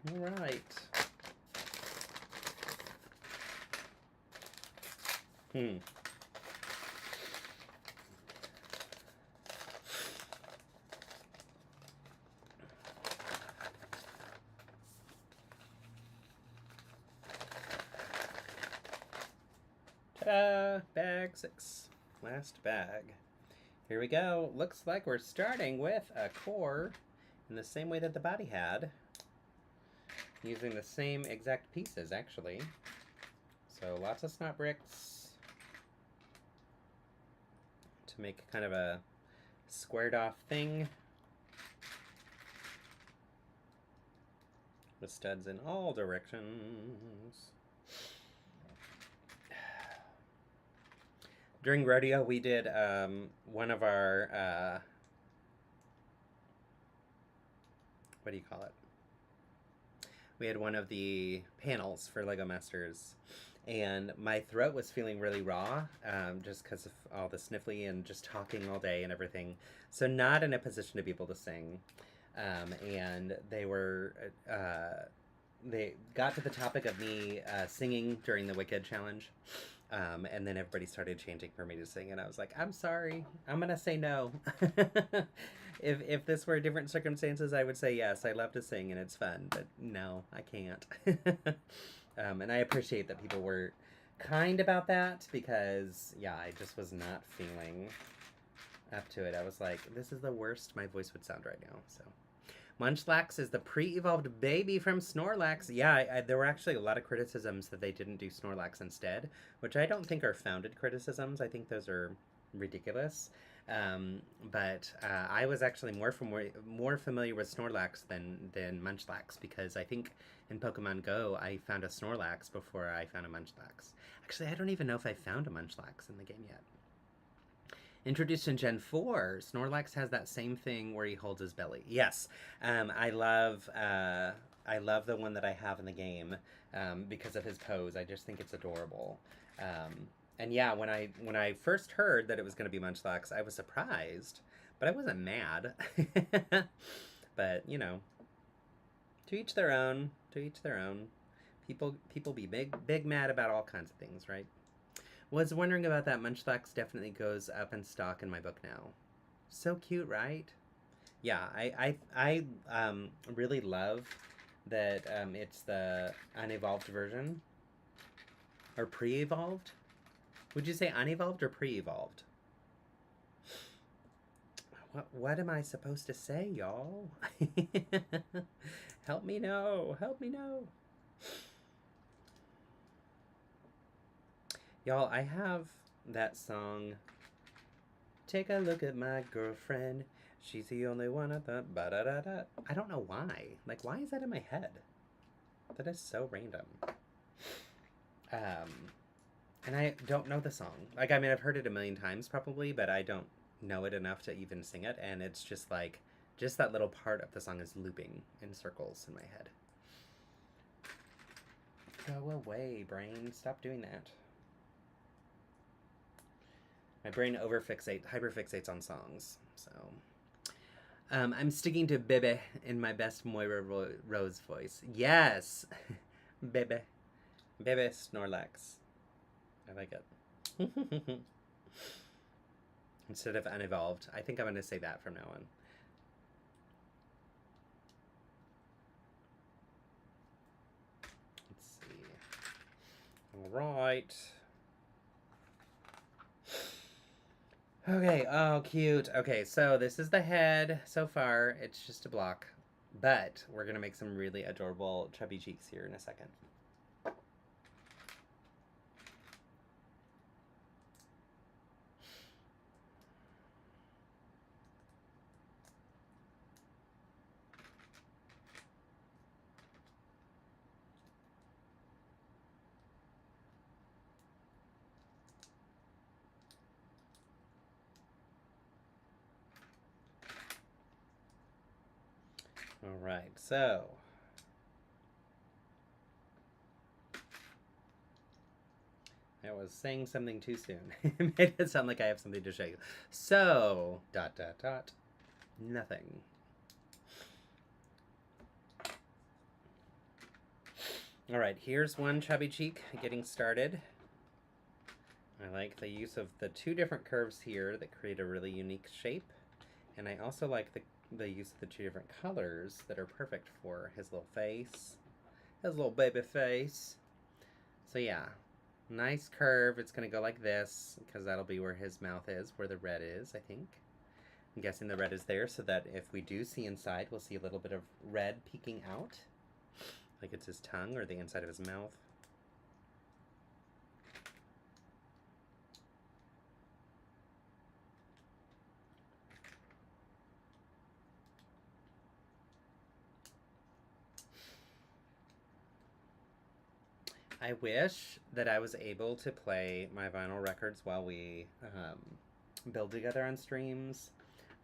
All right. Ta-da! Bag 6. Last bag. Here we go. Looks like we're starting with a core in the same way that the body had. Using the same exact pieces, actually. So lots of snot bricks to make kind of a squared off thing. With studs in all directions. During rodeo, we did one of our, what do you call it? We had one of the panels for LEGO Masters, and my throat was feeling really raw, just because of all the sniffly and just talking all day and everything. So not in a position to be able to sing. And they got to the topic of me singing during the Wicked Challenge. And then everybody started chanting for me to sing, and I was like, I'm sorry, I'm gonna say no. If this were different circumstances, I would say yes, I love to sing and it's fun, but no, I can't. And I appreciate that people were kind about that, because yeah, I just was not feeling up to it. I was like, this is the worst my voice would sound right now. So Munchlax is the pre-evolved baby from Snorlax. Yeah, there were actually a lot of criticisms that they didn't do Snorlax instead, which I don't think are founded criticisms. I think those are ridiculous. But I was actually more familiar with Snorlax than Munchlax, because I think in Pokemon Go I found a Snorlax before I found a Munchlax. Actually, I don't even know if I found a Munchlax in the game yet. Introduced in Gen 4, Snorlax has that same thing where he holds his belly. Yes, I love the one that I have in the game because of his pose. I just think it's adorable. And yeah, when I first heard that it was going to be Munchlax, I was surprised, but I wasn't mad. But you know, to each their own. To each their own. People be big mad about all kinds of things, right? Was wondering about that. Munchlax definitely goes up in stock in my book now. So cute, right? Yeah, I really love that it's the unevolved version. Or pre-evolved? Would you say unevolved or pre-evolved? What am I supposed to say, y'all? Help me know. Help me know. Y'all, I have that song, Take a Look at My Girlfriend, She's the Only One I Thought, ba-da-da-da. I don't know why. Like, why is that in my head? That is so random. And I don't know the song. Like, I mean, I've heard it a million times probably, but I don't know it enough to even sing it, and it's just like, just that little part of the song is looping in circles in my head. Go away, brain. Stop doing that. My brain hyperfixates on songs, so. I'm sticking to Bebe in my best Moira Rose voice. Yes! Bebe. Bebe Snorlax. I like it. Instead of unevolved. I think I'm going to say that from now on. Let's see. Alright. Okay, oh, cute. Okay, so this is the head. So far, it's just a block. But we're going to make some really adorable chubby cheeks here in a second. All right, so I was saying something too soon. It made it sound like I have something to show you. So, ... nothing. All right, here's one chubby cheek getting started. I like the use of the two different curves here that create a really unique shape. And I also like the use of the two different colors that are perfect for his little face. His little baby face. So yeah, nice curve. It's going to go like this because that'll be where his mouth is, where the red is, I think. I'm guessing the red is there so that if we do see inside, we'll see a little bit of red peeking out. Like it's his tongue or the inside of his mouth. I wish that I was able to play my vinyl records while we build together on streams.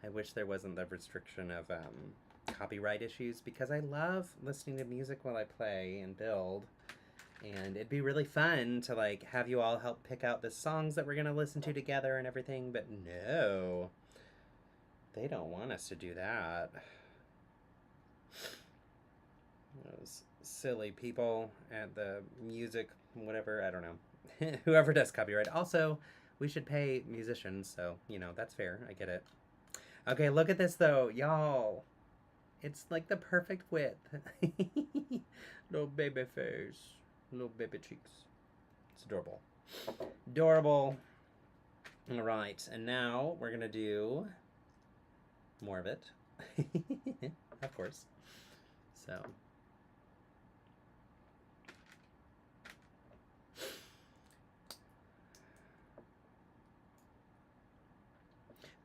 I wish there wasn't the restriction of copyright issues because I love listening to music while I play and build. And it'd be really fun to like have you all help pick out the songs that we're going to listen to together and everything, but no. They don't want us to do that. Those silly people at the music, whatever, I don't know. Whoever does copyright. Also, we should pay musicians, so, you know, that's fair. I get it. Okay, look at this, though. Y'all. It's like the perfect width. Little baby face. Little baby cheeks. It's adorable. Adorable. All right, and now we're going to do more of it. Of course. So...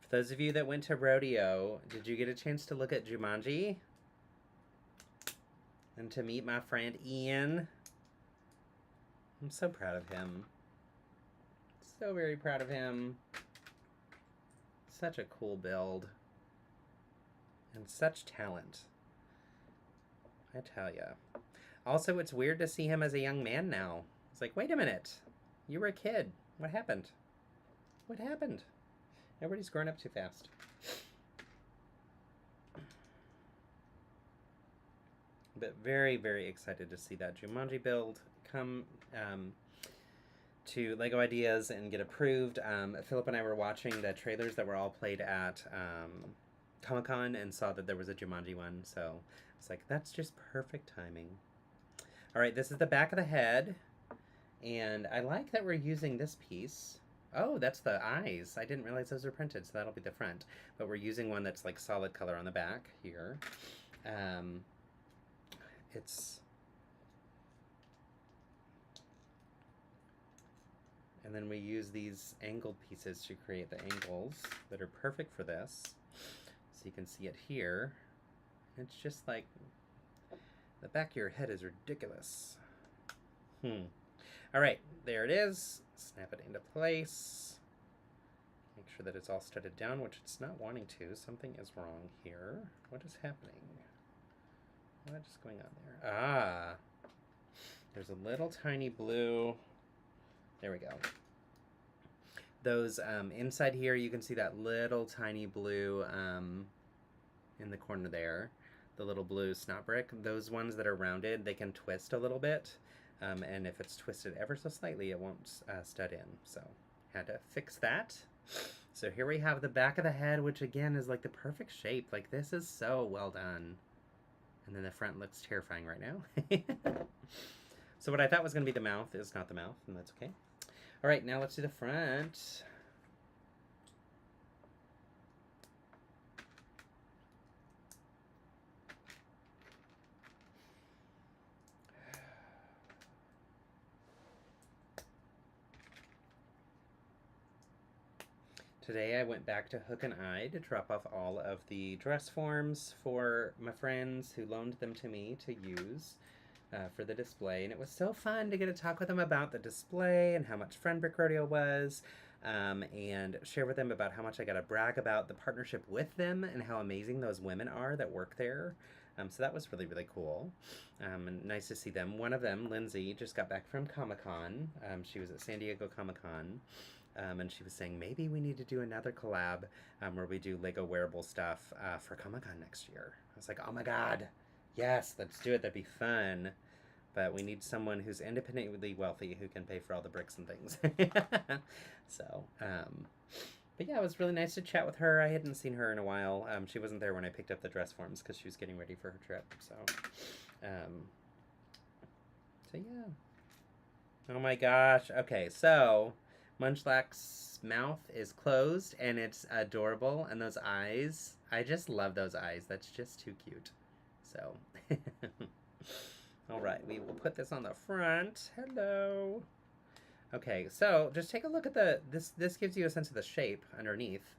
For those of you that went to Rodeo, did you get a chance to look at Jumanji? And to meet my friend Ian? I'm so proud of him. So very proud of him. Such a cool build. And such talent. I tell ya. Also, it's weird to see him as a young man now. It's like, wait a minute. You were a kid. What happened? What happened? Everybody's growing up too fast. But very, very excited to see that Jumanji build come to LEGO Ideas and get approved. Philip and I were watching the trailers that were all played at Comic-Con and saw that there was a Jumanji one. So it's like, that's just perfect timing. All right, this is the back of the head. And I like that we're using this piece. Oh, that's the eyes. I didn't realize those are printed, so that'll be the front. But we're using one that's like solid color on the back here. And then we use these angled pieces to create the angles that are perfect for this. So you can see it here. It's just like, the back of your head is ridiculous. All right, there it is. Snap it into place. Make sure that it's all studded down, which it's not wanting to. Something is wrong here. What is happening? What is going on there? Ah. There's a little tiny blue. There we go. Those inside here, you can see that little tiny blue in the corner there. The little blue snot brick. Those ones that are rounded, they can twist a little bit. And if it's twisted ever so slightly, it won't stud in. So had to fix that. So here we have the back of the head, which again is like the perfect shape. Like this is so well done. And then the front looks terrifying right now. So what I thought was going to be the mouth is not the mouth, and that's okay. All right, now let's do the front. Today I went back to Hook and Eye to drop off all of the dress forms for my friends who loaned them to me to use for the display. And it was so fun to get to talk with them about the display and how much fun Brick Rodeo was, and share with them about how much I got to brag about the partnership with them and how amazing those women are that work there. So that was really, really cool. And nice to see them. One of them, Lindsay, just got back from Comic-Con. She was at San Diego Comic-Con. And she was saying maybe we need to do another collab where we do Lego wearable stuff for Comic-Con next year. I was like, oh my god, yes, let's do it. That'd be fun. But we need someone who's independently wealthy who can pay for all the bricks and things. So, but yeah, it was really nice to chat with her. I hadn't seen her in a while. She wasn't there when I picked up the dress forms because she was getting ready for her trip. So yeah. Oh my gosh. Okay, so Munchlax's mouth is closed and it's adorable, and those eyes, I just love those eyes. That's just too cute. So, all right, we will put this on the front. Hello. Okay, so just take a look at this gives you a sense of the shape underneath.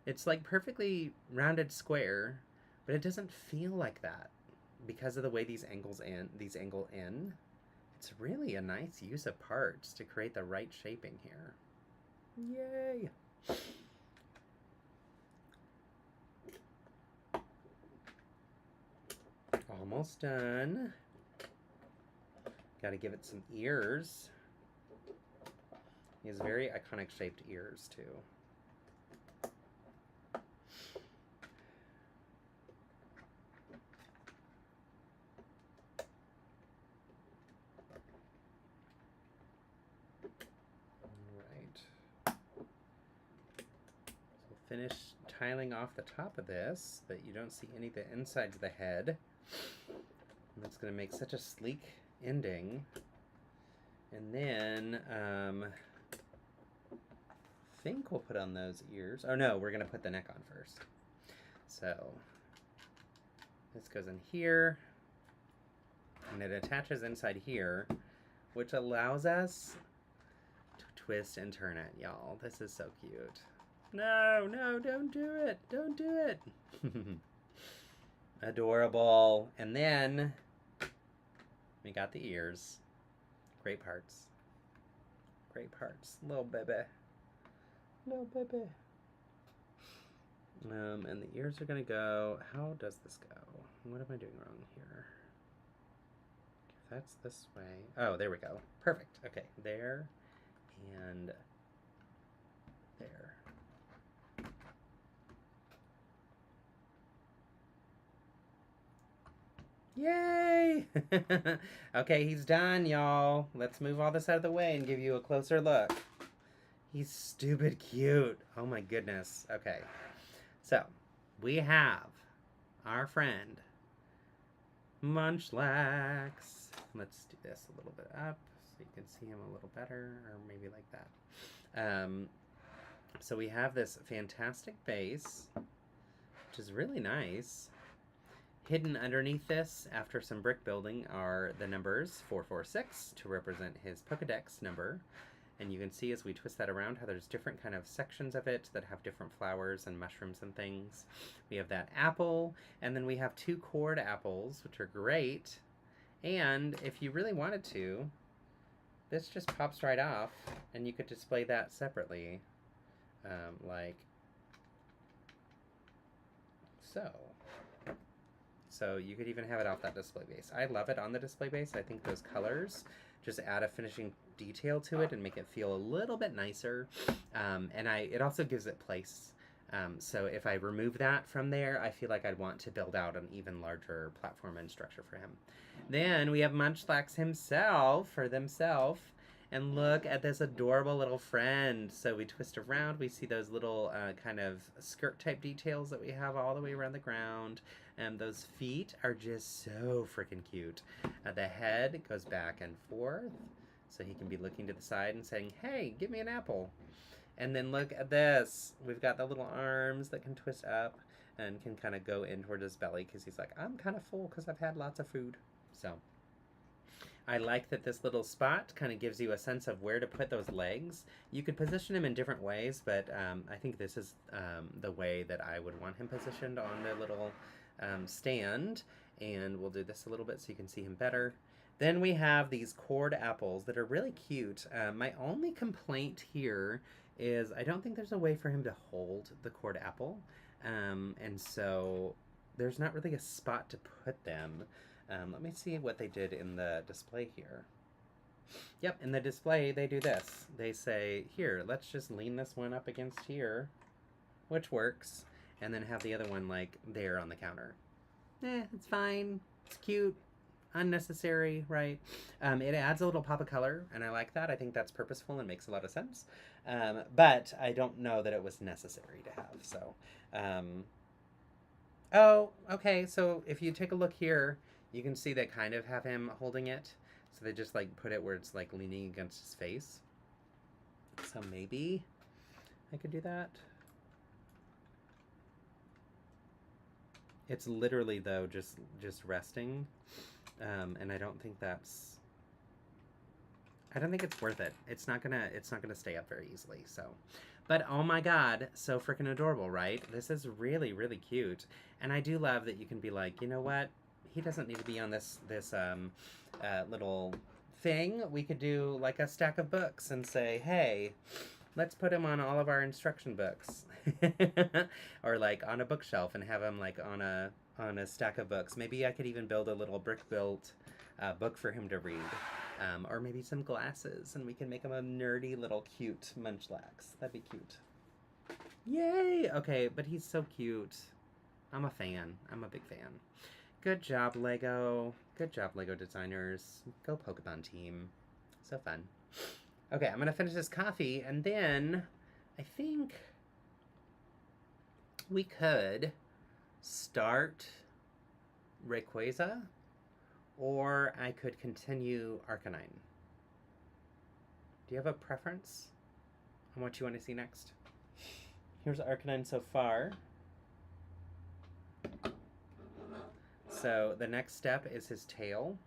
It's like perfectly rounded square, but it doesn't feel like that because of the way these angle in. It's really a nice use of parts to create the right shaping here. Yay! Almost done. Got to give it some ears. He has very iconic shaped ears too. Finish tiling off the top of this, but you don't see any of the insides of the head. And that's going to make such a sleek ending. And then, I think we'll put on those ears. Oh no, we're going to put the neck on first. So, this goes in here, and it attaches inside here, which allows us to twist and turn it, y'all. This is so cute. No, no, don't do it. Don't do it. Adorable. And then we got the ears. Great parts. Great parts. Little baby. Little baby. And the ears are going to go. How does this go? What am I doing wrong here? That's this way. Oh, there we go. Perfect. Okay. There and there. Yay! Okay, he's done, y'all. Let's move all this out of the way and give you a closer look. He's stupid cute. Oh my goodness. Okay. So, we have our friend, Munchlax. Let's do this a little bit up so you can see him a little better, or maybe like that. So we have this fantastic base, which is really nice. Hidden underneath this, after some brick building, are the numbers 446 to represent his Pokedex number. And you can see as we twist that around how there's different kind of sections of it that have different flowers and mushrooms and things. We have that apple, and then we have 2 cord apples, which are great. And if you really wanted to, this just pops right off, and you could display that separately, like so. So you could even have it off that display base. I love it on the display base. I think those colors just add a finishing detail to it and make it feel a little bit nicer. And it also gives it place. So if I remove that from there, I feel like I'd want to build out an even larger platform and structure for him. Then we have Munchlax himself, or themself. And look at this adorable little friend. So we twist around, we see those little kind of skirt type details that we have all the way around the ground. And those feet are just so freaking cute. The head goes back and forth, so he can be looking to the side and saying, hey, give me an apple. And then look at this. We've got the little arms that can twist up and can kind of go in toward his belly because he's like, I'm kind of full because I've had lots of food. So I like that this little spot kind of gives you a sense of where to put those legs. You could position him in different ways, but I think this is the way that I would want him positioned on the little stand. And we'll do this a little bit so you can see him better. Then we have these cord apples that are really cute. My only complaint here is I don't think there's a way for him to hold the cord apple. And so there's not really a spot to put them. Let me see what they did in the display here. Yep, in the display they do this. They say, here, let's just lean this one up against here, which works, and then have the other one like there on the counter. It's fine. It's cute. Unnecessary, right? It adds a little pop of color, and I like that. I think that's purposeful and makes a lot of sense. But I don't know that it was necessary to have, so. Oh, okay, so if you take a look here, you can see they kind of have him holding it. So they just like put it where it's like leaning against his face. So maybe I could do that. It's literally though just resting. And I don't think it's worth it. It's not gonna stay up very easily, so. But oh my god, so freaking adorable, right? This is really, really cute. And I do love that you can be like, you know what? He doesn't need to be on this little thing. We could do like a stack of books and say, hey, let's put him on all of our instruction books. Or like on a bookshelf and have him like on a stack of books. Maybe I could even build a little brick built book for him to read. Or maybe some glasses, and we can make him a nerdy little cute Munchlax. That'd be cute. Yay! Okay, but he's so cute. I'm a fan. I'm a big fan. Good job, LEGO. Good job, LEGO designers. Go Pokemon team. So fun. Okay, I'm gonna finish this coffee, and then I think we could start Rayquaza, or I could continue Arcanine. Do you have a preference on what you want to see next? Here's Arcanine so far. So the next step is his tail.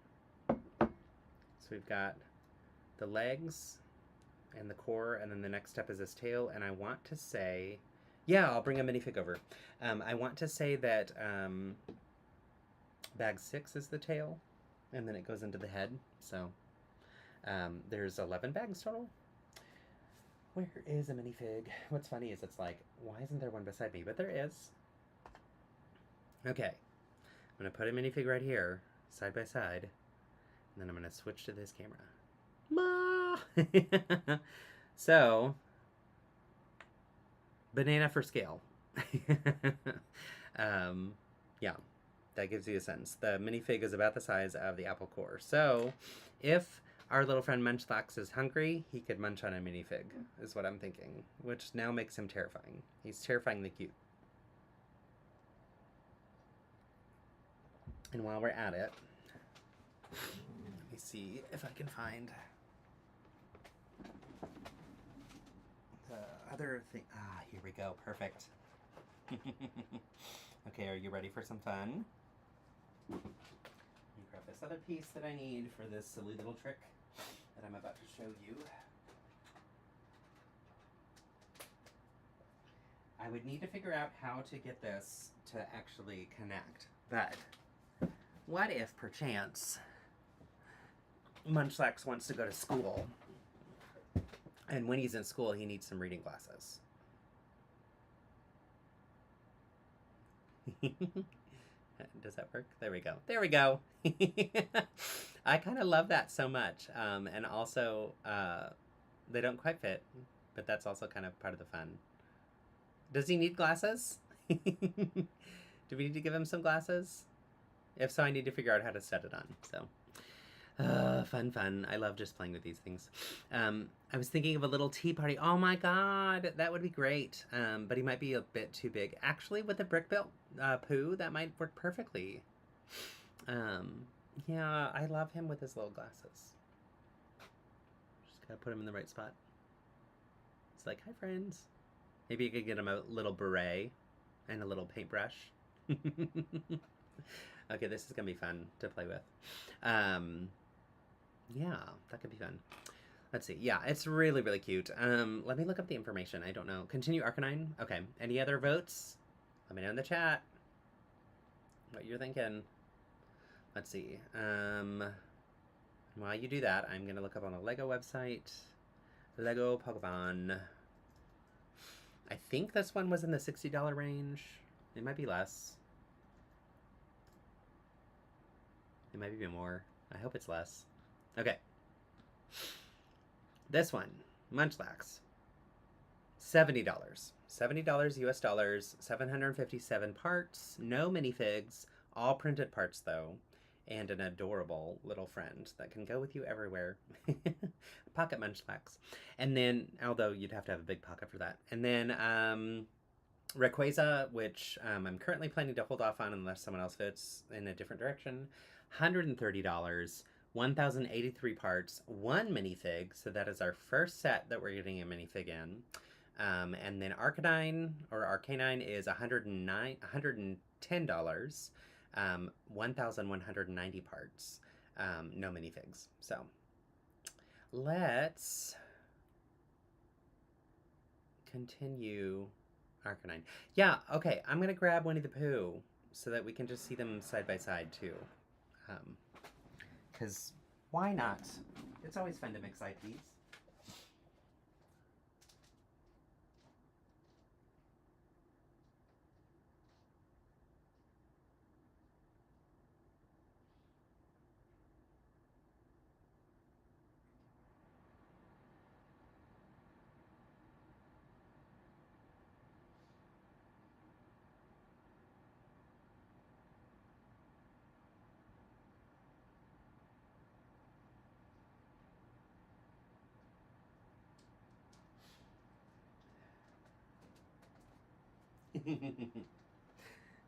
So we've got the legs and the core, and then the next step is his tail, and I want to say, yeah, I'll bring a minifig over. I want to say that bag 6 is the tail, and then it goes into the head. So there's 11 bags total. Where is a minifig? What's funny is it's like, why isn't there one beside me? But there is. Okay, I'm gonna put a minifig right here, side by side, and then I'm gonna switch to this camera. Ma! So, banana for scale. Yeah, that gives you a sense. The minifig is about the size of the apple core. So, if our little friend Munchlax is hungry, he could munch on a minifig, is what I'm thinking, which now makes him terrifying. He's terrifyingly cute. And while we're at it, let me see if I can find the other thing. Ah, here we go. Perfect. Okay, are you ready for some fun? Let me grab this other piece that I need for this silly little trick that I'm about to show you. I would need to figure out how to get this to actually connect, but what if, perchance, Munchlax wants to go to school, and when he's in school, he needs some reading glasses? Does that work? There we go. There we go. I kind of love that so much. And also, they don't quite fit, but that's also kind of part of the fun. Does he need glasses? Do we need to give him some glasses? If so, I need to figure out how to set it on. So, fun. I love just playing with these things. I was thinking of a little tea party. Oh my god, that would be great. But he might be a bit too big. Actually, with the brick built poo, that might work perfectly. Yeah, I love him with his little glasses. Just gotta put him in the right spot. It's like, hi friends. Maybe you could get him a little beret and a little paintbrush. Okay, this is gonna be fun to play with. Yeah, that could be fun. Let's see. Yeah, it's really, really cute. Let me look up the information. I don't know. Continue Arcanine? Okay. Any other votes? Let me know in the chat what you're thinking. Let's see. While you do that, I'm going to look up on the LEGO website. LEGO Pokémon. I think this one was in the $60 range. It might be less. It might be more. I hope it's less. Okay. This one, Munchlax. $70. $70 US dollars, 757 parts, no minifigs, all printed parts though, and an adorable little friend that can go with you everywhere. Pocket Munchlax. And then, although you'd have to have a big pocket for that. And then Rayquaza, which I'm currently planning to hold off on unless someone else votes in a different direction. $130. 1,083 parts, one minifig, so that is our first set that we're getting a minifig in. And then Arcanine is $110, 1,190 parts, no minifigs. So let's continue Arcanine. Yeah, okay, I'm gonna grab Winnie the Pooh so that we can just see them side by side too. Because why not? It's always fun to mix IPs.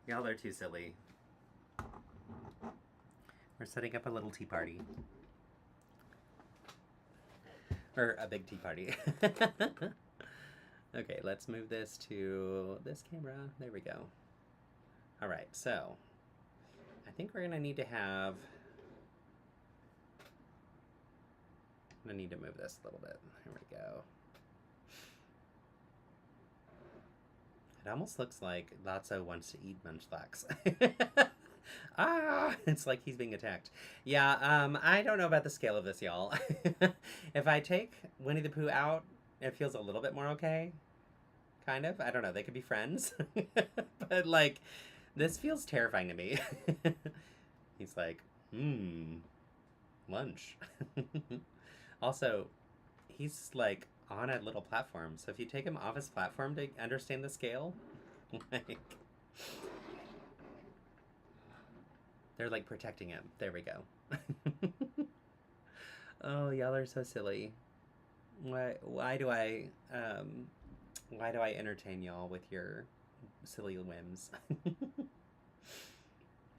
Y'all are too silly. We're setting up a little tea party. Or a big tea party. Okay, let's move this to this camera. There we go. Alright, so I think we're gonna need to have... I'm gonna need to move this a little bit. Here we go. It almost looks like Lotso wants to eat Munchlax. Ah, it's like he's being attacked. Yeah, I don't know about the scale of this, y'all. If I take Winnie the Pooh out, it feels a little bit more okay. Kind of. I don't know. They could be friends. But, like, this feels terrifying to me. He's like, lunch. Also, he's, like, on a little platform. So if you take him off his platform to understand the scale, like... They're, like, protecting him. There we go. Oh, y'all are so silly. Why do I entertain y'all with your silly whims?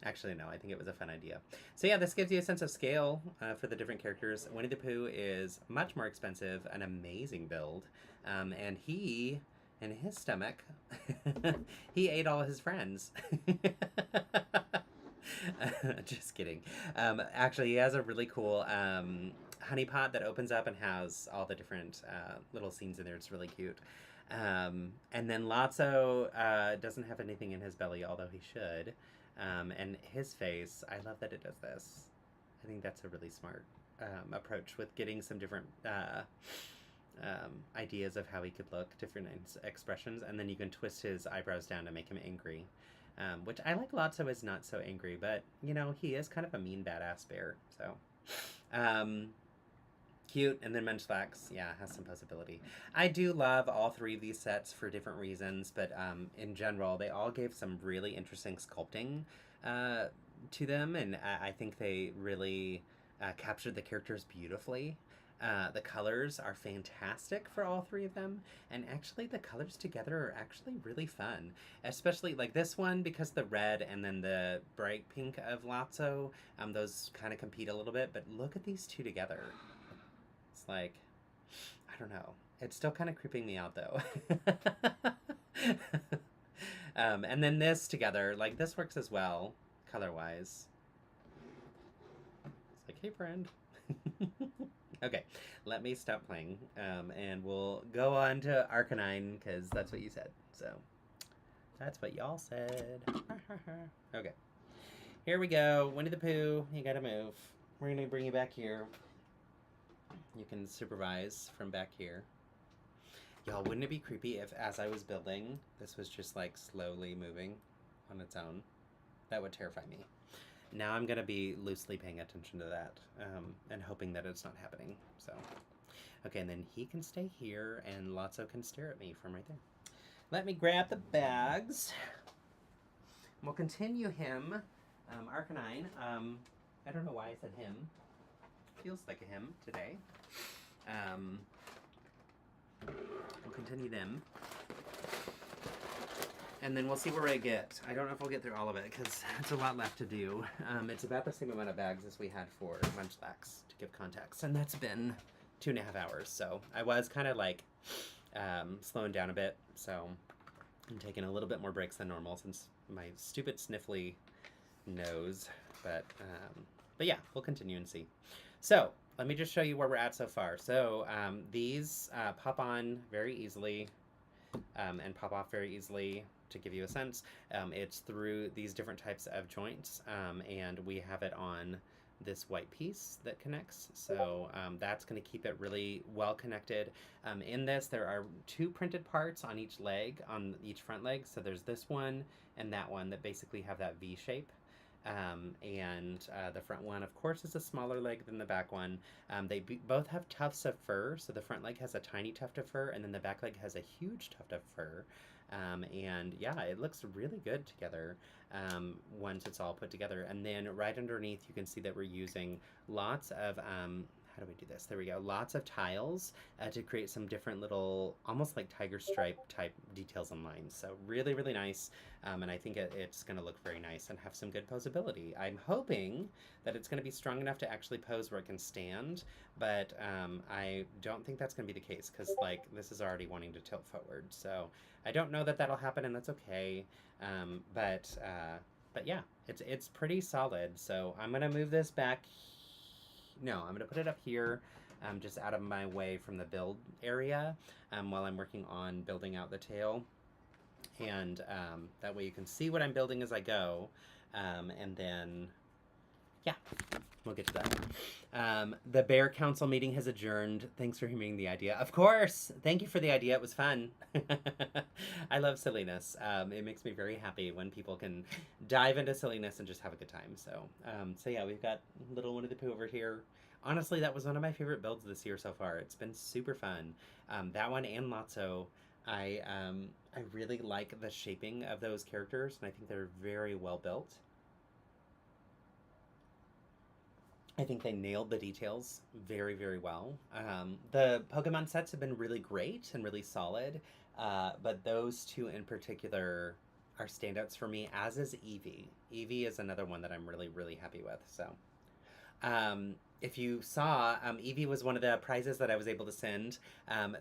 Actually, no, I think it was a fun idea. So yeah, this gives you a sense of scale for the different characters. Winnie the Pooh is much more expensive, an amazing build, and he, in his stomach, he ate all his friends. Just kidding. Actually, he has a really cool honey pot that opens up and has all the different little scenes in there. It's really cute. And then Lotso doesn't have anything in his belly, although he should. And his face, I love that it does this. I think that's a really smart approach with getting some different ideas of how he could look, different expressions, and then you can twist his eyebrows down to make him angry. Which I like Lotso is not so angry, but, you know, he is kind of a mean badass bear, so. Cute, and then Munchlax, yeah, has some possibility. I do love all three of these sets for different reasons, but in general, they all gave some really interesting sculpting to them, and I think they really captured the characters beautifully. The colors are fantastic for all three of them, and actually the colors together are actually really fun. Especially like this one, because the red and then the bright pink of Lotso, those kind of compete a little bit, but look at these two together. It's like, I don't know. It's still kind of creeping me out though. And then this together, like this works as well, color-wise. It's like, hey friend. Okay, let me stop playing, and we'll go on to Arcanine, because that's what you said, so that's what y'all said. Okay, here we go. Winnie the Pooh, you gotta move. We're gonna bring you back here. You can supervise from back here. Y'all, wouldn't it be creepy if, as I was building, this was just like slowly moving on its own? That would terrify me. Now I'm going to be loosely paying attention to that, and hoping that it's not happening. So, okay, and then he can stay here, and Lotso can stare at me from right there. Let me grab the bags. We'll continue him, Arcanine. I don't know why I said him. Feels like a him today. We'll continue them. And then we'll see where I get. I don't know if I'll get through all of it, because it's a lot left to do. It's about the same amount of bags as we had for Munchlax, to give context. And that's been 2.5 hours. So I was kind of like slowing down a bit. So I'm taking a little bit more breaks than normal since my stupid sniffly nose. But yeah, we'll continue and see. So let me just show you where we're at so far. So these pop on very easily and pop off very easily. To give you a sense, it's through these different types of joints, and we have it on this white piece that connects, so that's going to keep it really well connected. In this, there are 2 printed parts on each leg, on each front leg, so there's this one and that one that basically have that V shape. And the front one, of course, is a smaller leg than the back one. They both have tufts of fur, so the front leg has a tiny tuft of fur, and then the back leg has a huge tuft of fur. And yeah, it looks really good together once it's all put together. And then right underneath, you can see that we're using lots of how do we do this? There we go. Lots of tiles to create some different little, almost like tiger stripe type details and lines. So really, really nice. And I think it's going to look very nice and have some good posability. I'm hoping that it's going to be strong enough to actually pose where it can stand, but I don't think that's going to be the case, because like this is already wanting to tilt forward. So I don't know that that'll happen, and that's okay. But yeah, it's pretty solid. So I'm going to move this back. No, I'm going to put it up here, just out of my way from the build area, while I'm working on building out the tail. And that way you can see what I'm building as I go. And then, yeah, we'll get to that. The Bear Council meeting has adjourned. Thanks for hearing the idea. Of course! Thank you for the idea. It was fun. I love silliness. It makes me very happy when people can dive into silliness and just have a good time. So yeah, we've got little Winnie the Pooh over here. Honestly, that was one of my favorite builds this year so far. It's been super fun. That one and Lotso. I really like the shaping of those characters, and I think they're very well built. I think they nailed the details very, very well. The Pokemon sets have been really great and really solid, but those 2 in particular are standouts for me, as is Eevee. Eevee is another one that I'm really, really happy with. So, if you saw, Eevee was one of the prizes that I was able to send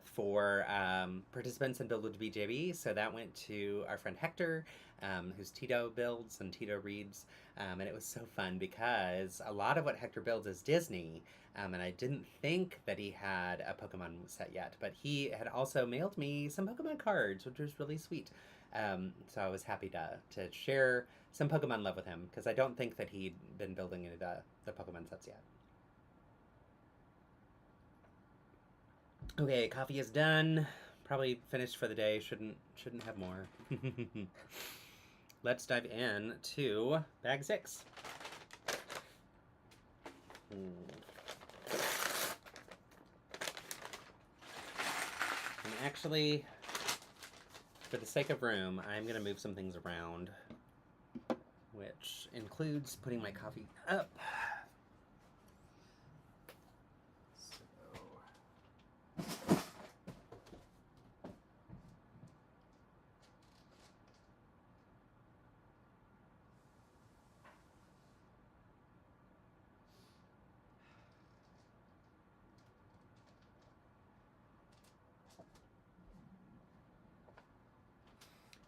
for participants in Build with BJB. So that went to our friend Hector, who's Tito builds and Tito reads. And it was so fun because a lot of what Hector builds is Disney. And I didn't think that he had a Pokemon set yet, but he had also mailed me some Pokemon cards, which was really sweet. So I was happy to share some Pokemon love with him, because I don't think that he'd been building any of the Pokemon sets yet. Okay, coffee is done. Probably finished for the day. Shouldn't have more. let's dive in to bag 6. And actually, for the sake of room, I'm going to move some things around, which includes putting my coffee up.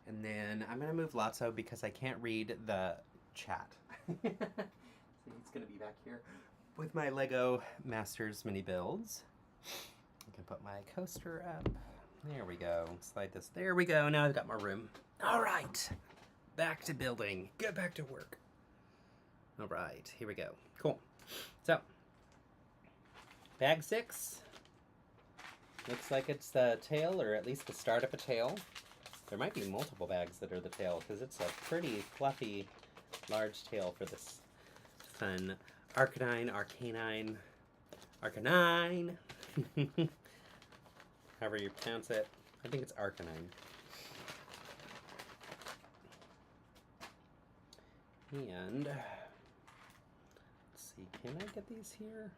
And then I'm going to move Lotso because I can't read the chat. So he's going to be back here with my LEGO Masters mini builds. I can put my coaster up. There we go. Slide this. There we go. Now I've got more room. All right. Back to building. Get back to work. All right. Here we go. Cool. So, bag 6. Looks like it's the tail, or at least the start of a tail. There might be multiple bags that are the tail, because it's a pretty fluffy, large tail for this fun Arcanine, Arcanine, however you pronounce it. I think it's Arcanine. And, let's see, can I get these here?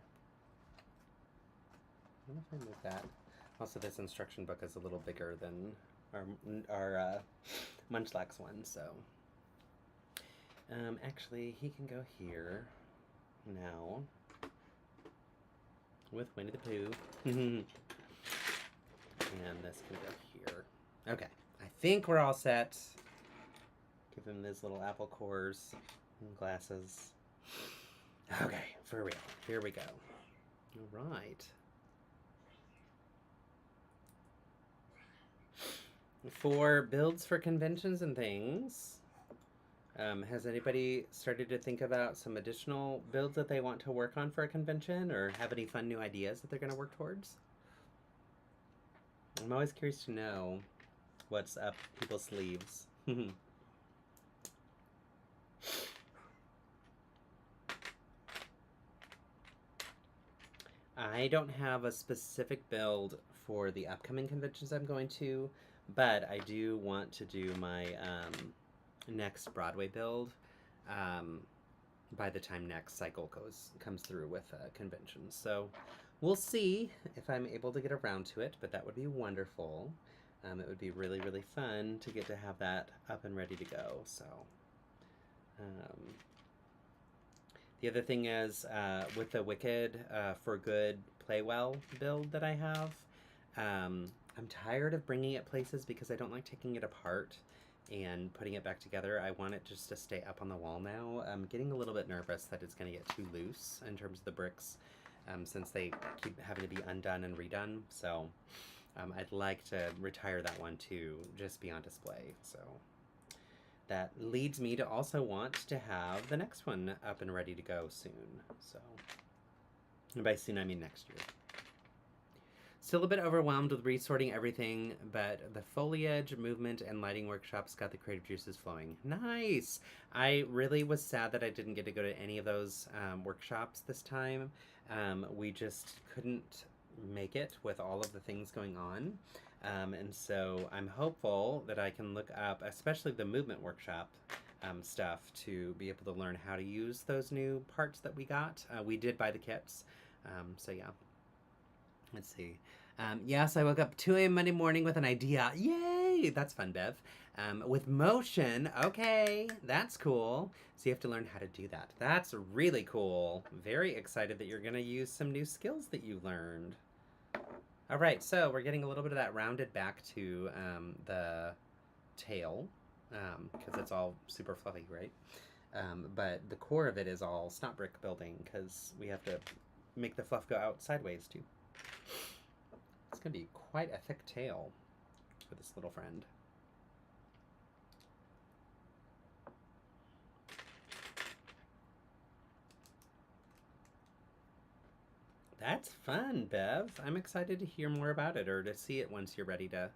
I wonder if I move that. Also, this instruction book is a little bigger than our Munchlax one, so actually he can go here now with Winnie the Pooh. And this can go here. Okay, I think we're all set. Give him these little apple cores and glasses. Okay, for real, here we go. All right. For builds for conventions and things, has anybody started to think about some additional builds that they want to work on for a convention, or have any fun new ideas that they're going to work towards? I'm always curious to know what's up people's sleeves. I don't have a specific build for the upcoming conventions I'm going to, but I do want to do my next Broadway build by the time next cycle comes through with conventions. So we'll see if I'm able to get around to it, but that would be wonderful. It would be really, really fun to get to have that up and ready to go. So the other thing is with the Wicked for Good Play Well build that I have, I'm tired of bringing it places because I don't like taking it apart and putting it back together. I want it just to stay up on the wall now. I'm getting a little bit nervous that it's going to get too loose in terms of the bricks since they keep having to be undone and redone. So I'd like to retire that one to just be on display. So that leads me to also want to have the next one up and ready to go soon. So, and by soon I mean next year. Still a bit overwhelmed with resorting everything, but the foliage, movement, and lighting workshops got the creative juices flowing. Nice! I really was sad that I didn't get to go to any of those workshops this time. We just couldn't make it with all of the things going on. And so I'm hopeful that I can look up, especially the movement workshop stuff, to be able to learn how to use those new parts that we got. We did buy the kits, so yeah. Let's see. Yes, I woke up 2 a.m. Monday morning with an idea. Yay! That's fun, Bev. With motion. Okay, that's cool. So you have to learn how to do that. That's really cool. Very excited that you're going to use some new skills that you learned. All right, so we're getting a little bit of that rounded back to the tail because it's all super fluffy, right? But the core of it is all snot brick building because we have to make the fluff go out sideways too. It's going to be quite a thick tail for this little friend. That's fun, Bev. I'm excited to hear more about it, or to see it once you're ready to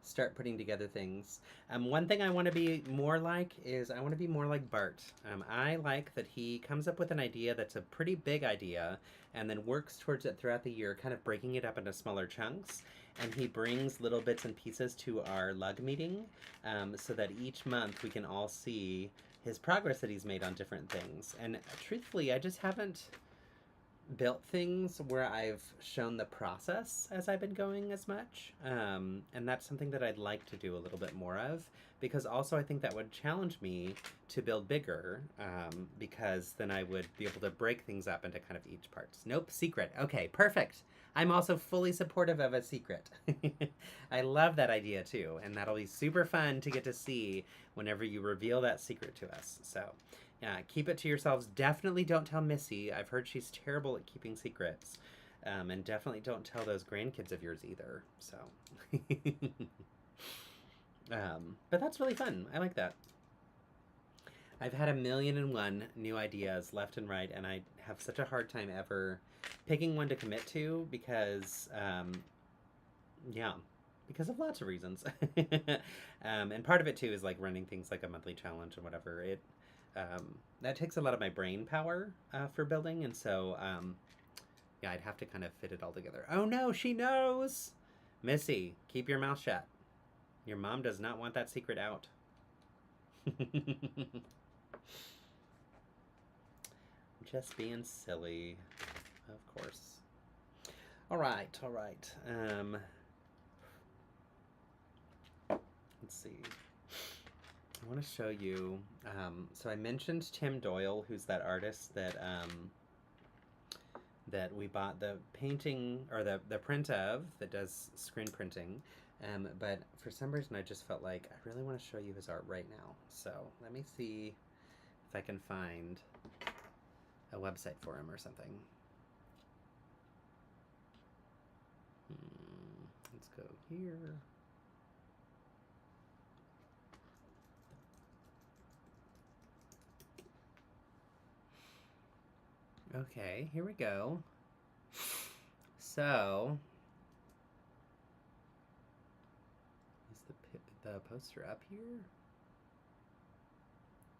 start putting together things. One thing I want to be more like is I want to be more like Bart. I like that he comes up with an idea that's a pretty big idea and then works towards it throughout the year, kind of breaking it up into smaller chunks. And he brings little bits and pieces to our lug meeting so that each month we can all see his progress that he's made on different things. And truthfully, I just haven't built things where I've shown the process as I've been going as much. And that's something that I'd like to do a little bit more of, because also I think that would challenge me to build bigger, because then I would be able to break things up into kind of each parts. Nope, secret. Okay, perfect. I'm also fully supportive of a secret. I love that idea too, and that'll be super fun to get to see whenever you reveal that secret to us. So yeah, keep it to yourselves. Definitely don't tell Missy. I've heard she's terrible at keeping secrets. And definitely don't tell those grandkids of yours either. So, but that's really fun. I like that. I've had 1,000,001 new ideas left and right, and I have such a hard time ever picking one to commit to because, yeah, because of lots of reasons. And part of it too is like running things like a monthly challenge and whatever. That takes a lot of my brain power for building, and so yeah, I'd have to kind of fit it all together. Oh no, she knows! Missy, keep your mouth shut. Your mom does not want that secret out. Just being silly, of course. All right, all right. Let's see. I want to show you. So I mentioned Tim Doyle, who's that artist that that we bought the painting or the print of, that does screen printing. But for some reason, I just felt like I really want to show you his art right now. So let me see if I can find a website for him or something. Let's go here. Okay, here we go. So, is the poster up here?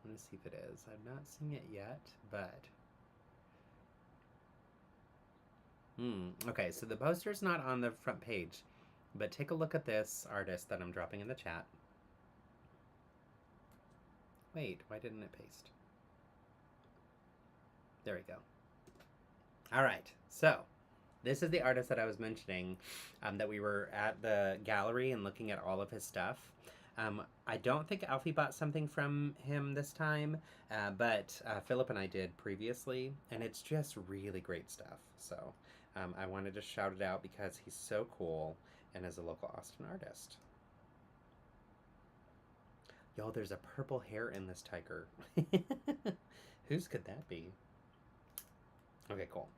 I want to see if it is. I'm not seeing it yet, but okay, so the poster's not on the front page, but take a look at this artist that I'm dropping in the chat. Wait, why didn't it paste? There we go. All right, so this is the artist that I was mentioning, that we were at the gallery and looking at all of his stuff. I don't think Alfie bought something from him this time, but Philip and I did previously, and it's just really great stuff. So I wanted to shout it out because he's so cool and is a local Austin artist. Yo, there's a purple hair in this tiger. Whose could that be? Okay, cool.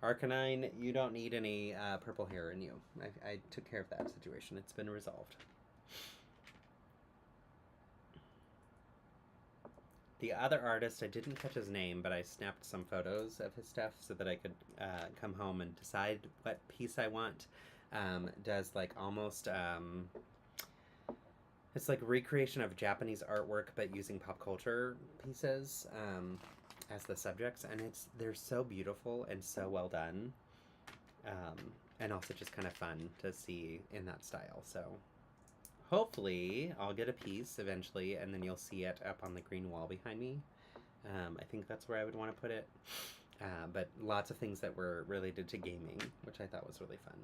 Arcanine, you don't need any purple hair in you. I took care of that situation. It's been resolved. The other artist, I didn't catch his name, but I snapped some photos of his stuff so that I could come home and decide what piece I want. Does like almost, it's like recreation of Japanese artwork, but using pop culture pieces as the subjects, and they're so beautiful and so well done, and also just kind of fun to see in that style. So hopefully I'll get a piece eventually, and then you'll see it up on the green wall behind me. I think that's where I would want to put it, but lots of things that were related to gaming, which I thought was really fun.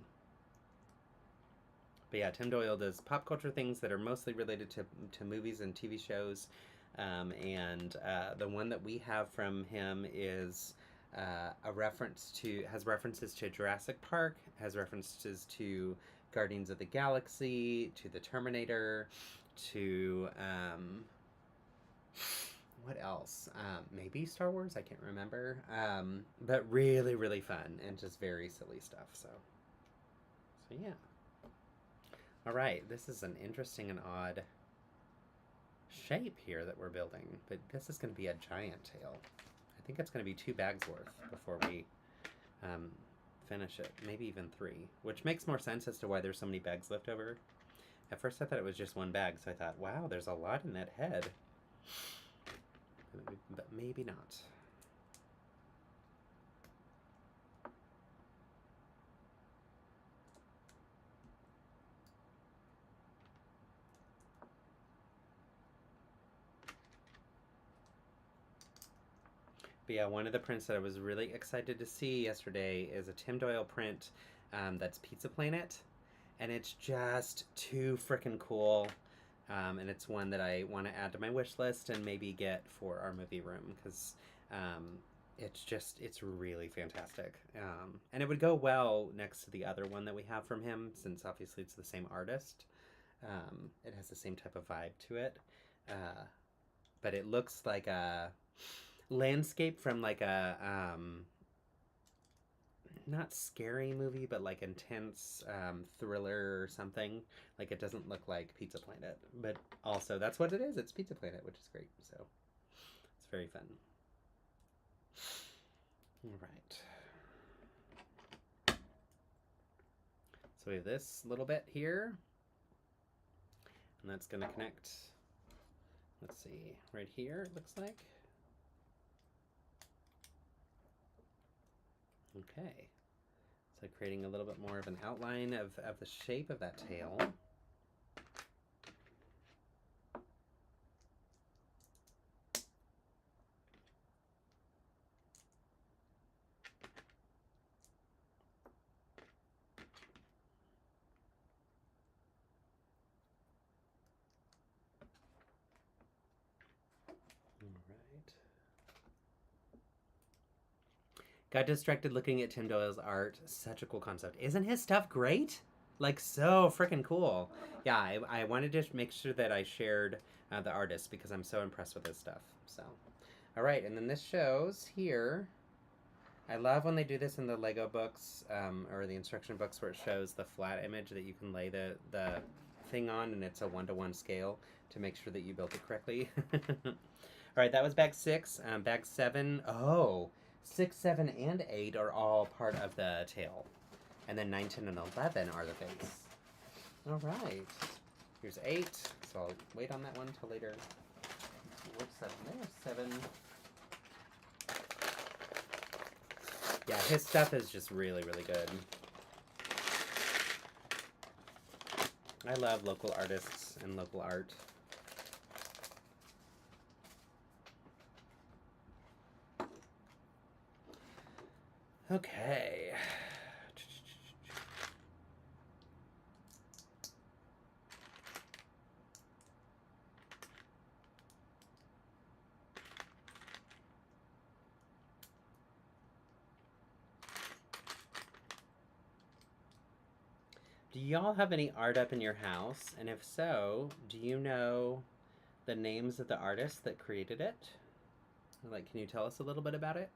But yeah, Tim Doyle does pop culture things that are mostly related to movies and TV shows. And the one that we have from him is has references to Jurassic Park, has references to Guardians of the Galaxy, to the Terminator, to what else? Maybe Star Wars, I can't remember. But really, really fun and just very silly stuff. So yeah. All right, this is an interesting and odd shape here that we're building, but this is going to be a giant tail. I think it's going to be 2 bags worth before we finish it, maybe even 3, which makes more sense as to why there's so many bags left over. At first I thought it was just one bag, so I thought, wow, there's a lot in that head. But maybe not. But yeah, one of the prints that I was really excited to see yesterday is a Tim Doyle print that's Pizza Planet. And it's just too freaking cool. And it's one that I want to add to my wish list and maybe get for our movie room because it's really fantastic. And it would go well next to the other one that we have from him since obviously it's the same artist. It has the same type of vibe to it. But it looks like a landscape from like a not scary movie, but like intense thriller or something. Like it doesn't look like Pizza Planet, but also that's what it is. It's Pizza Planet, which is great. So it's very fun. All right. So we have this little bit here, and that's going to connect. Let's see, right here. It looks like. Okay. So creating a little bit more of an outline of the shape of that tail. Got distracted looking at Tim Doyle's art. Such a cool concept. Isn't his stuff great? Like, so freaking cool. Yeah, I wanted to make sure that I shared the artist because I'm so impressed with his stuff. So, all right, and then this shows here. I love when they do this in the Lego books or the instruction books where it shows the flat image that you can lay the thing on, and it's a 1-to-1 scale to make sure that you built it correctly. All right, that was bag 6. Bag 7. Oh. 6, 7, and 8 are all part of the tail. And then 9, 10, and 11 are the face. All right. Here's 8. So I'll wait on that one until later. Where's 7? There's 7. Yeah, his stuff is just really, really good. I love local artists and local art. Okay. Do y'all have any art up in your house? And if so, do you know the names of the artists that created it? Like, can you tell us a little bit about it?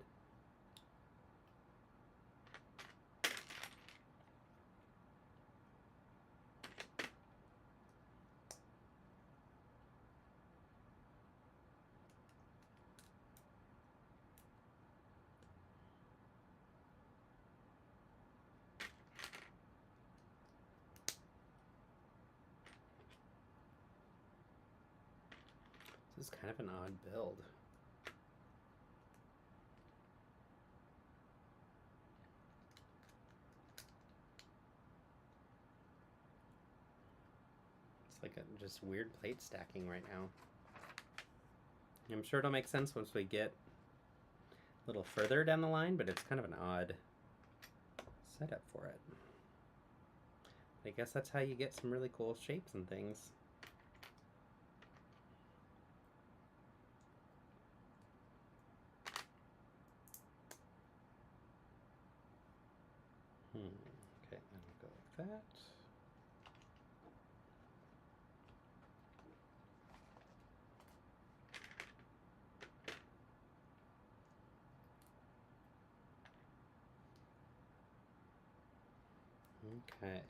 This is kind of an odd build. It's like just weird plate stacking right now. I'm sure it'll make sense once we get a little further down the line, but it's kind of an odd setup for it. I guess that's how you get some really cool shapes and things. Okay, and we'll go like that. Okay.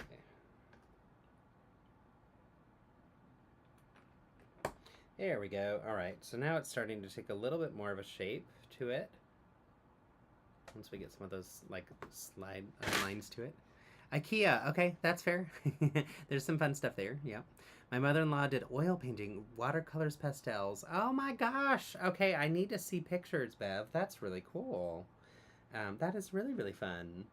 There we go. All right, so now it's starting to take a little bit more of a shape to it. Once we get some of those like slide lines to it. IKEA. Okay, that's fair. There's some fun stuff there. Yeah. My mother-in-law did oil painting, watercolors, pastels. Oh my gosh. Okay, I need to see pictures, Bev. That's really cool. That is really, really fun.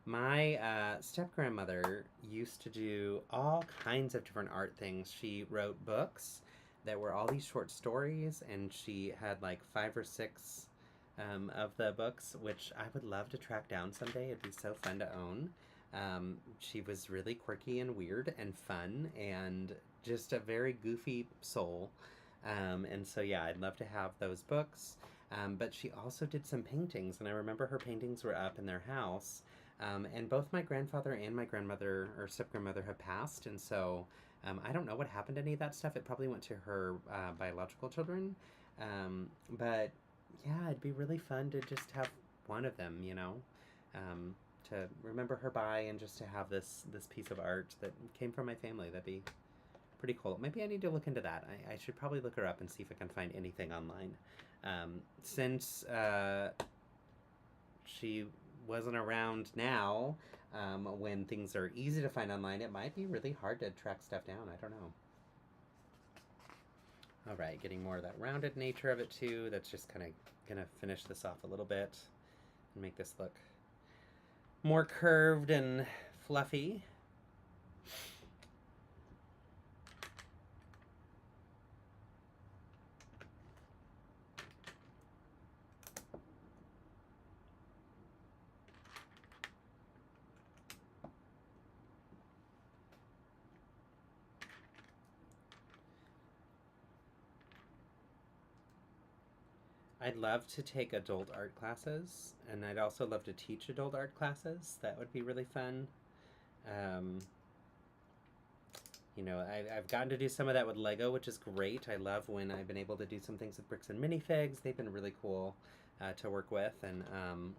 My step grandmother used to do all kinds of different art things. She wrote books that were all these short stories, and she had like 5 or 6 of the books, which I would love to track down someday. It'd be so fun to own. She was really quirky and weird and fun, and just a very goofy soul. And so, yeah, I'd love to have those books. But she also did some paintings, and I remember her paintings were up in their house. And both my grandfather and my grandmother or step grandmother have passed, and so I don't know what happened to any of that stuff. It probably went to her biological children. But yeah, it'd be really fun to just have one of them, to remember her by, and just to have this piece of art that came from my family. That'd be pretty cool. Maybe I need to look into that. I should probably look her up and see if I can find anything online. Since she wasn't around now, when things are easy to find online, it might be really hard to track stuff down. I don't know. All right, getting more of that rounded nature of it too. That's just kind of gonna finish this off a little bit and make this look more curved and fluffy. I'd love to take adult art classes, and I'd also love to teach adult art classes. That would be really fun. Um, I've gotten to do some of that with Lego, which is great. I love when I've been able to do some things with bricks and minifigs. They've been really cool to work with, and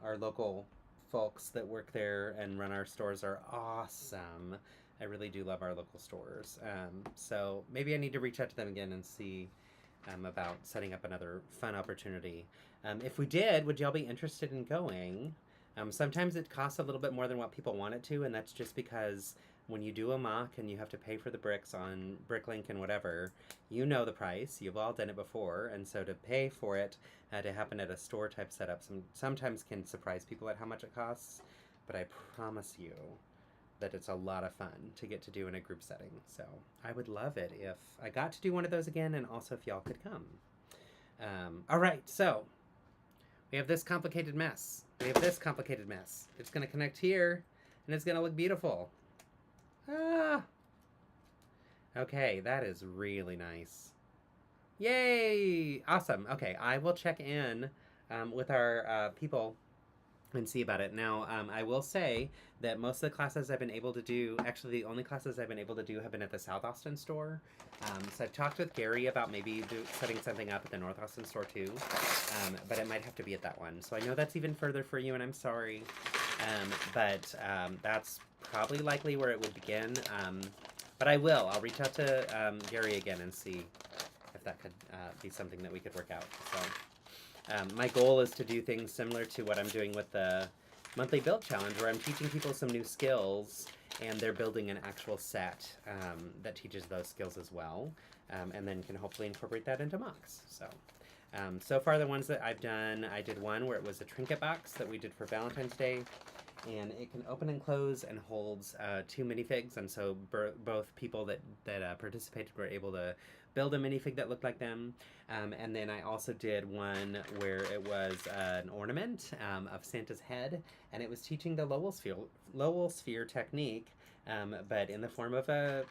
our local folks that work there and run our stores are awesome. I really do love our local stores. So maybe I need to reach out to them again and see about setting up another fun opportunity. If we did, would y'all be interested in going? Sometimes it costs a little bit more than what people want it to, and that's just because when you do a mock and you have to pay for the bricks on Bricklink and whatever, you know the price. You've all done it before, and so to pay for it to happen at a store type setup sometimes can surprise people at how much it costs. But I promise you that it's a lot of fun to get to do in a group setting. So I would love it if I got to do one of those again, and also if y'all could come. All right, so we have this complicated mess. We have this complicated mess. It's going to connect here, and it's going to look beautiful. Ah! Okay, that is really nice. Yay! Awesome. Okay, I will check in with our people and see about it. Now, I will say that most of the classes I've been able to do, actually the only classes I've been able to do have been at the South Austin store. So I've talked with Gary about maybe setting something up at the North Austin store too, but it might have to be at that one. So I know that's even further for you, and I'm sorry, but that's probably likely where it would begin. But I'll reach out to Gary again and see if that could be something that we could work out. So. My goal is to do things similar to what I'm doing with the monthly build challenge, where I'm teaching people some new skills, and they're building an actual set that teaches those skills as well, and then can hopefully incorporate that into mocks. So far the ones that I've done, I did one where it was a trinket box that we did for Valentine's Day, and it can open and close and holds 2 minifigs, and so both people that participated were able to build a minifig that looked like them. And then I also did one where it was an ornament of Santa's head, and it was teaching the Lowell sphere technique, but in the form of a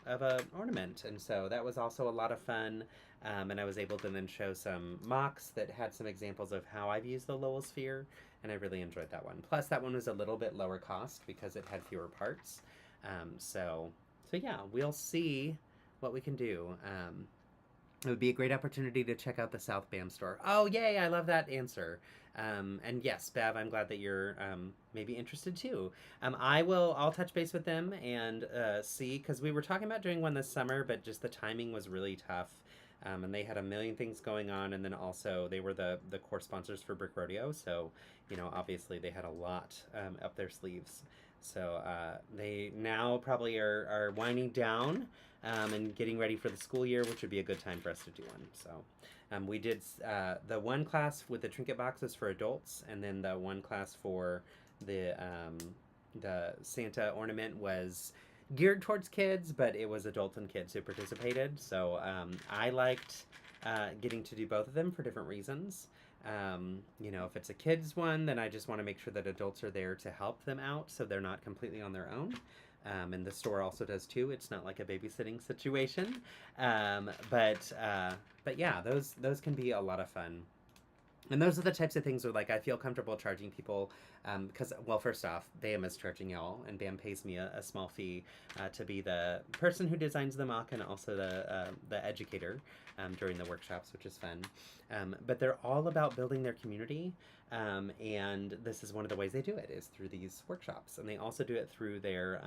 ornament. And so that was also a lot of fun. And I was able to then show some mocks that had some examples of how I've used the Lowell sphere, and I really enjoyed that one. Plus, that one was a little bit lower cost because it had fewer parts. So yeah, we'll see what we can do. It would be a great opportunity to check out the South BAM store. Oh, yay, I love that answer. And yes, Bev, I'm glad that you're maybe interested too. I'll touch base with them and see, because we were talking about doing one this summer, but just the timing was really tough. And they had a million things going on, and then also they were the core sponsors for Brick Rodeo, so obviously they had a lot up their sleeves. So they now probably are winding down and getting ready for the school year, which would be a good time for us to do one. So we did the one class with the trinket boxes for adults, and then the one class for the Santa ornament was geared towards kids, but it was adults and kids who participated. So I liked getting to do both of them for different reasons. You know, if it's a kids one, then I just want to make sure that adults are there to help them out so they're not completely on their own. And the store also does too. It's not like a babysitting situation. But yeah, those can be a lot of fun. And those are the types of things where, like, I feel comfortable charging people because, well, first off, BAM is charging y'all, and BAM pays me a small fee to be the person who designs the mock and also the educator during the workshops, which is fun. But they're all about building their community, and this is one of the ways they do it is through these workshops. And they also do it through their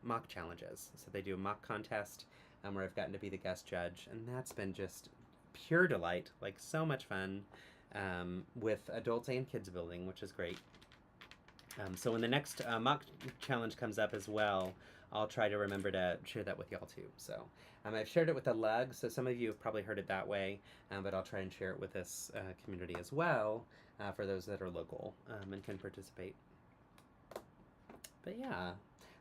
mock challenges. So they do a mock contest where I've gotten to be the guest judge, and that's been just pure delight, like so much fun. With adults and kids building, which is great. So when the next mock challenge comes up as well, I'll try to remember to share that with y'all too. So I've shared it with the LUG, so some of you have probably heard it that way, but I'll try and share it with this community as well for those that are local and can participate. But yeah,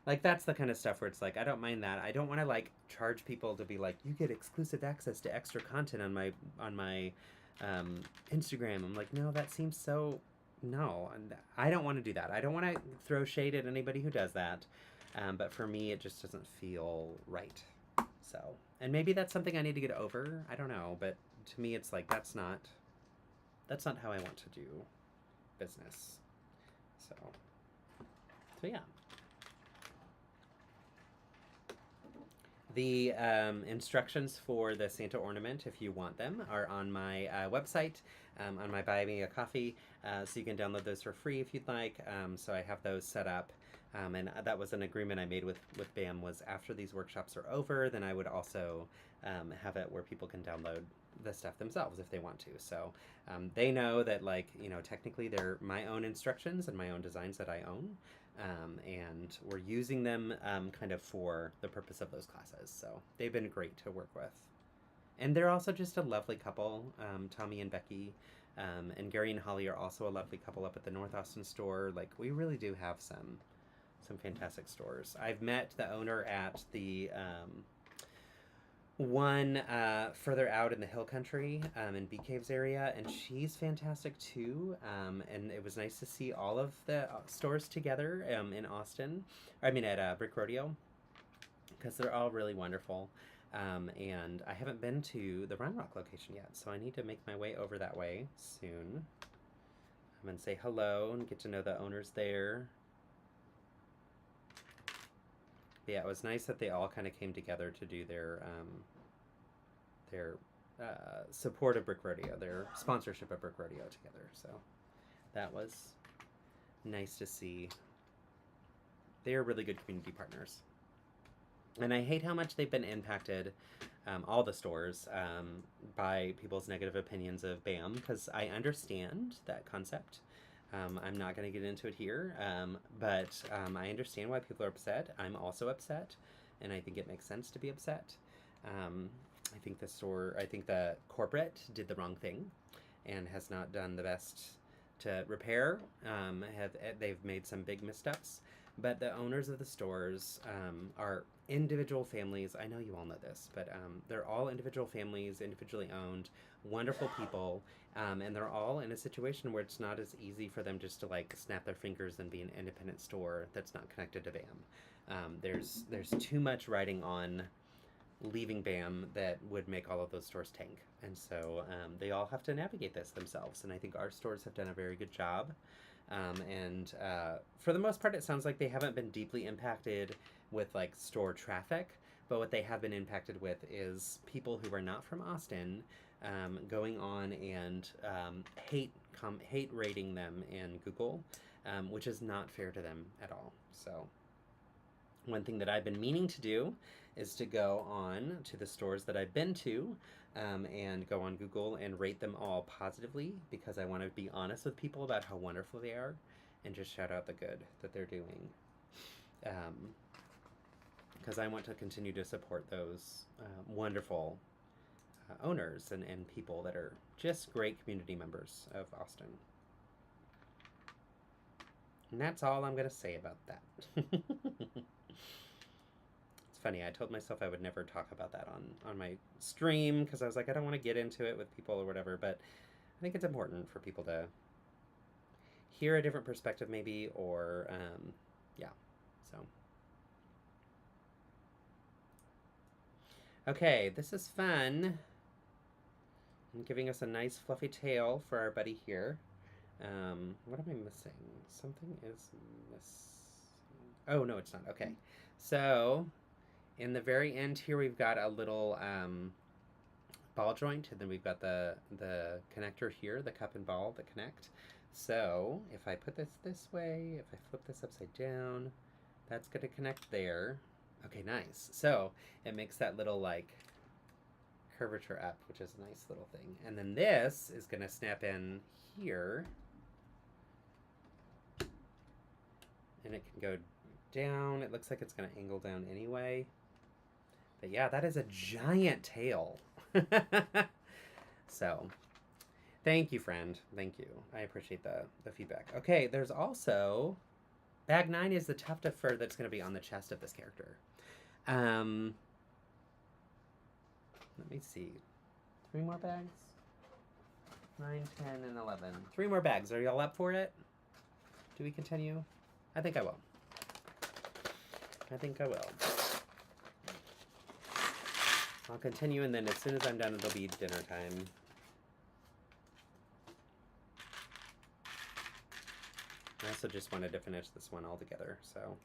like that's the kind of stuff where it's like, I don't mind that. I don't want to like charge people to be like, you get exclusive access to extra content on my Instagram. I'm like, no, that seems so, no, I don't want to do that. I don't want to throw shade at anybody who does that. But for me, it just doesn't feel right. So, and maybe that's something I need to get over. I don't know, but to me, it's like, that's not how I want to do business. So yeah. The instructions for the Santa ornament, if you want them, are on my website, on my Buy Me a Coffee, so you can download those for free if you'd like. So I have those set up, and that was an agreement I made with BAM, was after these workshops are over, then I would also have it where people can download the stuff themselves if they want to. So they know that, like, you know, technically they're my own instructions and my own designs that I own. And we're using them kind of for the purpose of those classes. So they've been great to work with. And they're also just a lovely couple, Tommy and Becky. And Gary and Holly are also a lovely couple up at the North Austin store. Like, we really do have some fantastic stores. I've met the owner at the one further out in the hill country in Bee Caves area, and she's fantastic too. And it was nice to see all of the stores together in Austin, at Brick Rodeo, because they're all really wonderful. And I haven't been to the Round Rock location yet, so I need to make my way over that way soon. I'm gonna say hello and get to know the owners there. But yeah, it was nice that they all kind of came together to do their support of Brick Rodeo, their sponsorship of Brick Rodeo together. So that was nice to see. They are really good community partners. And I hate how much they've been impacted, all the stores, by people's negative opinions of BAM, because I understand that concept. I'm not going to get into it here, but I understand why people are upset. I'm also upset, and I think it makes sense to be upset. I think the corporate did the wrong thing and has not done the best to repair. They've made some big missteps, but the owners of the stores are individual families. I know you all know this, but they're all individual families, individually owned, wonderful people, and they're all in a situation where it's not as easy for them just to like snap their fingers and be an independent store that's not connected to BAM. There's too much riding on leaving BAM that would make all of those stores tank, and so they all have to navigate this themselves, and I think our stores have done a very good job. And for the most part, it sounds like they haven't been deeply impacted with like store traffic, but what they have been impacted with is people who are not from Austin going on and hate rating them in Google, which is not fair to them at all. So one thing that I've been meaning to do is to go on to the stores that I've been to and go on Google and rate them all positively, because I want to be honest with people about how wonderful they are and just shout out the good that they're doing. because I want to continue to support those wonderful owners and people that are just great community members of Austin. And that's all I'm going to say about that. It's funny, I told myself I would never talk about that on my stream because I was like, I don't want to get into it with people or whatever, but I think it's important for people to hear a different perspective maybe, or yeah, so. Okay, this is fun. And giving us a nice fluffy tail for our buddy here. What am I missing? Something is missing. Oh, no, it's not. Okay. So, in the very end here, we've got a little ball joint, and then we've got the connector here, the cup and ball that connect. So, if I put this way, if I flip this upside down, that's going to connect there. Okay, nice. So, it makes that little, like, curvature up, which is a nice little thing. And then this is going to snap in here. And it can go down. It looks like it's going to angle down anyway. But yeah, that is a giant tail. So, thank you, friend. Thank you. I appreciate the feedback. Okay, there's also... Bag 9 is the tuft of fur that's going to be on the chest of this character. Let me see. 3 more bags? 9, 10, and 11. 3 more bags. Are y'all up for it? Do we continue? I think I will. I think I will. I'll continue, and then as soon as I'm done, it'll be dinner time. I also just wanted to finish this one all together, so.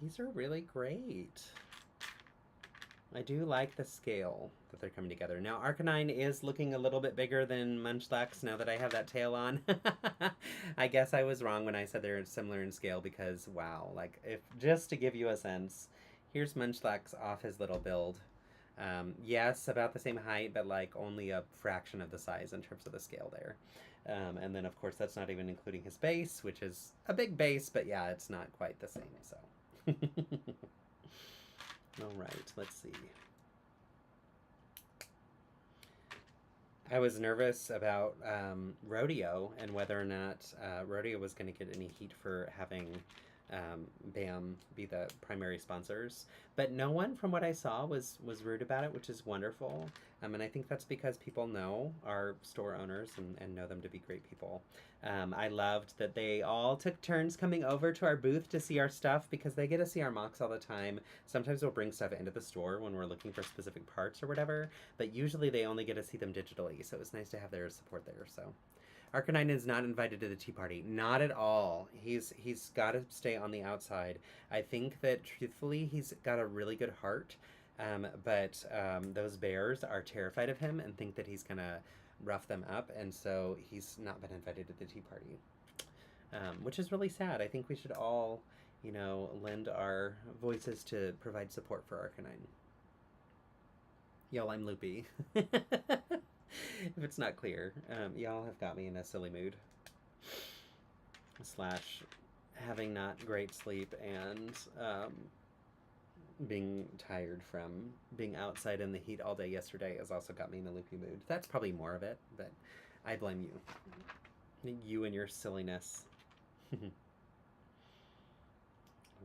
These are really great. I do like the scale that they're coming together. Now, Arcanine is looking a little bit bigger than Munchlax now that I have that tail on. I guess I was wrong when I said they're similar in scale because, wow, like, if just to give you a sense, here's Munchlax off his little build. Yes, about the same height, but like only a fraction of the size in terms of the scale there. And then, of course, that's not even including his base, which is a big base, but yeah, it's not quite the same, so. All right, let's see. I was nervous about Rodeo and whether or not Rodeo was going to get any heat for having BAM be the primary sponsors, but no one from what I saw was rude about it, which is wonderful. And I think that's because people know our store owners and know them to be great people. I loved that they all took turns coming over to our booth to see our stuff because they get to see our mocks all the time. Sometimes we'll bring stuff into the store when we're looking for specific parts or whatever, but usually they only get to see them digitally, so it was nice to have their support there. So Arcanine is not invited to the tea party. Not at all. He's got to stay on the outside. I think that, truthfully, he's got a really good heart, but those bears are terrified of him and think that he's going to rough them up, and so he's not been invited to the tea party, which is really sad. I think we should all, you know, lend our voices to provide support for Arcanine. Y'all, I'm loopy. If it's not clear, y'all have got me in a silly mood. Slash having not great sleep and being tired from being outside in the heat all day yesterday has also got me in a loopy mood. That's probably more of it, but I blame you. You and your silliness. All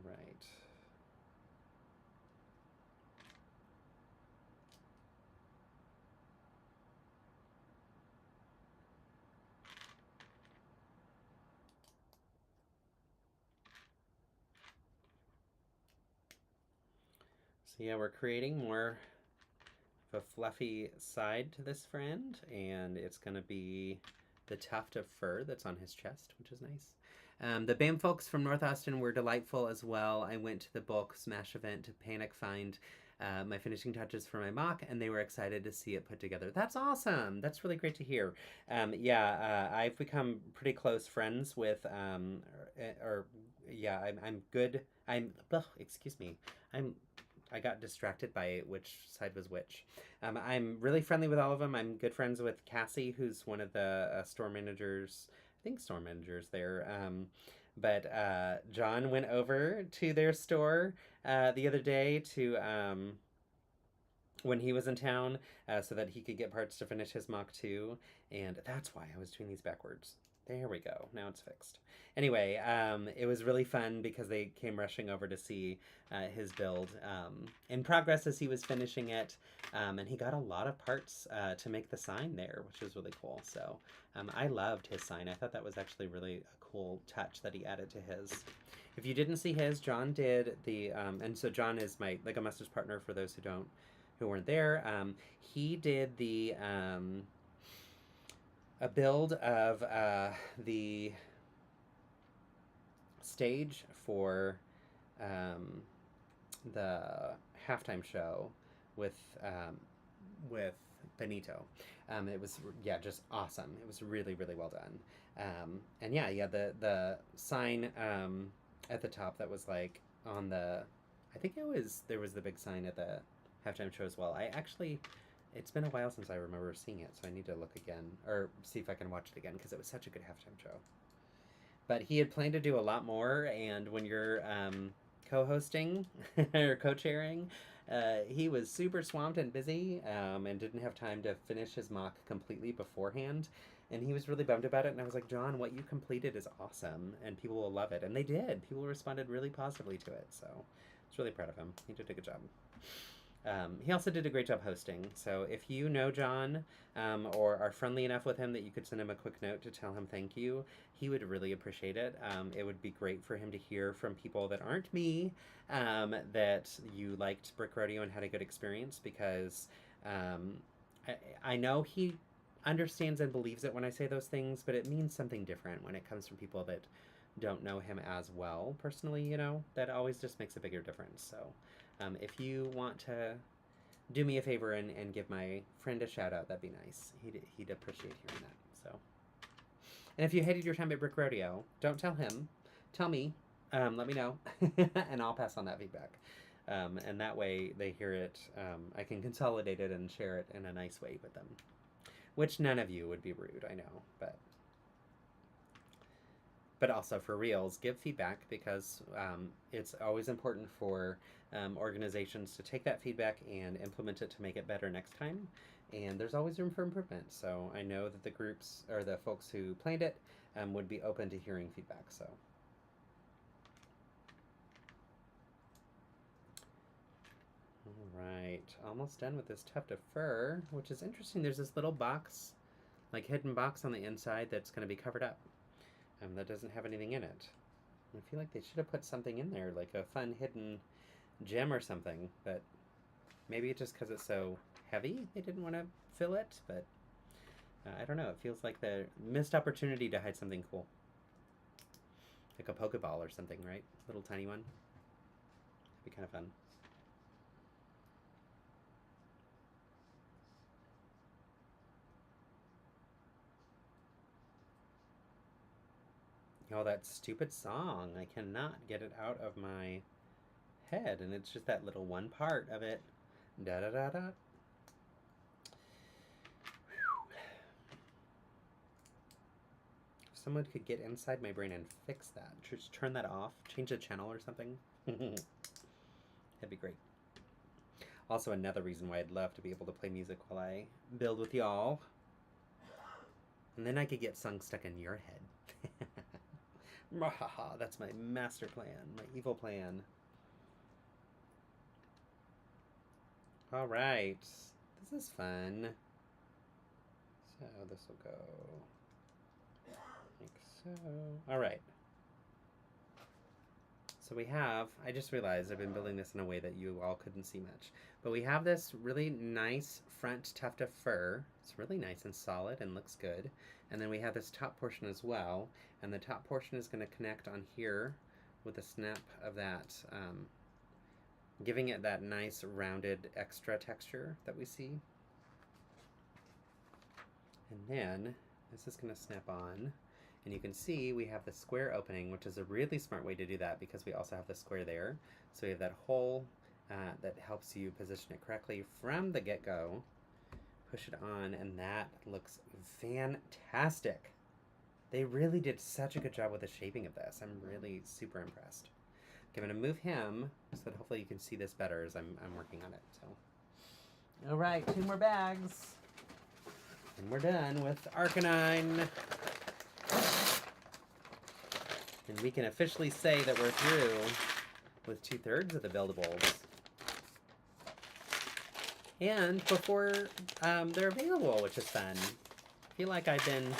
right. So yeah, we're creating more of a fluffy side to this friend, and it's going to be the tuft of fur that's on his chest, which is nice. The BAM folks from North Austin were delightful as well. I went to the bulk smash event to panic find my finishing touches for my mock, and they were excited to see it put together. That's awesome. That's really great to hear. I've become pretty close friends with, I'm good. Excuse me. I got distracted by which side was which. I'm really friendly with all of them. I'm good friends with Cassie, who's one of the store managers think store managers there. But John went over to their store the other day to when he was in town so that he could get parts to finish his Mach 2. And that's why I was doing these backwards. There we go. Now it's fixed. Anyway, it was really fun because they came rushing over to see his build in progress as he was finishing it. And he got a lot of parts to make the sign there, which was really cool. So I loved his sign. I thought that was actually really a cool touch that he added to his. If you didn't see his, John did the, and so John is my LEGO Masters partner for those who weren't there. He did the a build of the stage for the halftime show with Benito. It was just awesome. It was really well done. And yeah, the sign at the top that was like on the, I think there was the big sign at the halftime show as well. It's been a while since I remember seeing it, so I need to look again, or see if I can watch it again, because it was such a good halftime show. But he had planned to do a lot more, and when you're co-hosting or co-chairing, he was super swamped and busy, and didn't have time to finish his mock completely beforehand. And he was really bummed about it, and I was like, John, what you completed is awesome, and people will love it. And they did. People responded really positively to it, so I was really proud of him. He did a good job. He also did a great job hosting, so if you know John or are friendly enough with him that you could send him a quick note to tell him thank you, he would really appreciate it. It would be great for him to hear from people that aren't me that you liked Brick Rodeo and had a good experience, because I know he understands and believes it when I say those things, but it means something different when it comes from people that don't know him as well personally, you know. That always just makes a bigger difference. So if you want to do me a favor and give my friend a shout out, that'd be nice. He'd appreciate hearing that. So, and if you hated your time at Brick Rodeo, don't tell him. Tell me. Let me know, and I'll pass on that feedback. And that way they hear it. I can consolidate it and share it in a nice way with them. Which none of you would be rude, I know, but also for reals, give feedback, because it's always important for organizations to take that feedback and implement it to make it better next time. And there's always room for improvement. So I know that the groups or the folks who planned it would be open to hearing feedback. So. All right, almost done with this tuft of fur, which is interesting. There's this little box, like hidden box on the inside that's going to be covered up. That doesn't have anything in it. I feel like they should have put something in there, like a fun hidden gem or something, but maybe it's just because it's so heavy they didn't want to fill it, but I don't know. It feels like the missed opportunity to hide something cool. Like a Pokeball or something, right? Little tiny one. That'd be kind of fun. Oh, that stupid song. I cannot get it out of my head, and it's just that little one part of it. Da da da da. If someone could get inside my brain and fix that, just turn that off, change the channel or something, that'd be great. Also, another reason why I'd love to be able to play music while I build with y'all. And then I could get songs stuck in your head. That's my master plan, my evil plan. All right, this is fun. So this will go like so. All right. So we have, I just realized I've been building this in a way that you all couldn't see much. But we have this really nice front tuft of fur. It's really nice and solid and looks good. And then we have this top portion as well. And the top portion is going to connect on here with a snap of that, giving it that nice rounded extra texture that we see. And then this is going to snap on. And you can see we have the square opening, which is a really smart way to do that because we also have the square there. So we have that hole that helps you position it correctly from the get-go. Push it on, and that looks fantastic. They really did such a good job with the shaping of this. I'm really super impressed. Okay, I'm going to move him so that hopefully you can see this better as I'm working on it. So, all right, 2 more bags. And we're done with Arcanine. And we can officially say that we're through with 2/3 of the buildables. And before they're available, which is fun. I feel like I've been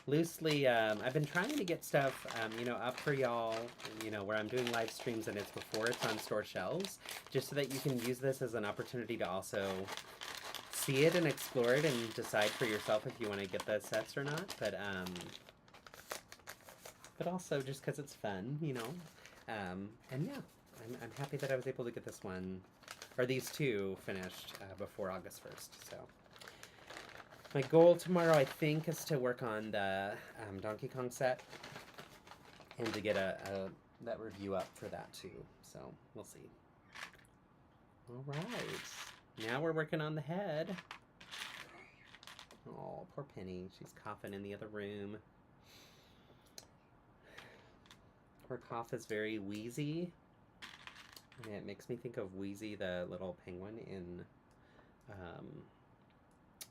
loosely, I've been trying to get stuff, up for y'all, where I'm doing live streams and it's before it's on store shelves, just so that you can use this as an opportunity to also see it and explore it and decide for yourself if you want to get the sets or not. But also just because it's fun, and yeah, I'm happy that I was able to get this one, or these 2 finished before August 1st, so. My goal tomorrow, I think, is to work on the Donkey Kong set and to get that review up for that too. So we'll see. All right, now we're working on the head. Oh, poor Penny. She's coughing in the other room. Her cough is very wheezy. And it makes me think of Wheezy, the little penguin in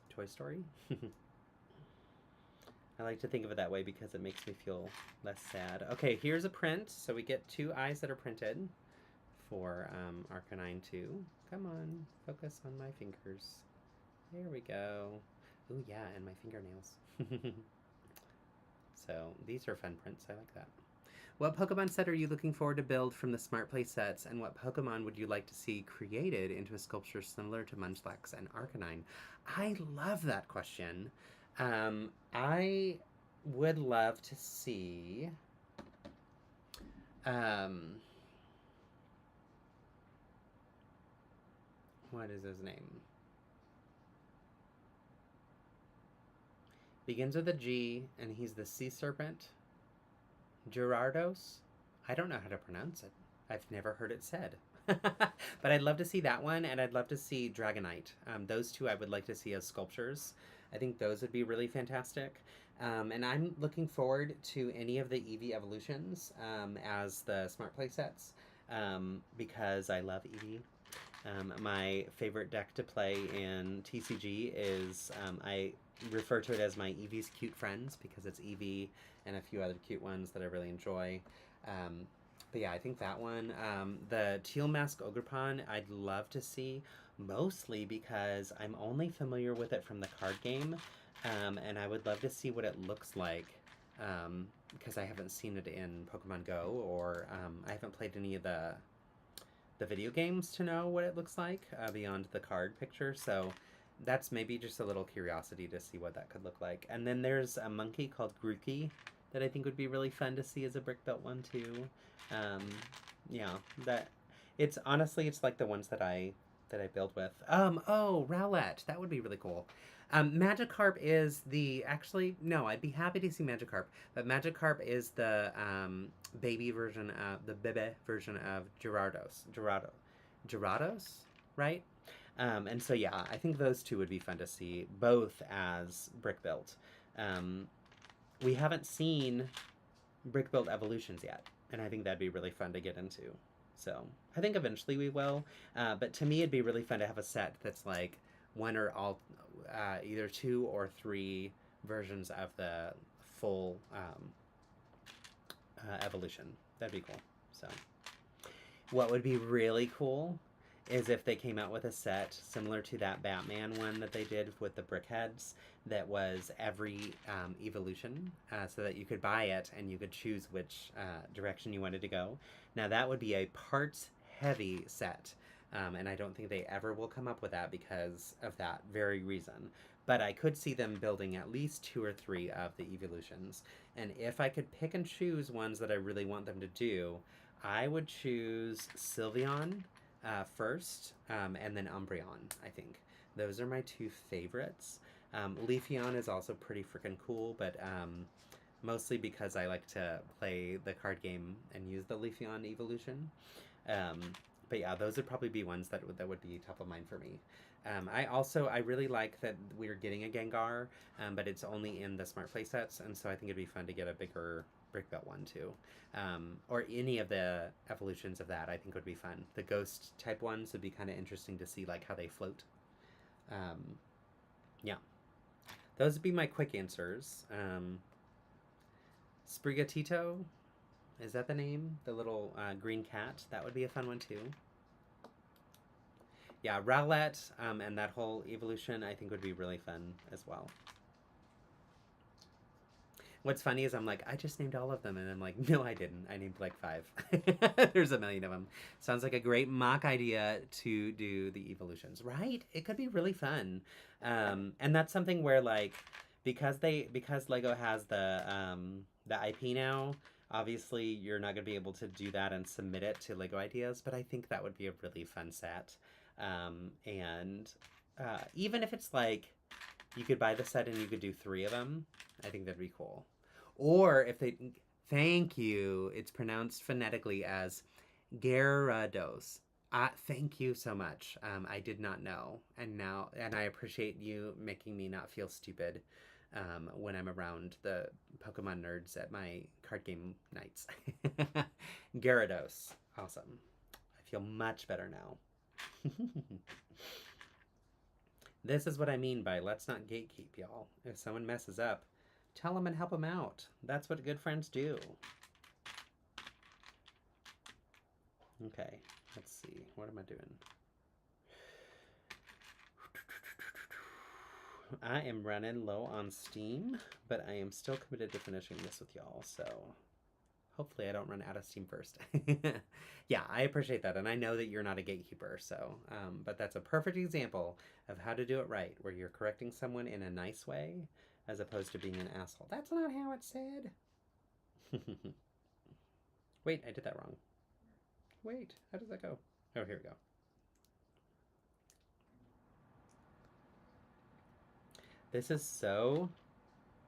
Toy Story. I like to think of it that way because it makes me feel less sad. Okay, here's a print. So we get 2 eyes that are printed for Arcanine 2. Come on, focus on my fingers. There we go. Ooh, yeah, and my fingernails. So these are fun prints. I like that. What Pokemon set are you looking forward to build from the Smart Play sets, and what Pokemon would you like to see created into a sculpture similar to Munchlax and Arcanine? I love that question. I would love to see... what is his name? Begins with a G, and he's the sea serpent. Gyarados? I don't know how to pronounce it. I've never heard it said. But I'd love to see that one, and I'd love to see Dragonite. Those 2 I would like to see as sculptures. I think those would be really fantastic. And I'm looking forward to any of the Eevee evolutions as the Smart Play sets because I love Eevee. My favorite deck to play in TCG is, I refer to it as my Eevee's Cute Friends because it's Eevee and a few other cute ones that I really enjoy. But yeah, I think that one. The Teal Mask Ogerpon, I'd love to see, mostly because I'm only familiar with it from the card game, and I would love to see what it looks like, because I haven't seen it in Pokemon Go, or I haven't played any of the video games to know what it looks like beyond the card picture, so that's maybe just a little curiosity to see what that could look like. And then there's a monkey called Grookey that I think would be really fun to see as a brick built one too. Yeah, that it's honestly it's like the ones that I build with. Oh, Rowlet, that would be really cool. Magikarp is I'd be happy to see Magikarp, but Magikarp is the baby version of the bebe version of Gyarados, right? And so yeah, I think those 2 would be fun to see, both as brick built. We haven't seen brick built evolutions yet, and I think that'd be really fun to get into. So I think eventually we will, but to me it'd be really fun to have a set that's like one or all, either 2 or 3 versions of the full evolution. That'd be cool. So what would be really cool is if they came out with a set similar to that Batman one that they did with the Brickheads that was every evolution, so that you could buy it and you could choose which direction you wanted to go. Now that would be a parts heavy set, and I don't think they ever will come up with that because of that very reason. But I could see them building at least 2 or 3 of the evolutions, and if I could pick and choose ones that I really want them to do, I would choose Sylveon first, and then Umbreon, I think. Those are my 2 favorites. Leafeon is also pretty freaking cool, but mostly because I like to play the card game and use the Leafeon evolution. But yeah, those would probably be ones that would be top of mind for me. I really like that we're getting a Gengar, but it's only in the Smart Play sets, and so I think it'd be fun to get a bigger Brick Belt one too, or any of the evolutions of that. I think would be fun. The Ghost type ones would be kind of interesting to see, like how they float. Yeah, those would be my quick answers. Sprigatito, is that the name? The little green cat. That would be a fun one too. Yeah, Rowlet and that whole evolution I think would be really fun as well. What's funny is I'm like, I just named all of them, and I'm like, no, I didn't. I named like 5. There's a million of them. Sounds like a great mock idea to do the evolutions, right? It could be really fun, and that's something where like, because Lego has the IP now. Obviously, you're not gonna be able to do that and submit it to Lego Ideas, but I think that would be a really fun set. And even if it's like you could buy the set and you could do 3 of them, I think that'd be cool. Or if they, thank you, it's pronounced phonetically as Gyarados. Thank you so much. I did not know, and I appreciate you making me not feel stupid when I'm around the Pokemon nerds at my card game nights. Gyarados, awesome. I feel much better now. This is what I mean by let's not gatekeep, y'all. If someone messes up, tell them and help them out. That's what good friends do. Okay, let's see. What am I doing? I am running low on steam, but I am still committed to finishing this with y'all, so hopefully I don't run out of steam first. Yeah, I appreciate that, and I know that you're not a gatekeeper, so, but that's a perfect example of how to do it right, where you're correcting someone in a nice way, as opposed to being an asshole. That's not how it's said. Wait, I did that wrong. Wait, how does that go? Oh, here we go. This is so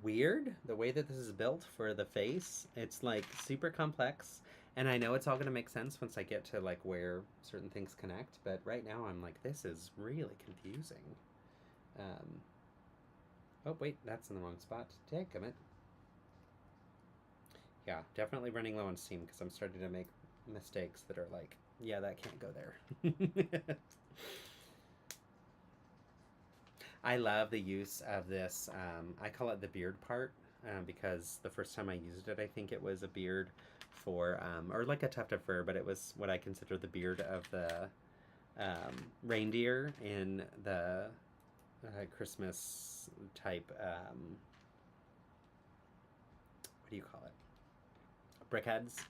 weird, the way that this is built for the face. It's like super complex, and I know it's all going to make sense once I get to like where certain things connect, but right now I'm like, this is really confusing. Oh wait, that's in the wrong spot. Dadgummit. Yeah, definitely running low on steam because I'm starting to make mistakes that are like, yeah, that can't go there. I love the use of this, I call it the beard part, because the first time I used it, I think it was a beard for, or like a tuft of fur, but it was what I consider the beard of the reindeer in the Christmas type, what do you call it? Brickheads.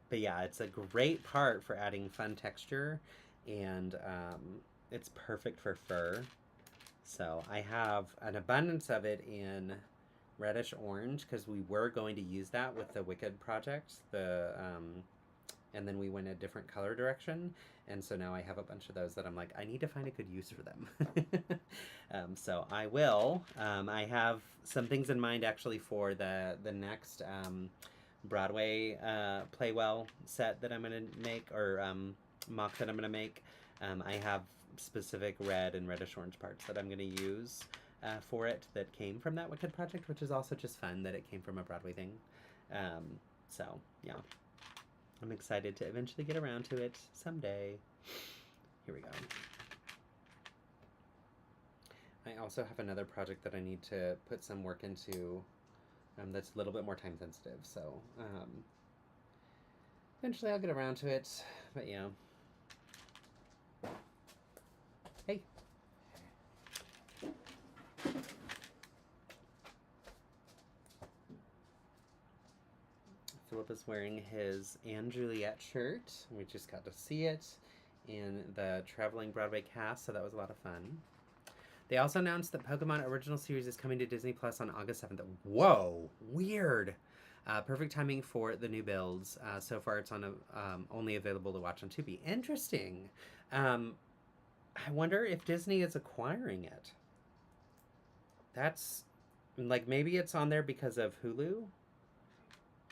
But yeah, it's a great part for adding fun texture, and it's perfect for fur. So I have an abundance of it in reddish orange because we were going to use that with the Wicked project, and then we went a different color direction, and so now I have a bunch of those that I'm like, I need to find a good use for them. So I will. I have some things in mind actually for the next Broadway Playwell set that I'm gonna make, or mock that I'm gonna make. I have specific red and reddish orange parts that I'm gonna use for it that came from that Wicked project, which is also just fun that it came from a Broadway thing. So yeah, I'm excited to eventually get around to it someday. Here we go. I also have another project that I need to put some work into that's a little bit more time sensitive, so eventually I'll get around to it, but yeah. Hey. Philip is wearing his Anne Juliet shirt. We just got to see it in the traveling Broadway cast, so that was a lot of fun. They also announced that Pokemon Original Series is coming to Disney Plus on August 7th. Whoa, weird. Perfect timing for the new builds. So far, it's on only available to watch on Tubi. Interesting. I wonder if Disney is acquiring it. That's, like, maybe it's on there because of Hulu.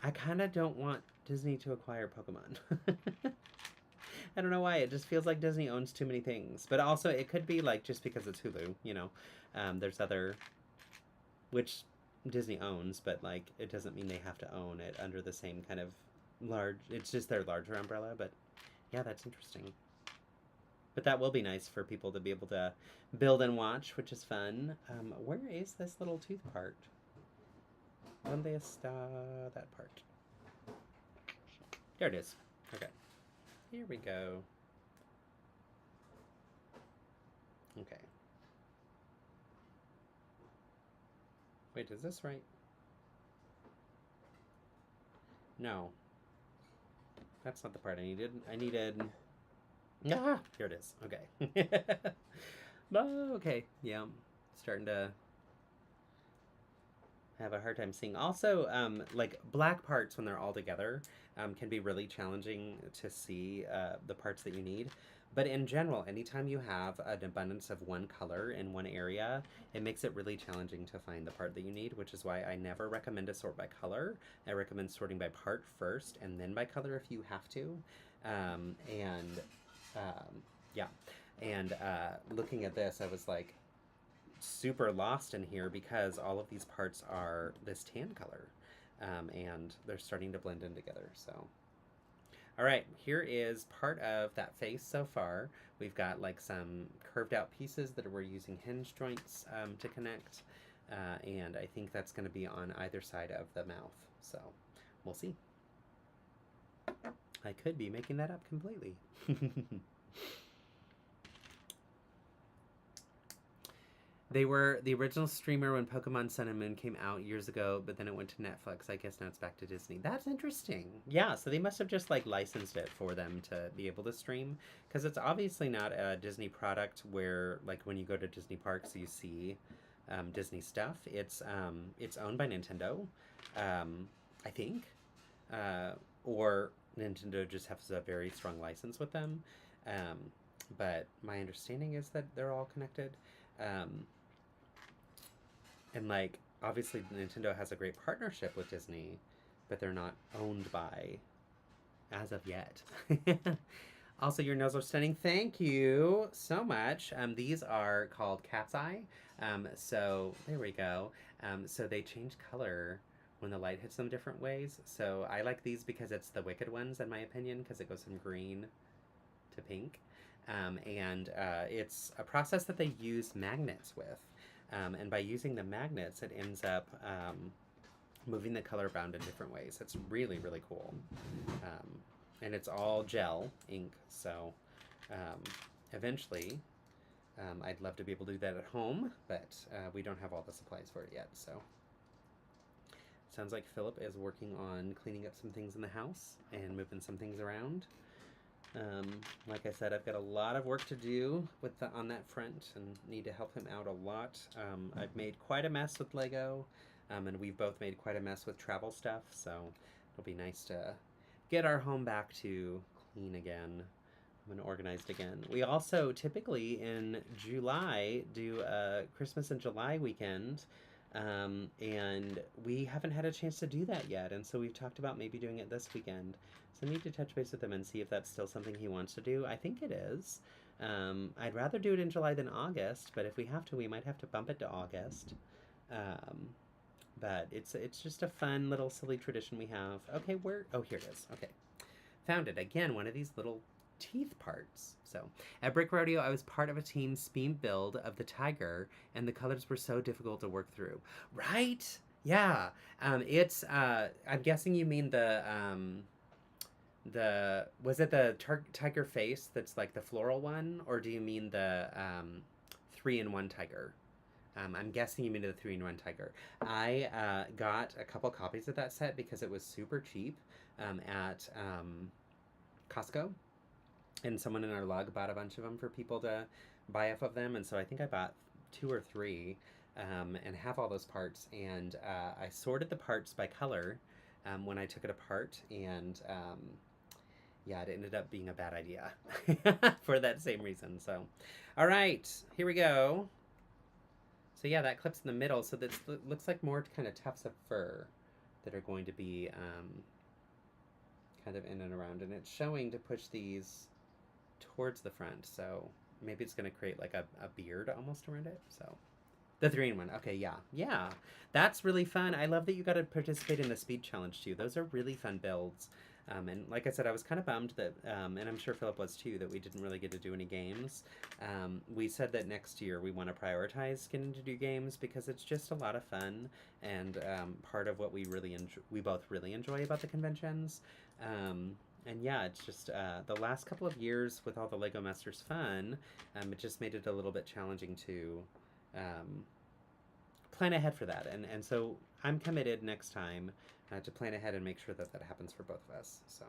I kind of don't want Disney to acquire Pokemon. I don't know why. It just feels like Disney owns too many things. But also, it could be like just because it's Hulu, you know. There's other, which Disney owns, but like it doesn't mean they have to own it under the same kind of large. It's just their larger umbrella. But yeah, that's interesting. But that will be nice for people to be able to build and watch, which is fun. Where is this little tooth part? ¿Dónde está that part? There it is. Okay. Here we go. Okay. Wait, is this right? No. That's not the part I needed. I needed... Ah! Here it is. Okay. Oh, okay. Yeah. Starting to have a hard time seeing. Also, like black parts when they're all together can be really challenging to see the parts that you need. But in general, anytime you have an abundance of one color in one area, it makes it really challenging to find the part that you need, which is why I never recommend to sort by color. I recommend sorting by part first and then by color if you have to. Yeah. And looking at this, I was like, super lost in here because all of these parts are this tan color and they're starting to blend in together. So all right, here is part of that face so far. We've got like some curved out pieces that we're using hinge joints to connect, and I think that's going to be on either side of the mouth, so we'll see. I could be making that up completely. They were the original streamer when Pokemon Sun and Moon came out years ago, but then it went to Netflix. I guess now it's back to Disney. That's interesting. Yeah, so they must have just like licensed it for them to be able to stream, because it's obviously not a Disney product where like when you go to Disney parks you see Disney stuff. It's owned by Nintendo, I think, or Nintendo just has a very strong license with them. But my understanding is that they're all connected. And like obviously Nintendo has a great partnership with Disney, but they're not owned by as of yet. Also, your nose are stunning. Thank you so much. These are called Cat's Eye. So there we go. So they change color when the light hits them different ways. So I like these because it's the wicked ones in my opinion, because it goes from green to pink. And it's a process that they use magnets with. And by using the magnets, it ends up moving the color bound in different ways. It's really, really cool. And it's all gel ink, so eventually I'd love to be able to do that at home, but we don't have all the supplies for it yet, so. Sounds like Philip is working on cleaning up some things in the house and moving some things around. Like I said, I've got a lot of work to do on that front and need to help him out a lot. I've made quite a mess with Lego, and we've both made quite a mess with travel stuff, so it'll be nice to get our home back to clean again and organized again. We also typically in July do a Christmas in July weekend, and we haven't had a chance to do that yet, and so we've talked about maybe doing it this weekend. So I need to touch base with him and see if that's still something he wants to do. I think it is. I'd rather do it in July than August, but if we have to, we might have to bump it to August. But it's just a fun little silly tradition we have. Okay, oh, here it is. Okay. Found it. Again, one of these little teeth parts. So, at Brick Rodeo, I was part of a team speed build of the tiger, and the colors were so difficult to work through. Right? Yeah. I'm guessing you mean was it the tiger face that's like the floral one, or do you mean the 3-in-1 tiger? I'm guessing you mean the 3-in-1 tiger. I got a couple copies of that set because it was super cheap at Costco, and someone in our lug bought a bunch of them for people to buy off of them, and so I think I bought 2 or 3 and have all those parts, and I sorted the parts by color when I took it apart, and yeah, it ended up being a bad idea for that same reason. So, all right, here we go. So yeah, that clips in the middle. So this looks like more kind of tufts of fur that are going to be kind of in and around, and it's showing to push these towards the front, so maybe it's going to create like a beard almost around it. So the 3-in-1. Okay, yeah. That's really fun. I love that you got to participate in the speed challenge too. Those are really fun builds. And like I said, I was kind of bummed that, and I'm sure Philip was too, that we didn't really get to do any games. We said that next year we want to prioritize getting to do games because it's just a lot of fun and part of what we both really enjoy about the conventions. And yeah, it's just the last couple of years with all the LEGO Masters fun, it just made it a little bit challenging to plan ahead for that. And so I'm committed next time to plan ahead and make sure that that happens for both of us. So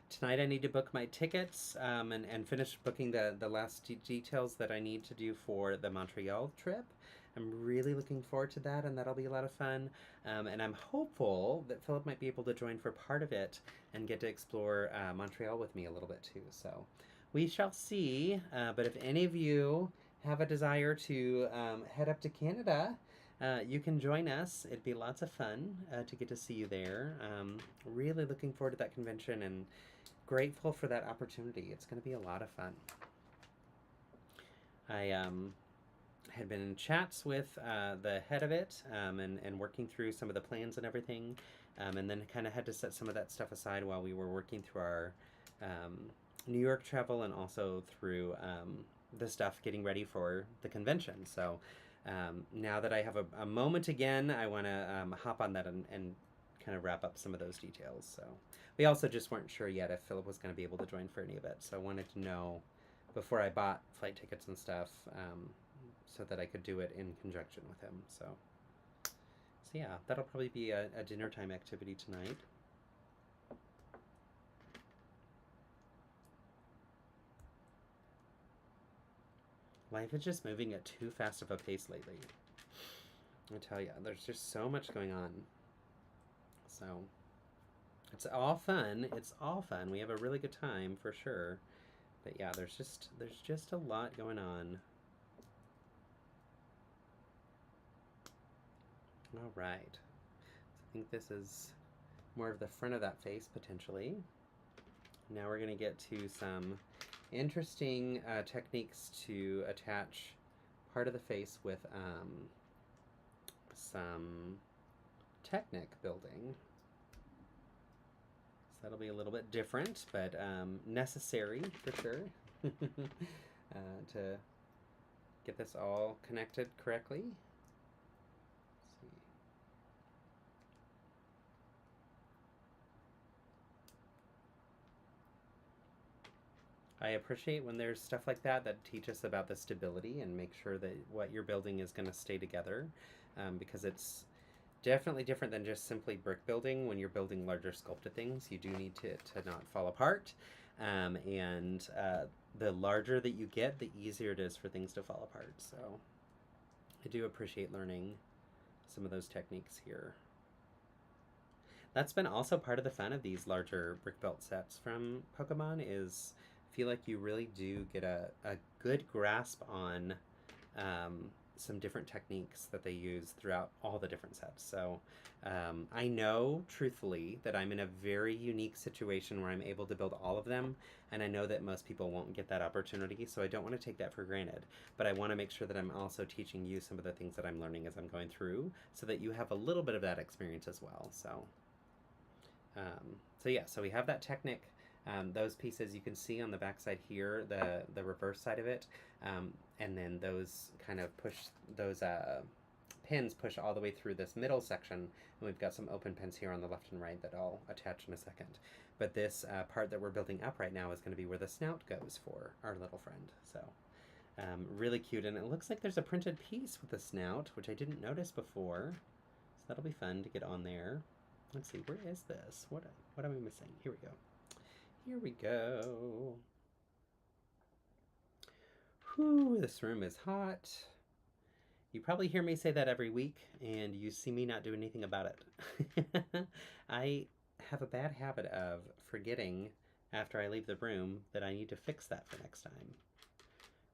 tonight I need to book my tickets and finish booking the last details that I need to do for the Montreal trip. I'm really looking forward to that, and that'll be a lot of fun. And I'm hopeful that Philip might be able to join for part of it and get to explore Montreal with me a little bit too. So we shall see. But if any of you have a desire to head up to Canada, you can join us. It'd be lots of fun to get to see you there. Really looking forward to that convention and grateful for that opportunity. It's going to be a lot of fun. I had been in chats with the head of it and working through some of the plans and everything, and then kind of had to set some of that stuff aside while we were working through our New York travel and also through the stuff getting ready for the convention. So now that I have a moment again, I want to hop on that and kind of wrap up some of those details. So we also just weren't sure yet if Philip was going to be able to join for any of it. So I wanted to know before I bought flight tickets and stuff so that I could do it in conjunction with him. So yeah, that'll probably be a dinner time activity tonight. Life is just moving at too fast of a pace lately. I tell you, there's just so much going on. So it's all fun. It's all fun. We have a really good time for sure. But yeah, there's just a lot going on. All right. I think this is more of the front of that face potentially. Now we're going to get to some interesting techniques to attach part of the face with some Technic building. So that'll be a little bit different, but necessary for sure to get this all connected correctly. Let's see. I appreciate when there's stuff like that that teach us about the stability and make sure that what you're building is going to stay together, because it's definitely different than just simply brick building. When you're building larger sculpted things, you do need to not fall apart, and the larger that you get, the easier it is for things to fall apart. So I do appreciate learning some of those techniques here. That's been also part of the fun of these larger brick built sets from Pokemon, is I feel like you really do get a good grasp on some different techniques that they use throughout all the different sets. So I know, truthfully, that I'm in a very unique situation where I'm able to build all of them, and I know that most people won't get that opportunity, so I don't want to take that for granted. But I want to make sure that I'm also teaching you some of the things that I'm learning as I'm going through, so that you have a little bit of that experience as well. So yeah, so we have that Technic. Those pieces you can see on the back side here, the reverse side of it, and then those kind of push, those pins push all the way through this middle section, and we've got some open pins here on the left and right that I'll attach in a second. But this part that we're building up right now is going to be where the snout goes for our little friend. So really cute, and it looks like there's a printed piece with the snout, which I didn't notice before, so that'll be fun to get on there. Let's see, where is this? What am I missing? Here we go. Here we go. Whew, this room is hot. You probably hear me say that every week, and you see me not do anything about it. I have a bad habit of forgetting after I leave the room that I need to fix that for next time.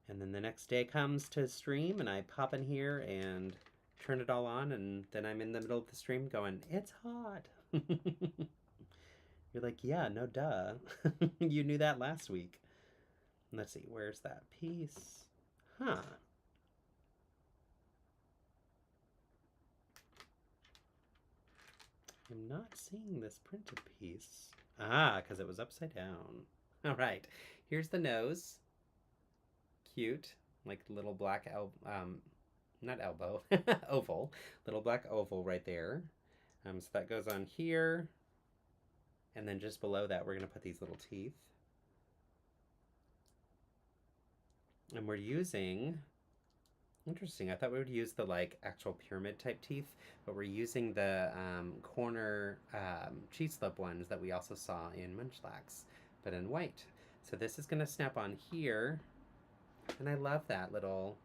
And then the next day comes to stream, and I pop in here and turn it all on, and then I'm in the middle of the stream going, it's hot. You're like, yeah, no duh. You knew that last week. Let's see, where's that piece? Huh. I'm not seeing this printed piece. Ah, because it was upside down. All right, here's the nose. Cute, like little black not elbow, oval, little black oval right there. So that goes on here, and then just below that, we're gonna put these little teeth. And we're using, interesting, I thought we would use the like actual pyramid type teeth, but we're using the corner cheese slip ones that we also saw in Munchlax, but in white. So this is gonna snap on here, and I love that little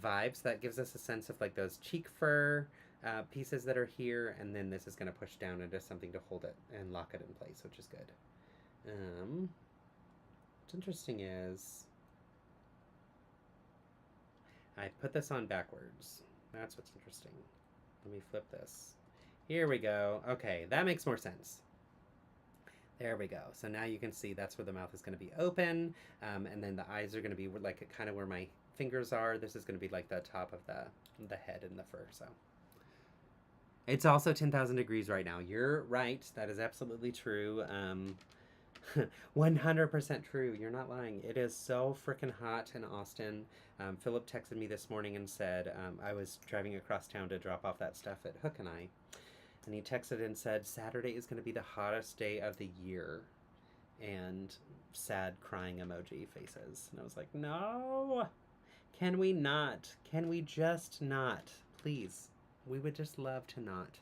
vibe. So that gives us a sense of like those cheek fur pieces that are here, and then this is gonna push down into something to hold it and lock it in place, which is good. What's interesting is I put this on backwards. That's what's interesting. Let me flip this. Here we go. Okay, that makes more sense. There we go. So now you can see that's where the mouth is going to be open, and then the eyes are going to be like kind of where my fingers are. This is going to be like the top of the head and the fur. So it's also 10,000 degrees right now. You're right. That is absolutely true. 100% true. You're not lying. It is so freaking hot in Austin. Philip texted me this morning and said I was driving across town to drop off that stuff at Hook and I. And he texted and said, Saturday is going to be the hottest day of the year. And sad crying emoji faces. And I was like, no. Can we not? Can we just not? Please. We would just love to not.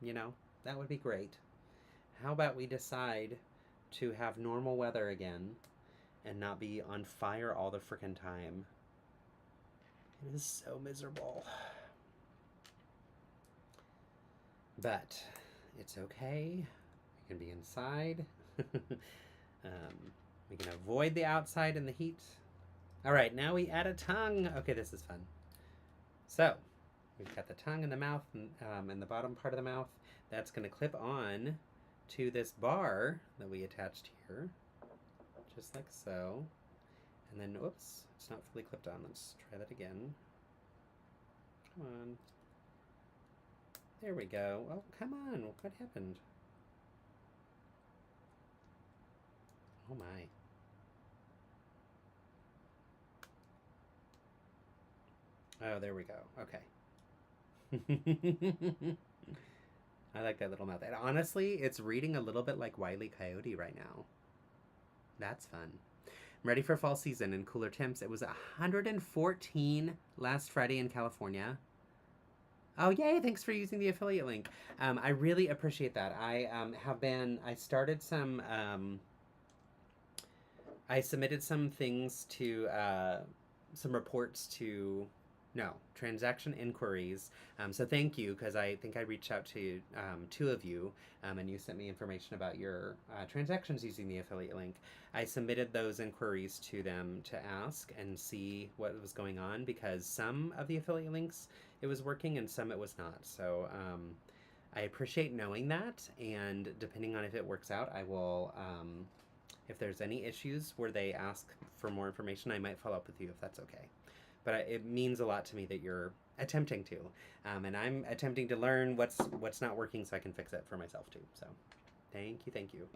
You know, that would be great. How about we decide to have normal weather again and not be on fire all the frickin' time? It is so miserable. But it's okay. We can be inside. We can avoid the outside and the heat. All right, now we add a tongue. Okay, this is fun. So we've got the tongue in the mouth and in the bottom part of the mouth. That's going to clip on to this bar that we attached here, just like so. And then, oops, it's not fully clipped on. Let's try that again. Come on. There we go. Oh, come on. What happened? Oh, my. Oh, there we go. Okay. I like that little mouth. And honestly, it's reading a little bit like Wile E. Coyote right now. That's fun. I'm ready for fall season and cooler temps. It was 114 last Friday in California. Oh, yay. Thanks for using the affiliate link. I really appreciate that. I started some, I submitted some things to, some reports to, no, transaction inquiries. So thank you, because I think I reached out to 2 of you, and you sent me information about your transactions using the affiliate link. I submitted those inquiries to them to ask and see what was going on, because some of the affiliate links, it was working, and some it was not. So I appreciate knowing that, and depending on if it works out, I will, if there's any issues where they ask for more information, I might follow up with you if that's okay. But it means a lot to me that you're attempting to, and I'm attempting to learn what's not working so I can fix it for myself too. So, thank you.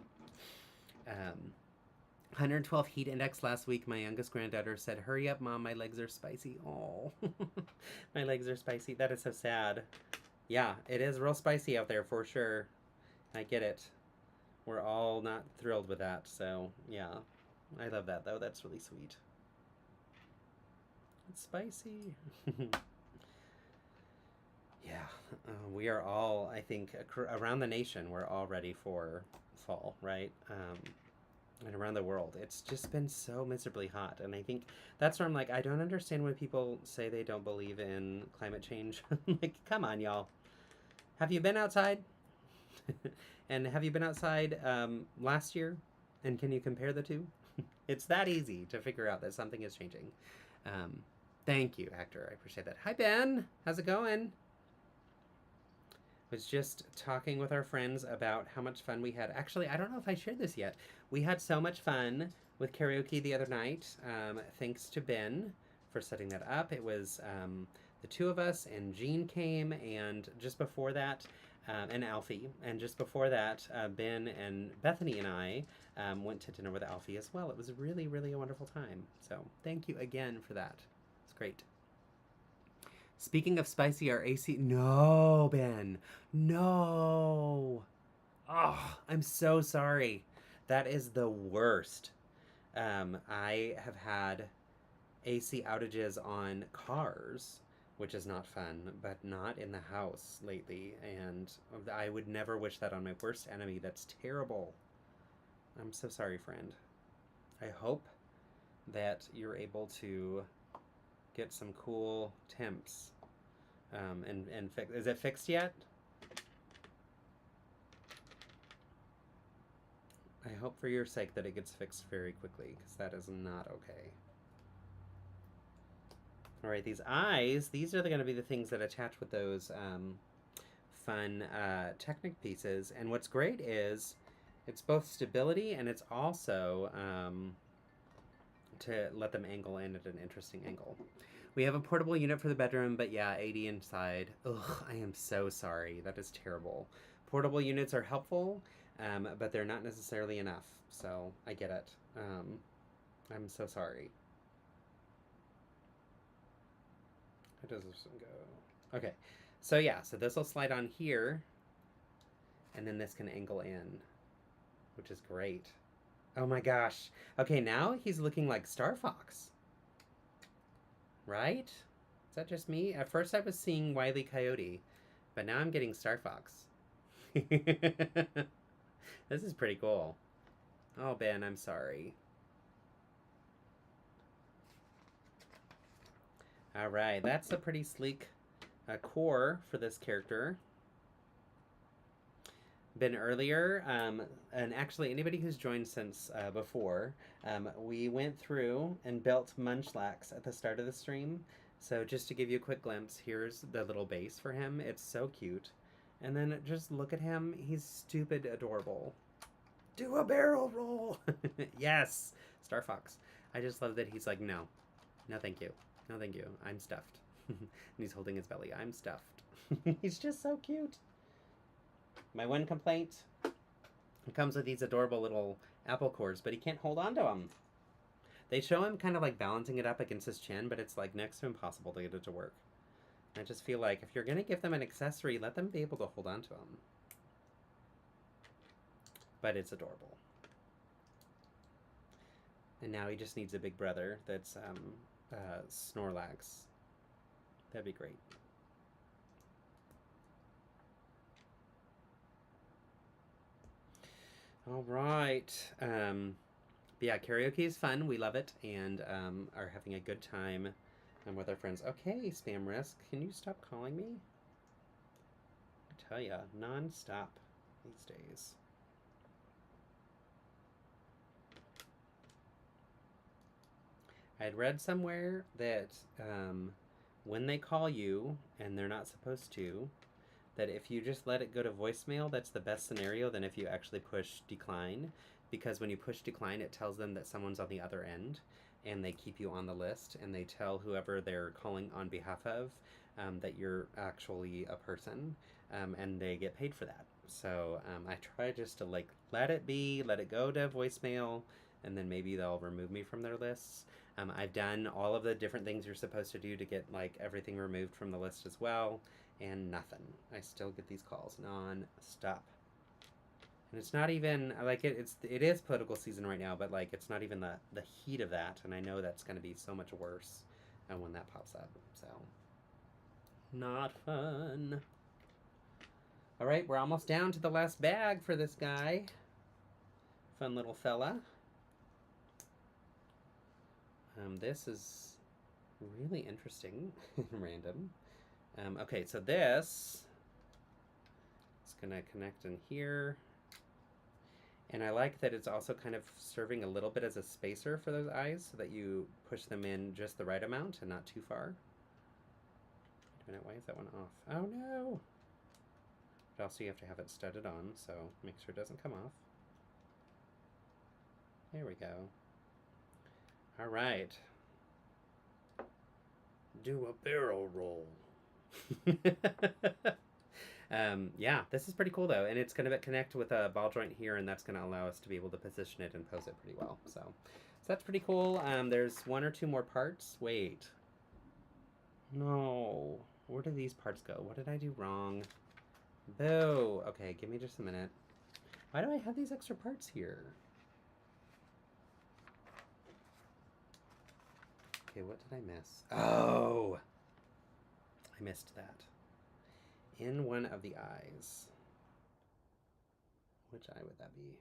112 heat index last week. My youngest granddaughter said, "Hurry up, Mom, my legs are spicy." Oh, my legs are spicy. That is so sad. Yeah, it is real spicy out there for sure. I get it. We're all not thrilled with that. So yeah, I love that though. That's really sweet. It's spicy. Yeah, we are all, I think, around the nation, we're all ready for fall, right? And around the world. It's just been so miserably hot. And I think that's where I'm like, I don't understand when people say they don't believe in climate change. Like, come on, y'all. Have you been outside? And have you been outside last year? And can you compare the two? It's that easy to figure out that something is changing. Thank you, Hector. I appreciate that. Hi, Ben. How's it going? was just talking with our friends about how much fun we had. Actually, I don't know if I shared this yet. We had so much fun with karaoke the other night. Thanks to Ben for setting that up. It was the two of us, and Jean came, and just before that, and Alfie. And just before that, Ben and Bethany and I went to dinner with Alfie as well. It was really, really a wonderful time. So thank you again for that. It's great. Speaking of spicy, our AC... No, Ben. No. Oh, I'm so sorry. That is the worst. I have had AC outages on cars, which is not fun, but not in the house lately. And I would never wish that on my worst enemy. That's terrible. I'm so sorry, friend. I hope that you're able to get some cool temps. And fix. Is it fixed yet? I hope for your sake that it gets fixed very quickly, because that is not okay. All right, these eyes, these are going to be the things that attach with those fun Technic pieces. And what's great is it's both stability and it's also to let them angle in at an interesting angle. We have a portable unit for the bedroom, but yeah, 80 inside. Ugh, I am so sorry. That is terrible. Portable units are helpful, but they're not necessarily enough. So I get it. I'm so sorry. How does this one go? Okay, so yeah, so this will slide on here, and then this can angle in, which is great. Oh my gosh. Okay, now he's looking like Star Fox. Right? Is that just me? At first I was seeing Wile E. Coyote, but now I'm getting Star Fox. This is pretty cool. Oh, Ben, I'm sorry. Alright, that's a pretty sleek core for this character. Been earlier, and actually anybody who's joined since before, we went through and built Munchlax at the start of the stream. So just to give you a quick glimpse, here's the little base for him. It's so cute. And then just look at him. He's stupid adorable. Do a barrel roll! Yes! Star Fox. I just love that he's like, no. No thank you. No thank you. I'm stuffed. And he's holding his belly. I'm stuffed. He's just so cute. My one complaint, it comes with these adorable little apple cores, but he can't hold on to them. They show him kind of like balancing it up against his chin, but it's like next to impossible to get it to work. I just feel like if you're going to give them an accessory, let them be able to hold on to them. But it's adorable. And now he just needs a big brother that's Snorlax. That'd be great. All right. Yeah, karaoke is fun. We love it and are having a good time with our friends. Okay, Spam Risk, can you stop calling me? I tell ya, non-stop these days. I had read somewhere that when they call you and they're not supposed to, that if you just let it go to voicemail, that's the best scenario than if you actually push decline. Because when you push decline, it tells them that someone's on the other end, and they keep you on the list, and they tell whoever they're calling on behalf of that you're actually a person, and they get paid for that. So I try just to like let it be, let it go to voicemail, and then maybe they'll remove me from their lists. I've done all of the different things you're supposed to do to get like everything removed from the list as well. And nothing. I still get these calls non-stop. And it's not even like it is political season right now, but like it's not even the heat of that, and I know that's going to be so much worse when that pops up. So not fun. All right, we're almost down to the last bag for this guy. Fun little fella. This is really interesting and random. Okay, so this is going to connect in here. And I like that it's also kind of serving a little bit as a spacer for those eyes so that you push them in just the right amount and not too far. Wait a minute, why is that one off? Oh no! But also you have to have it studded on, so make sure it doesn't come off. There we go. All right. Do a barrel roll. Yeah, this is pretty cool though, and it's going to connect with a ball joint here, and that's going to allow us to be able to position it and pose it pretty well. So that's pretty cool. There's 1 or 2 more parts. Wait. No. Where did these parts go? What did I do wrong? Boo. Okay, give me just a minute. Why do I have these extra parts here? Okay, what did I miss? Oh! I missed that. In one of the eyes. Which eye would that be?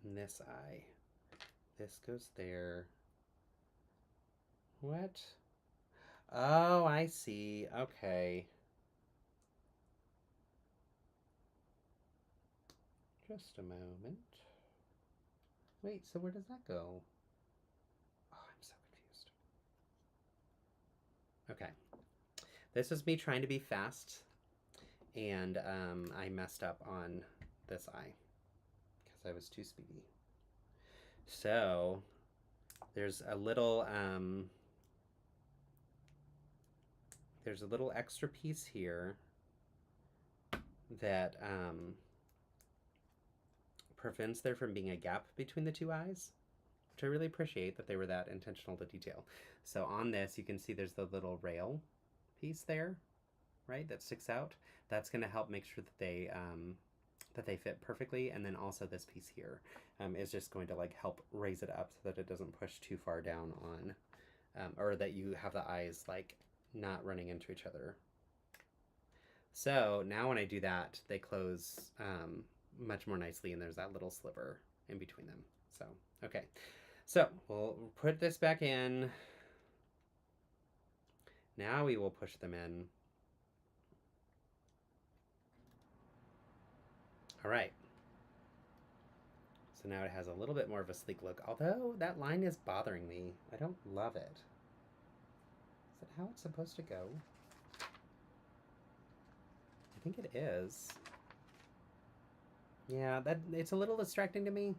In this eye. This goes there. What? Oh, I see. Okay. Just a moment. Wait, so where does that go? Oh, I'm so confused. Okay. This is me trying to be fast, and I messed up on this eye because I was too speedy. So there's a little extra piece here that prevents there from being a gap between the 2 eyes, which I really appreciate that they were that intentional to detail. So on this, you can see there's the little rail piece there, right, that sticks out. That's going to help make sure that they fit perfectly, and then also this piece here is just going to like help raise it up so that it doesn't push too far down on, or that you have the eyes like not running into each other. So now when I do that, they close much more nicely, and there's that little sliver in between them. So, okay. So we'll put this back in. Now we will push them in. All right. So now it has a little bit more of a sleek look, although that line is bothering me. I don't love it. Is that how it's supposed to go? I think it is. Yeah, it's a little distracting to me.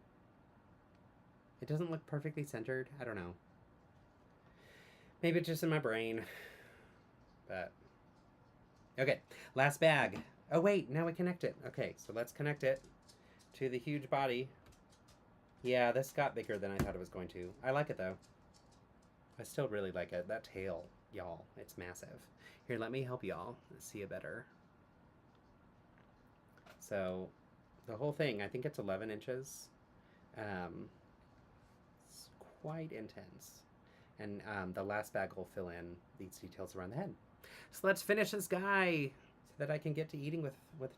It doesn't look perfectly centered. I don't know. Maybe it's just in my brain. But okay, last bag. Oh wait, now we connect it. Okay, so let's connect it to the huge body. Yeah, this got bigger than I thought it was going to. I like it though. I still really like it. That tail, y'all, it's massive. Here, let me help y'all see it better. So the whole thing, I think it's 11 inches. It's quite intense. And the last bag will fill in these details around the head. So let's finish this guy so that I can get to eating with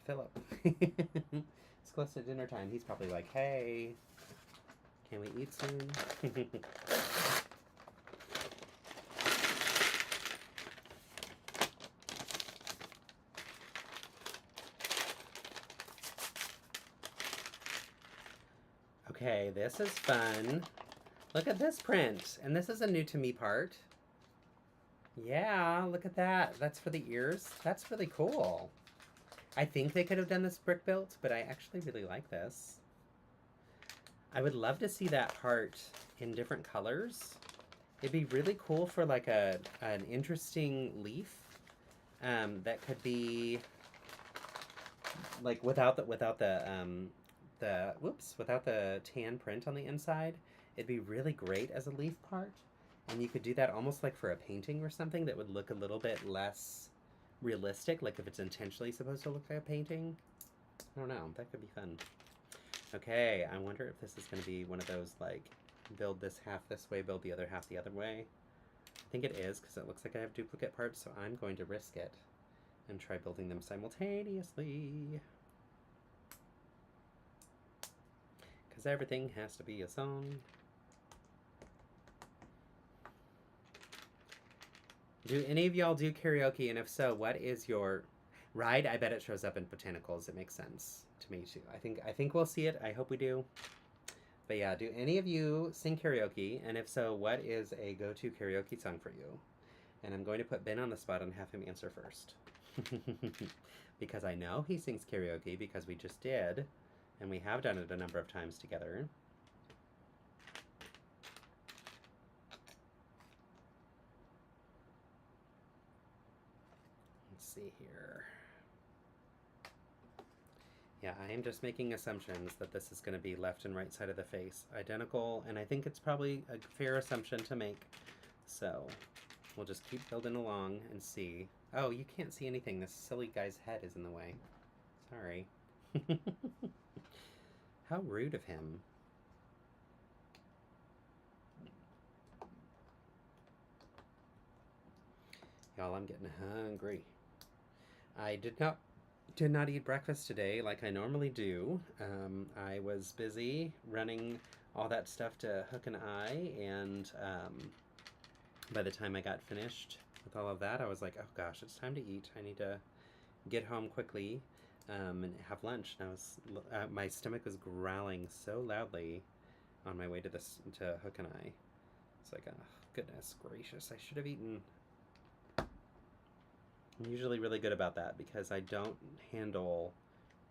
Philip. It's close to dinner time. He's probably like, hey, can we eat soon? Okay, this is fun. Look at this print. And this is a new to me part. Yeah, look at that. That's for the ears. That's really cool. I think they could have done this brick built, but I actually really like this. I would love to see that part in different colors. It'd be really cool for like an interesting leaf that could be like without the tan print on the inside. It'd be really great as a leaf part. And you could do that almost like for a painting or something that would look a little bit less realistic, like if it's intentionally supposed to look like a painting. I don't know, that could be fun. Okay, I wonder if this is going to be one of those, like, build this half this way, build the other half the other way. I think it is, because it looks like I have duplicate parts, so I'm going to risk it and try building them simultaneously. Because everything has to be a song. Do any of y'all do karaoke? And if so, what is your ride? I bet it shows up in botanicals. It makes sense to me too. I think we'll see it. I hope we do. But yeah, do any of you sing karaoke? And if so, what is a go-to karaoke song for you? And I'm going to put Ben on the spot and have him answer first. Because I know he sings karaoke because we just did. And we have done it a number of times together. Let's see here. Yeah, I am just making assumptions that this is going to be left and right side of the face identical, and I think it's probably a fair assumption to make. So we'll just keep building along and see. Oh, you can't see anything. This silly guy's head is in the way. Sorry. How rude of him. Y'all, I'm getting hungry. I did not eat breakfast today like I normally do. I was busy running all that stuff to Hook and Eye, and by the time I got finished with all of that, I was like, oh gosh, it's time to eat. I need to get home quickly and have lunch. And I was my stomach was growling so loudly on my way to Hook and Eye. It's like, oh goodness gracious, I should have eaten. I'm usually really good about that because I don't handle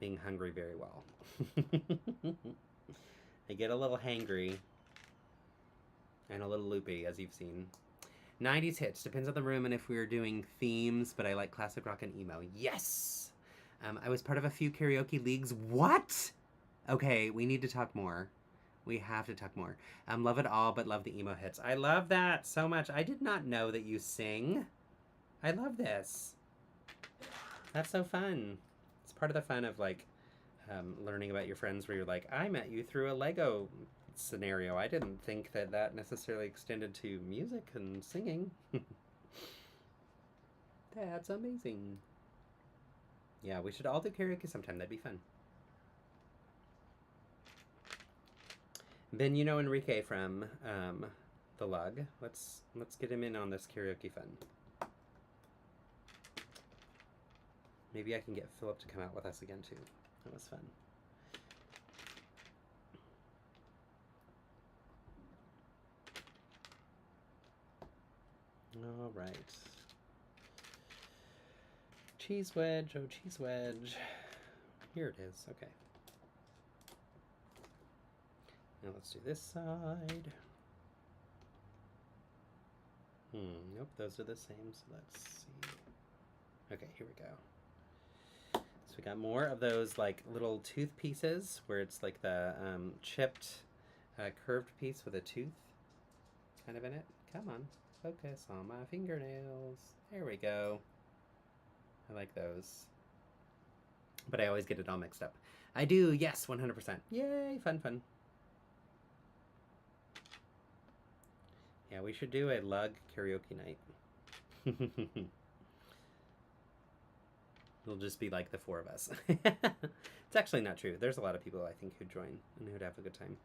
being hungry very well. I get a little hangry and a little loopy, as you've seen. 90s hits, depends on the room and if we are doing themes, but I like classic rock and emo. Yes! I was part of a few karaoke leagues. What? Okay, we need to talk more. We have to talk more. Love it all, but love the emo hits. I love that so much. I did not know that you sing. I love this. That's so fun. It's part of the fun of like learning about your friends where you're like, I met you through a Lego scenario. I didn't think that that necessarily extended to music and singing. That's amazing. Yeah, we should all do karaoke sometime. That'd be fun. Ben, you know Enrique from the Lug. Let's get him in on this karaoke fun. Maybe I can get Philip to come out with us again, too. That was fun. All right. Cheese wedge. Oh, cheese wedge. Here it is. Okay. Now let's do this side. Nope, those are the same, so let's see. Okay, here we go. So we got more of those like little tooth pieces where it's like the chipped curved piece with a tooth kind of in it. Come on, focus on my fingernails. There we go. I like those. But I always get it all mixed up. I do, yes, 100%. Yay, fun, fun. Yeah, we should do a Lug karaoke night. It'll just be like the four of us. It's actually not true. There's a lot of people I think who'd join and who'd have a good time.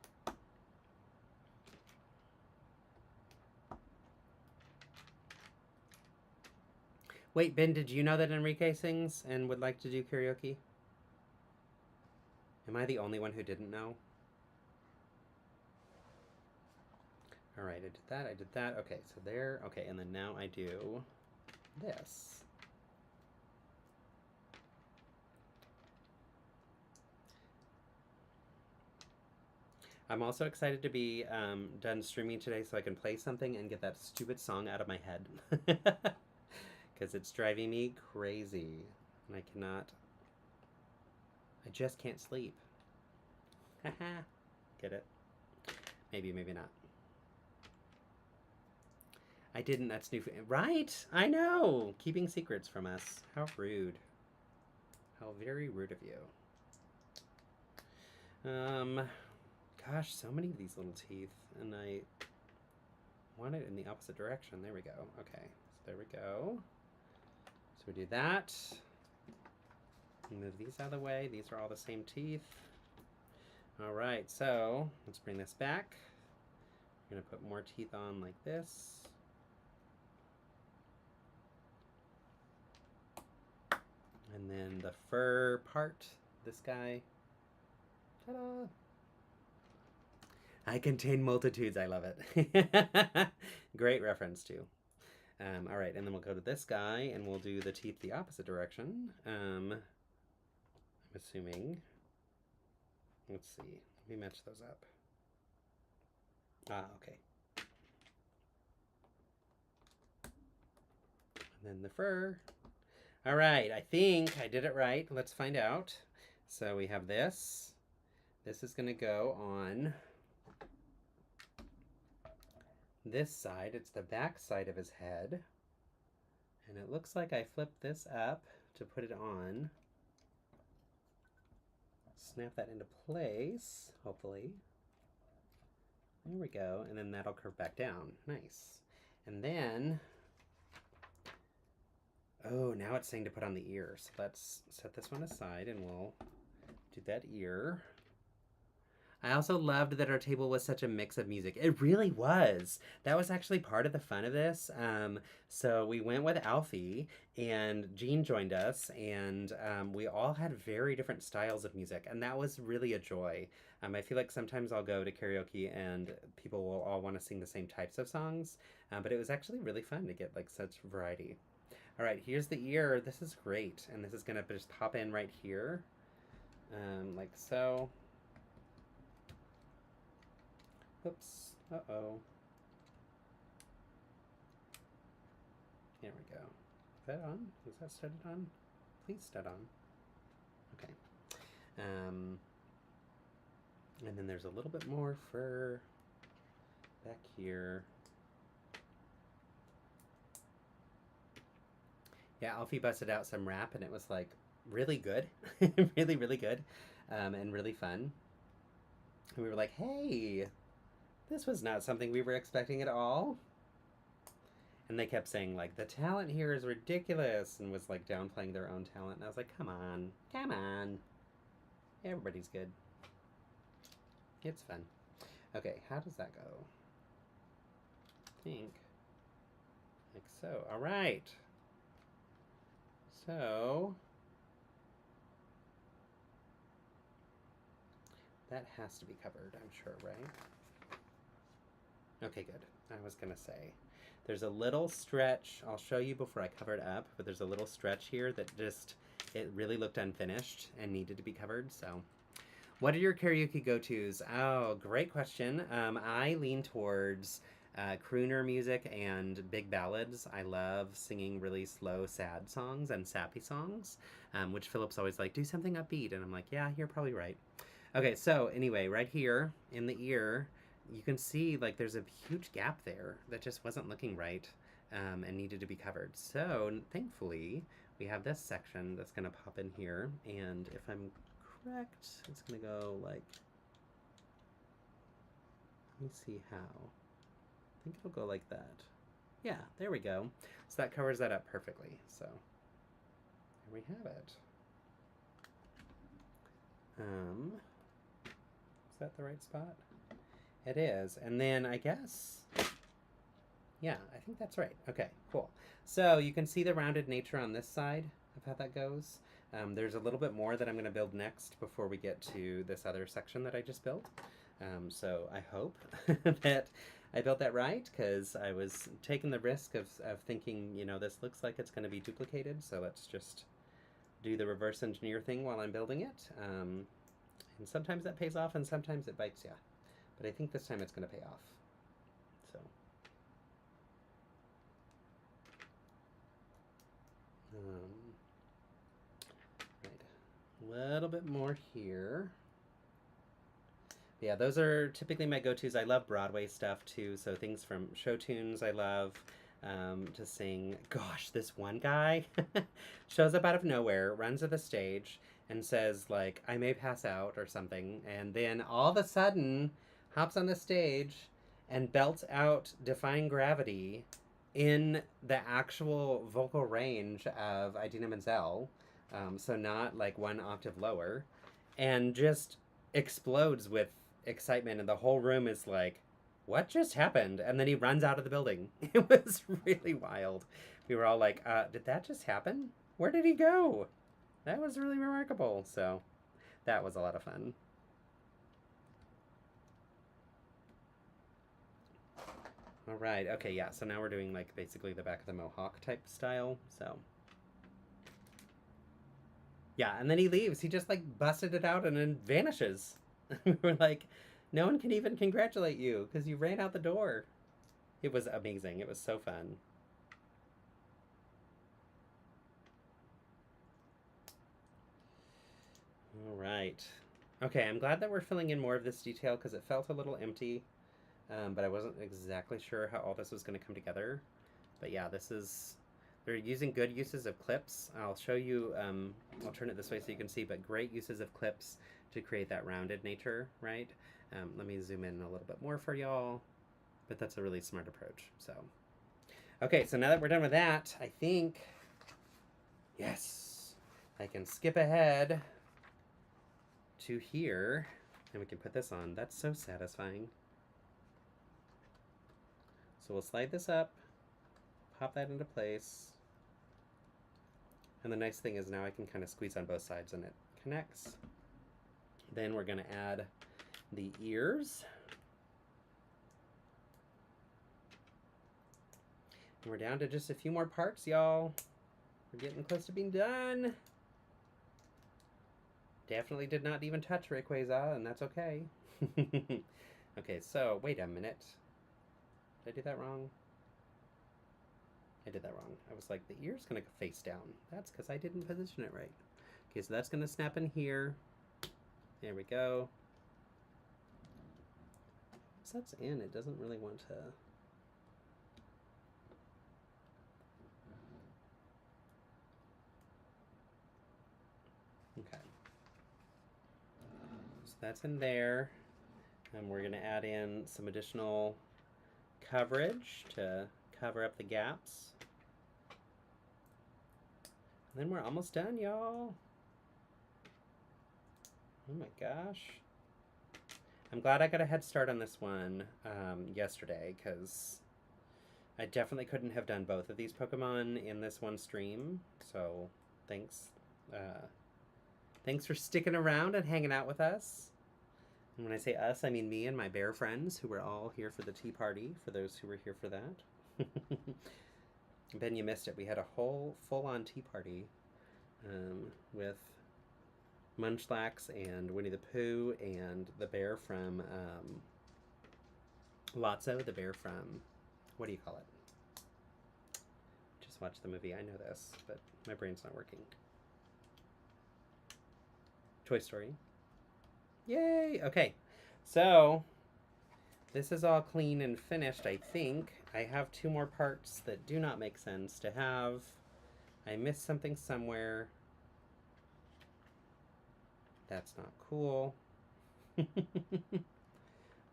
Wait, Ben, did you know that Enrique sings and would like to do karaoke? Am I the only one who didn't know? All right, I did that, I did that. Okay, so there, okay, and then now I do this. I'm also excited to be done streaming today so I can play something and get that stupid song out of my head. Because it's driving me crazy. And I just can't sleep. Haha. Get it? Maybe, maybe not. I didn't, that's new. Right? I know! Keeping secrets from us. How rude. How very rude of you. Gosh, so many of these little teeth, and I want it in the opposite direction. There we go. Okay, so there we go. So we do that. Move these out of the way. These are all the same teeth. All right, so let's bring this back. I'm gonna put more teeth on like this. And then the fur part, this guy. Ta-da! I contain multitudes. I love it. Great reference too. All right, and then we'll go to this guy, and we'll do the teeth the opposite direction. I'm assuming. Let's see. Let me match those up. Ah, okay. And then the fur. All right, I think I did it right. Let's find out. So we have this. This is going to go on this side. It's the back side of his head. And it looks like I flipped this up to put it on. Snap that into place, hopefully. There we go. And then that'll curve back down. Nice. And then, oh, now it's saying to put on the ear. So let's set this one aside and we'll do that ear. I also loved that our table was such a mix of music. It really was. That was actually part of the fun of this. So we went with Alfie, and Jean joined us, and we all had very different styles of music, and that was really a joy. I feel like sometimes I'll go to karaoke and people will all want to sing the same types of songs, but it was actually really fun to get like such variety. All right, here's the ear. This is great, and this is gonna just pop in right here, like so. Oops. Uh-oh. There we go. Is that on? Is that studded on? Please stud on. Okay. And then there's a little bit more fur back here. Yeah, Alfie busted out some rap and it was like really good. really, really good. And really fun. And we were like, hey, this was not something we were expecting at all. And they kept saying, like, the talent here is ridiculous, and was, like, downplaying their own talent. And I was like, come on. Come on. Everybody's good. It's fun. Okay, how does that go? I think. Like so. All right. So. That has to be covered, I'm sure, right? Okay, good. I was going to say. There's a little stretch. I'll show you before I cover it up, but there's a little stretch here that just, it really looked unfinished and needed to be covered, so. What are your karaoke go-tos? Oh, great question. I lean towards crooner music and big ballads. I love singing really slow, sad songs and sappy songs, which Philip's always like, do something upbeat, and I'm like, yeah, you're probably right. Okay, so anyway, right here in the ear, you can see like there's a huge gap there that just wasn't looking right and needed to be covered. So thankfully we have this section that's going to pop in here, and if I'm correct, it's going to go like, let me see how. I think it'll go like that. Yeah, there we go. So that covers that up perfectly. So here we have it. Is that the right spot? It is. And then I guess, yeah, I think that's right. Okay, cool. So you can see the rounded nature on this side of how that goes. There's a little bit more that I'm going to build next before we get to this other section that I just built. So I hope that I built that right, because I was taking the risk of thinking, you know, this looks like it's going to be duplicated, so let's just do the reverse engineer thing while I'm building it. And sometimes that pays off and sometimes it bites you. But I think this time it's going to pay off. So. Right. A little bit more here. Yeah, those are typically my go-tos. I love Broadway stuff too. So things from show tunes I love to sing. Gosh, this one guy shows up out of nowhere, runs to the stage, and says, like, I may pass out or something. And then all of a sudden hops on the stage and belts out Defying Gravity in the actual vocal range of Idina Menzel, so not like one octave lower, and just explodes with excitement, and the whole room is like, what just happened? And then he runs out of the building. It was really wild. We were all like, did that just happen? Where did he go? That was really remarkable. So that was a lot of fun. All right. Okay, yeah. So now we're doing like basically the back of the mohawk type style. So yeah, and then he leaves. He just like busted it out and then vanishes. We're like, no one can even congratulate you because you ran out the door. It was amazing. It was so fun. All right. Okay, I'm glad that we're filling in more of this detail because it felt a little empty, but I wasn't exactly sure how all this was going to come together. But yeah, they're using good uses of clips. I'll show you, I'll turn it this way so you can see, but great uses of clips to create that rounded nature, right? Let me zoom in a little bit more for y'all, but that's a really smart approach, so. Okay, so now that we're done with that, I think, yes, I can skip ahead to here, and we can put this on. That's so satisfying. So we'll slide this up, pop that into place. And the nice thing is now I can kind of squeeze on both sides and it connects. Then we're going to add the ears. And we're down to just a few more parts, y'all. We're getting close to being done. Definitely did not even touch Rayquaza, and that's okay. Okay, so wait a minute. Did I do that wrong? I did that wrong. I was like, the ear's gonna go face down. That's because I didn't position it right. Okay, so that's gonna snap in here. There we go. So that's in, it doesn't really want to. Okay. So that's in there. And we're gonna add in some additional coverage to cover up the gaps. And then we're almost done, y'all. Oh my gosh. I'm glad I got a head start on this one yesterday, because I definitely couldn't have done both of these Pokemon in this one stream. So thanks. Thanks for sticking around and hanging out with us. And when I say us, I mean me and my bear friends, who were all here for the tea party, for those who were here for that. Ben, you missed it. We had a whole full-on tea party with Munchlax and Winnie the Pooh and the bear from Lotso, the bear from, what do you call it? Just watch the movie. I know this, but my brain's not working. Toy Story. Yay! Okay, so this is all clean and finished, I think. I have 2 more parts that do not make sense to have. I missed something somewhere. That's not cool.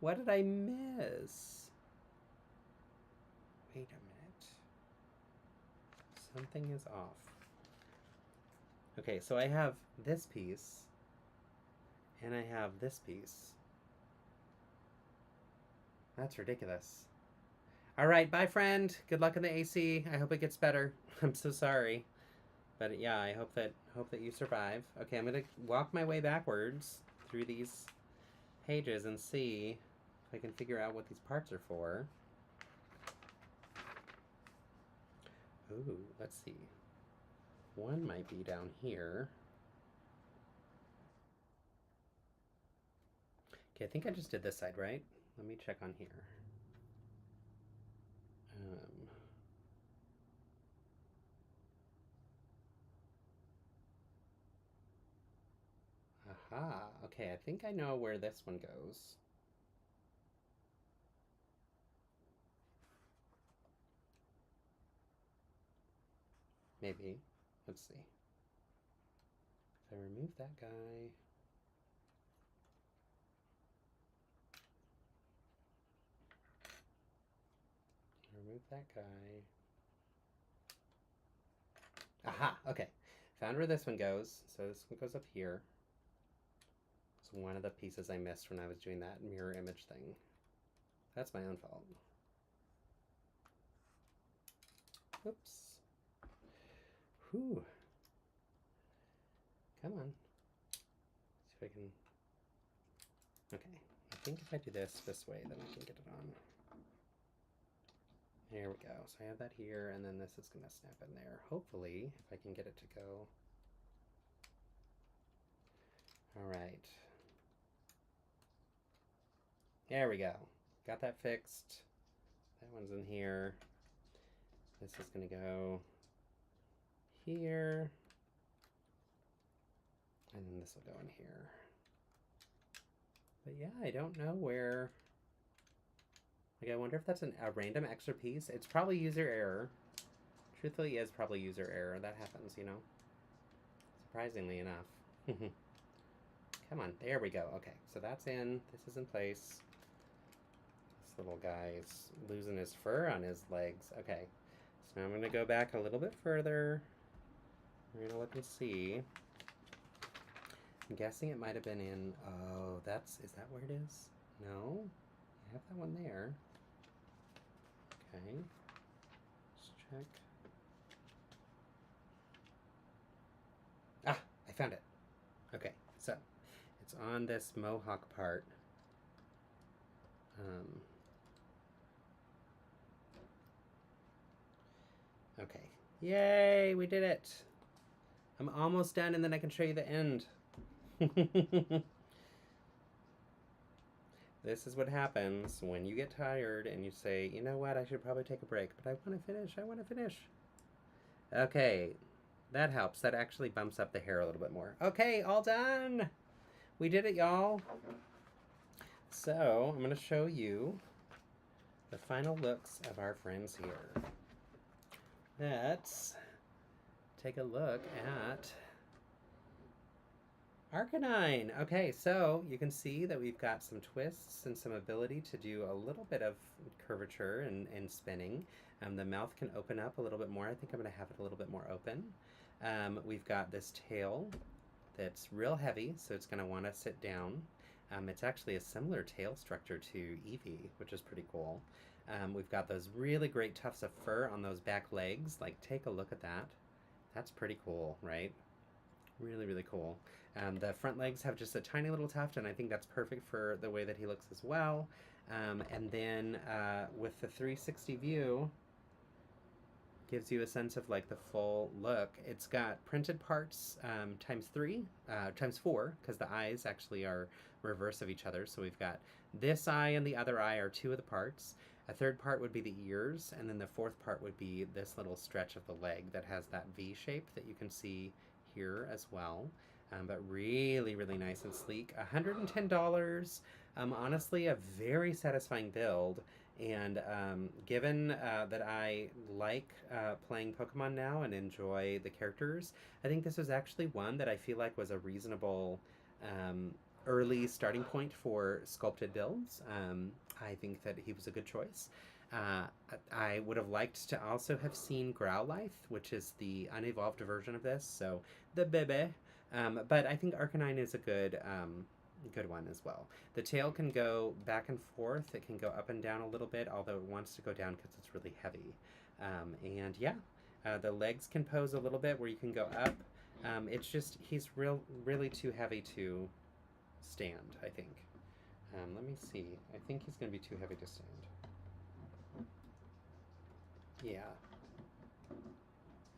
What did I miss? Wait a minute. Something is off. Okay, so I have this piece. And I have this piece. That's ridiculous. All right, bye, friend. Good luck in the AC. I hope it gets better. I'm so sorry. But yeah, I hope that you survive. Okay, I'm gonna walk my way backwards through these pages and see if I can figure out what these parts are for. Ooh, let's see. One might be down here. Okay, I think I just did this side, right? Let me check on here. Aha, okay, I think I know where this one goes. Maybe. Let's see. If I remove that guy. Remove that guy. Aha, okay. Found where this one goes. So this one goes up here. It's one of the pieces I missed when I was doing that mirror image thing. That's my own fault. Oops. Whew. Come on. See if I can... Okay. I think if I do this way, then I can get it on. There we go. So I have that here, and then this is going to snap in there. Hopefully, if I can get it to go. All right. There we go. Got that fixed. That one's in here. This is going to go here. And then this will go in here. But yeah, I don't know where... Like, I wonder if that's a random extra piece. It's probably user error. Truthfully, it is probably user error. That happens, you know? Surprisingly enough. Come on, there we go. Okay, so that's in. This is in place. This little guy's losing his fur on his legs. Okay, so now I'm going to go back a little bit further. We're going to look and see. I'm guessing it might have been in... Oh, is that where it is? No? I have that one there. Okay. Let's check. Ah, I found it. Okay, so it's on this mohawk part. Okay. Yay, we did it. I'm almost done, and then I can show you the end. This is what happens when you get tired and you say, you know what, I should probably take a break, but I want to finish. Okay, that helps. That actually bumps up the hair a little bit more. Okay, all done. We did it, y'all. So, I'm going to show you the final looks of our friends here. Let's take a look at Arcanine. Okay, so you can see that we've got some twists and some ability to do a little bit of curvature and spinning. The mouth can open up a little bit more. I think I'm going to have it a little bit more open. We've got this tail that's real heavy, so it's going to want to sit down. It's actually a similar tail structure to Eevee, which is pretty cool. We've got those really great tufts of fur on those back legs. Like, take a look at that. That's pretty cool, right? Really, really cool. The front legs have just a tiny little tuft, and I think that's perfect for the way that he looks as well. And then with the 360 view, gives you a sense of like the full look. It's got printed parts times 4, because the eyes actually are reverse of each other. So we've got this eye and the other eye are 2 of the parts. A third part would be the ears, and then the fourth part would be this little stretch of the leg that has that V shape that you can see here as well. But really, really nice and sleek. $110. Honestly, a very satisfying build. And given that I like playing Pokemon now and enjoy the characters, I think this was actually one that I feel like was a reasonable early starting point for sculpted builds. I think that he was a good choice. I would have liked to also have seen Growlithe, which is the unevolved version of this, so the bebe. But I think Arcanine is a good one as well. The tail can go back and forth. It can go up and down a little bit, although it wants to go down because it's really heavy. And yeah, the legs can pose a little bit where you can go up. It's just, he's really too heavy to stand, I think. Let me see. I think he's going to be too heavy to stand.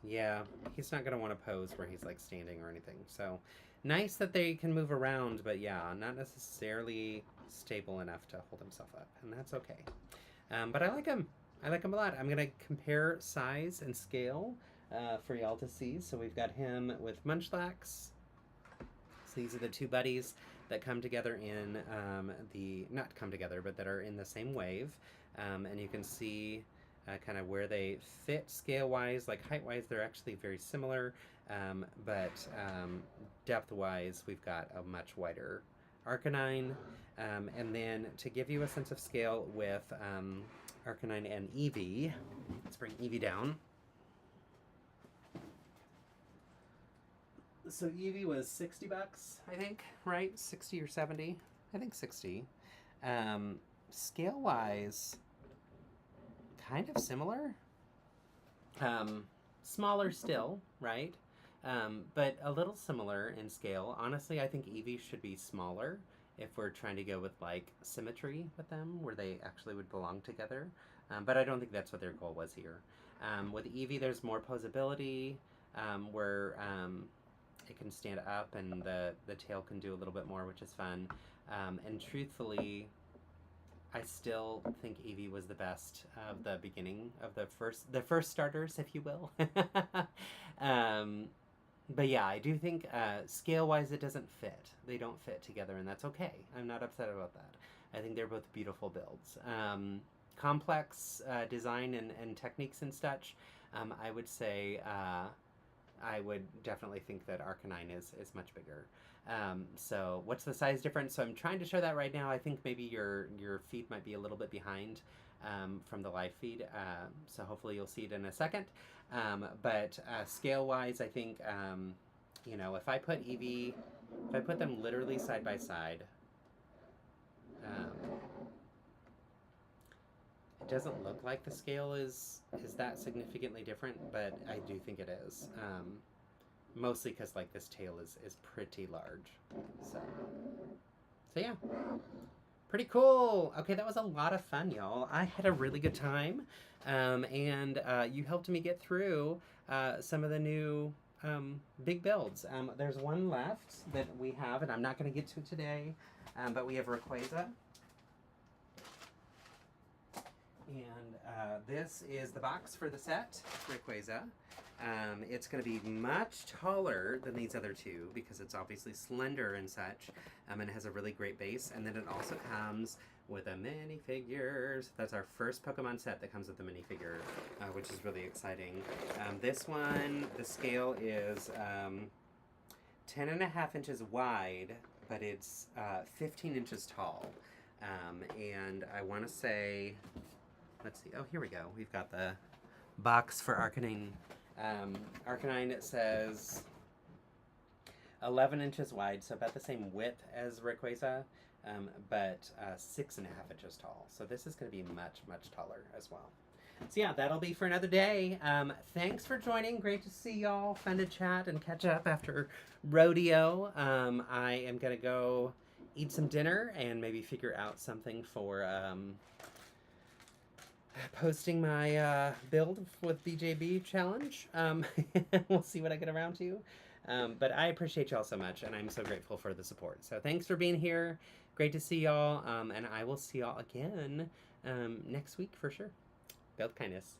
Yeah, he's not going to want to pose where he's like standing or anything. So nice that they can move around, but yeah, not necessarily stable enough to hold himself up, and that's okay. But I like him. I like him a lot. I'm going to compare size and scale for y'all to see. So we've got him with Munchlax. So these are the 2 buddies that come together in not come together, but that are in the same wave. And you can see kind of where they fit scale-wise, like height-wise, they're actually very similar, but depth-wise, we've got a much wider Arcanine. And then to give you a sense of scale with Arcanine and Eevee, let's bring Eevee down. So Eevee was $60, I think, right? 60 or 70? I think 60. Scale-wise, kind of similar. Smaller still, right? But a little similar in scale. Honestly, I think Eevee should be smaller if we're trying to go with like symmetry with them, where they actually would belong together. But I don't think that's what their goal was here. With Eevee, there's more posability, where it can stand up and the tail can do a little bit more, which is fun. And truthfully, I still think Eevee was the best of the beginning of the first starters, if you will. But yeah, I do think scale-wise it doesn't fit. They don't fit together, and that's okay. I'm not upset about that. I think they're both beautiful builds. Complex design and techniques and such, I would say I would definitely think that Arcanine is much bigger. So what's the size difference? So I'm trying to show that right now. I think maybe your feed might be a little bit behind from the live feed. So hopefully you'll see it in a second. But scale-wise, I think, you know, if I put Eevee, if I put them literally side by side, it doesn't look like the scale is that significantly different, but I do think it is. Mostly because like this tail is pretty large. So yeah. Pretty cool. Okay, that was a lot of fun, y'all. I had a really good time. And you helped me get through some of the new big builds. There's one left that we have, and I'm not going to get to today, but we have Rayquaza. And this is the box for the set, Rayquaza. It's going to be much taller than these other two because it's obviously slender and such, and it has a really great base. And then it also comes with a minifigure. That's our first Pokemon set that comes with a minifigure, which is really exciting. This one, the scale is 10.5 inches wide, but it's 15 inches tall. And I want to say, let's see, oh, here we go. We've got the box for Arcanine. Arcanine, it says 11 inches wide, so about the same width as Rayquaza, but 6.5 inches tall. So this is going to be much, much taller as well. So yeah, that'll be for another day. Thanks for joining. Great to see y'all. Fun to chat and catch up after rodeo. I am going to go eat some dinner and maybe figure out something for posting my build with BJB challenge. We'll see what I get around to. But I appreciate y'all so much, and I'm so grateful for the support. So thanks for being here. Great to see y'all, and I will see y'all again next week for sure. Build kindness.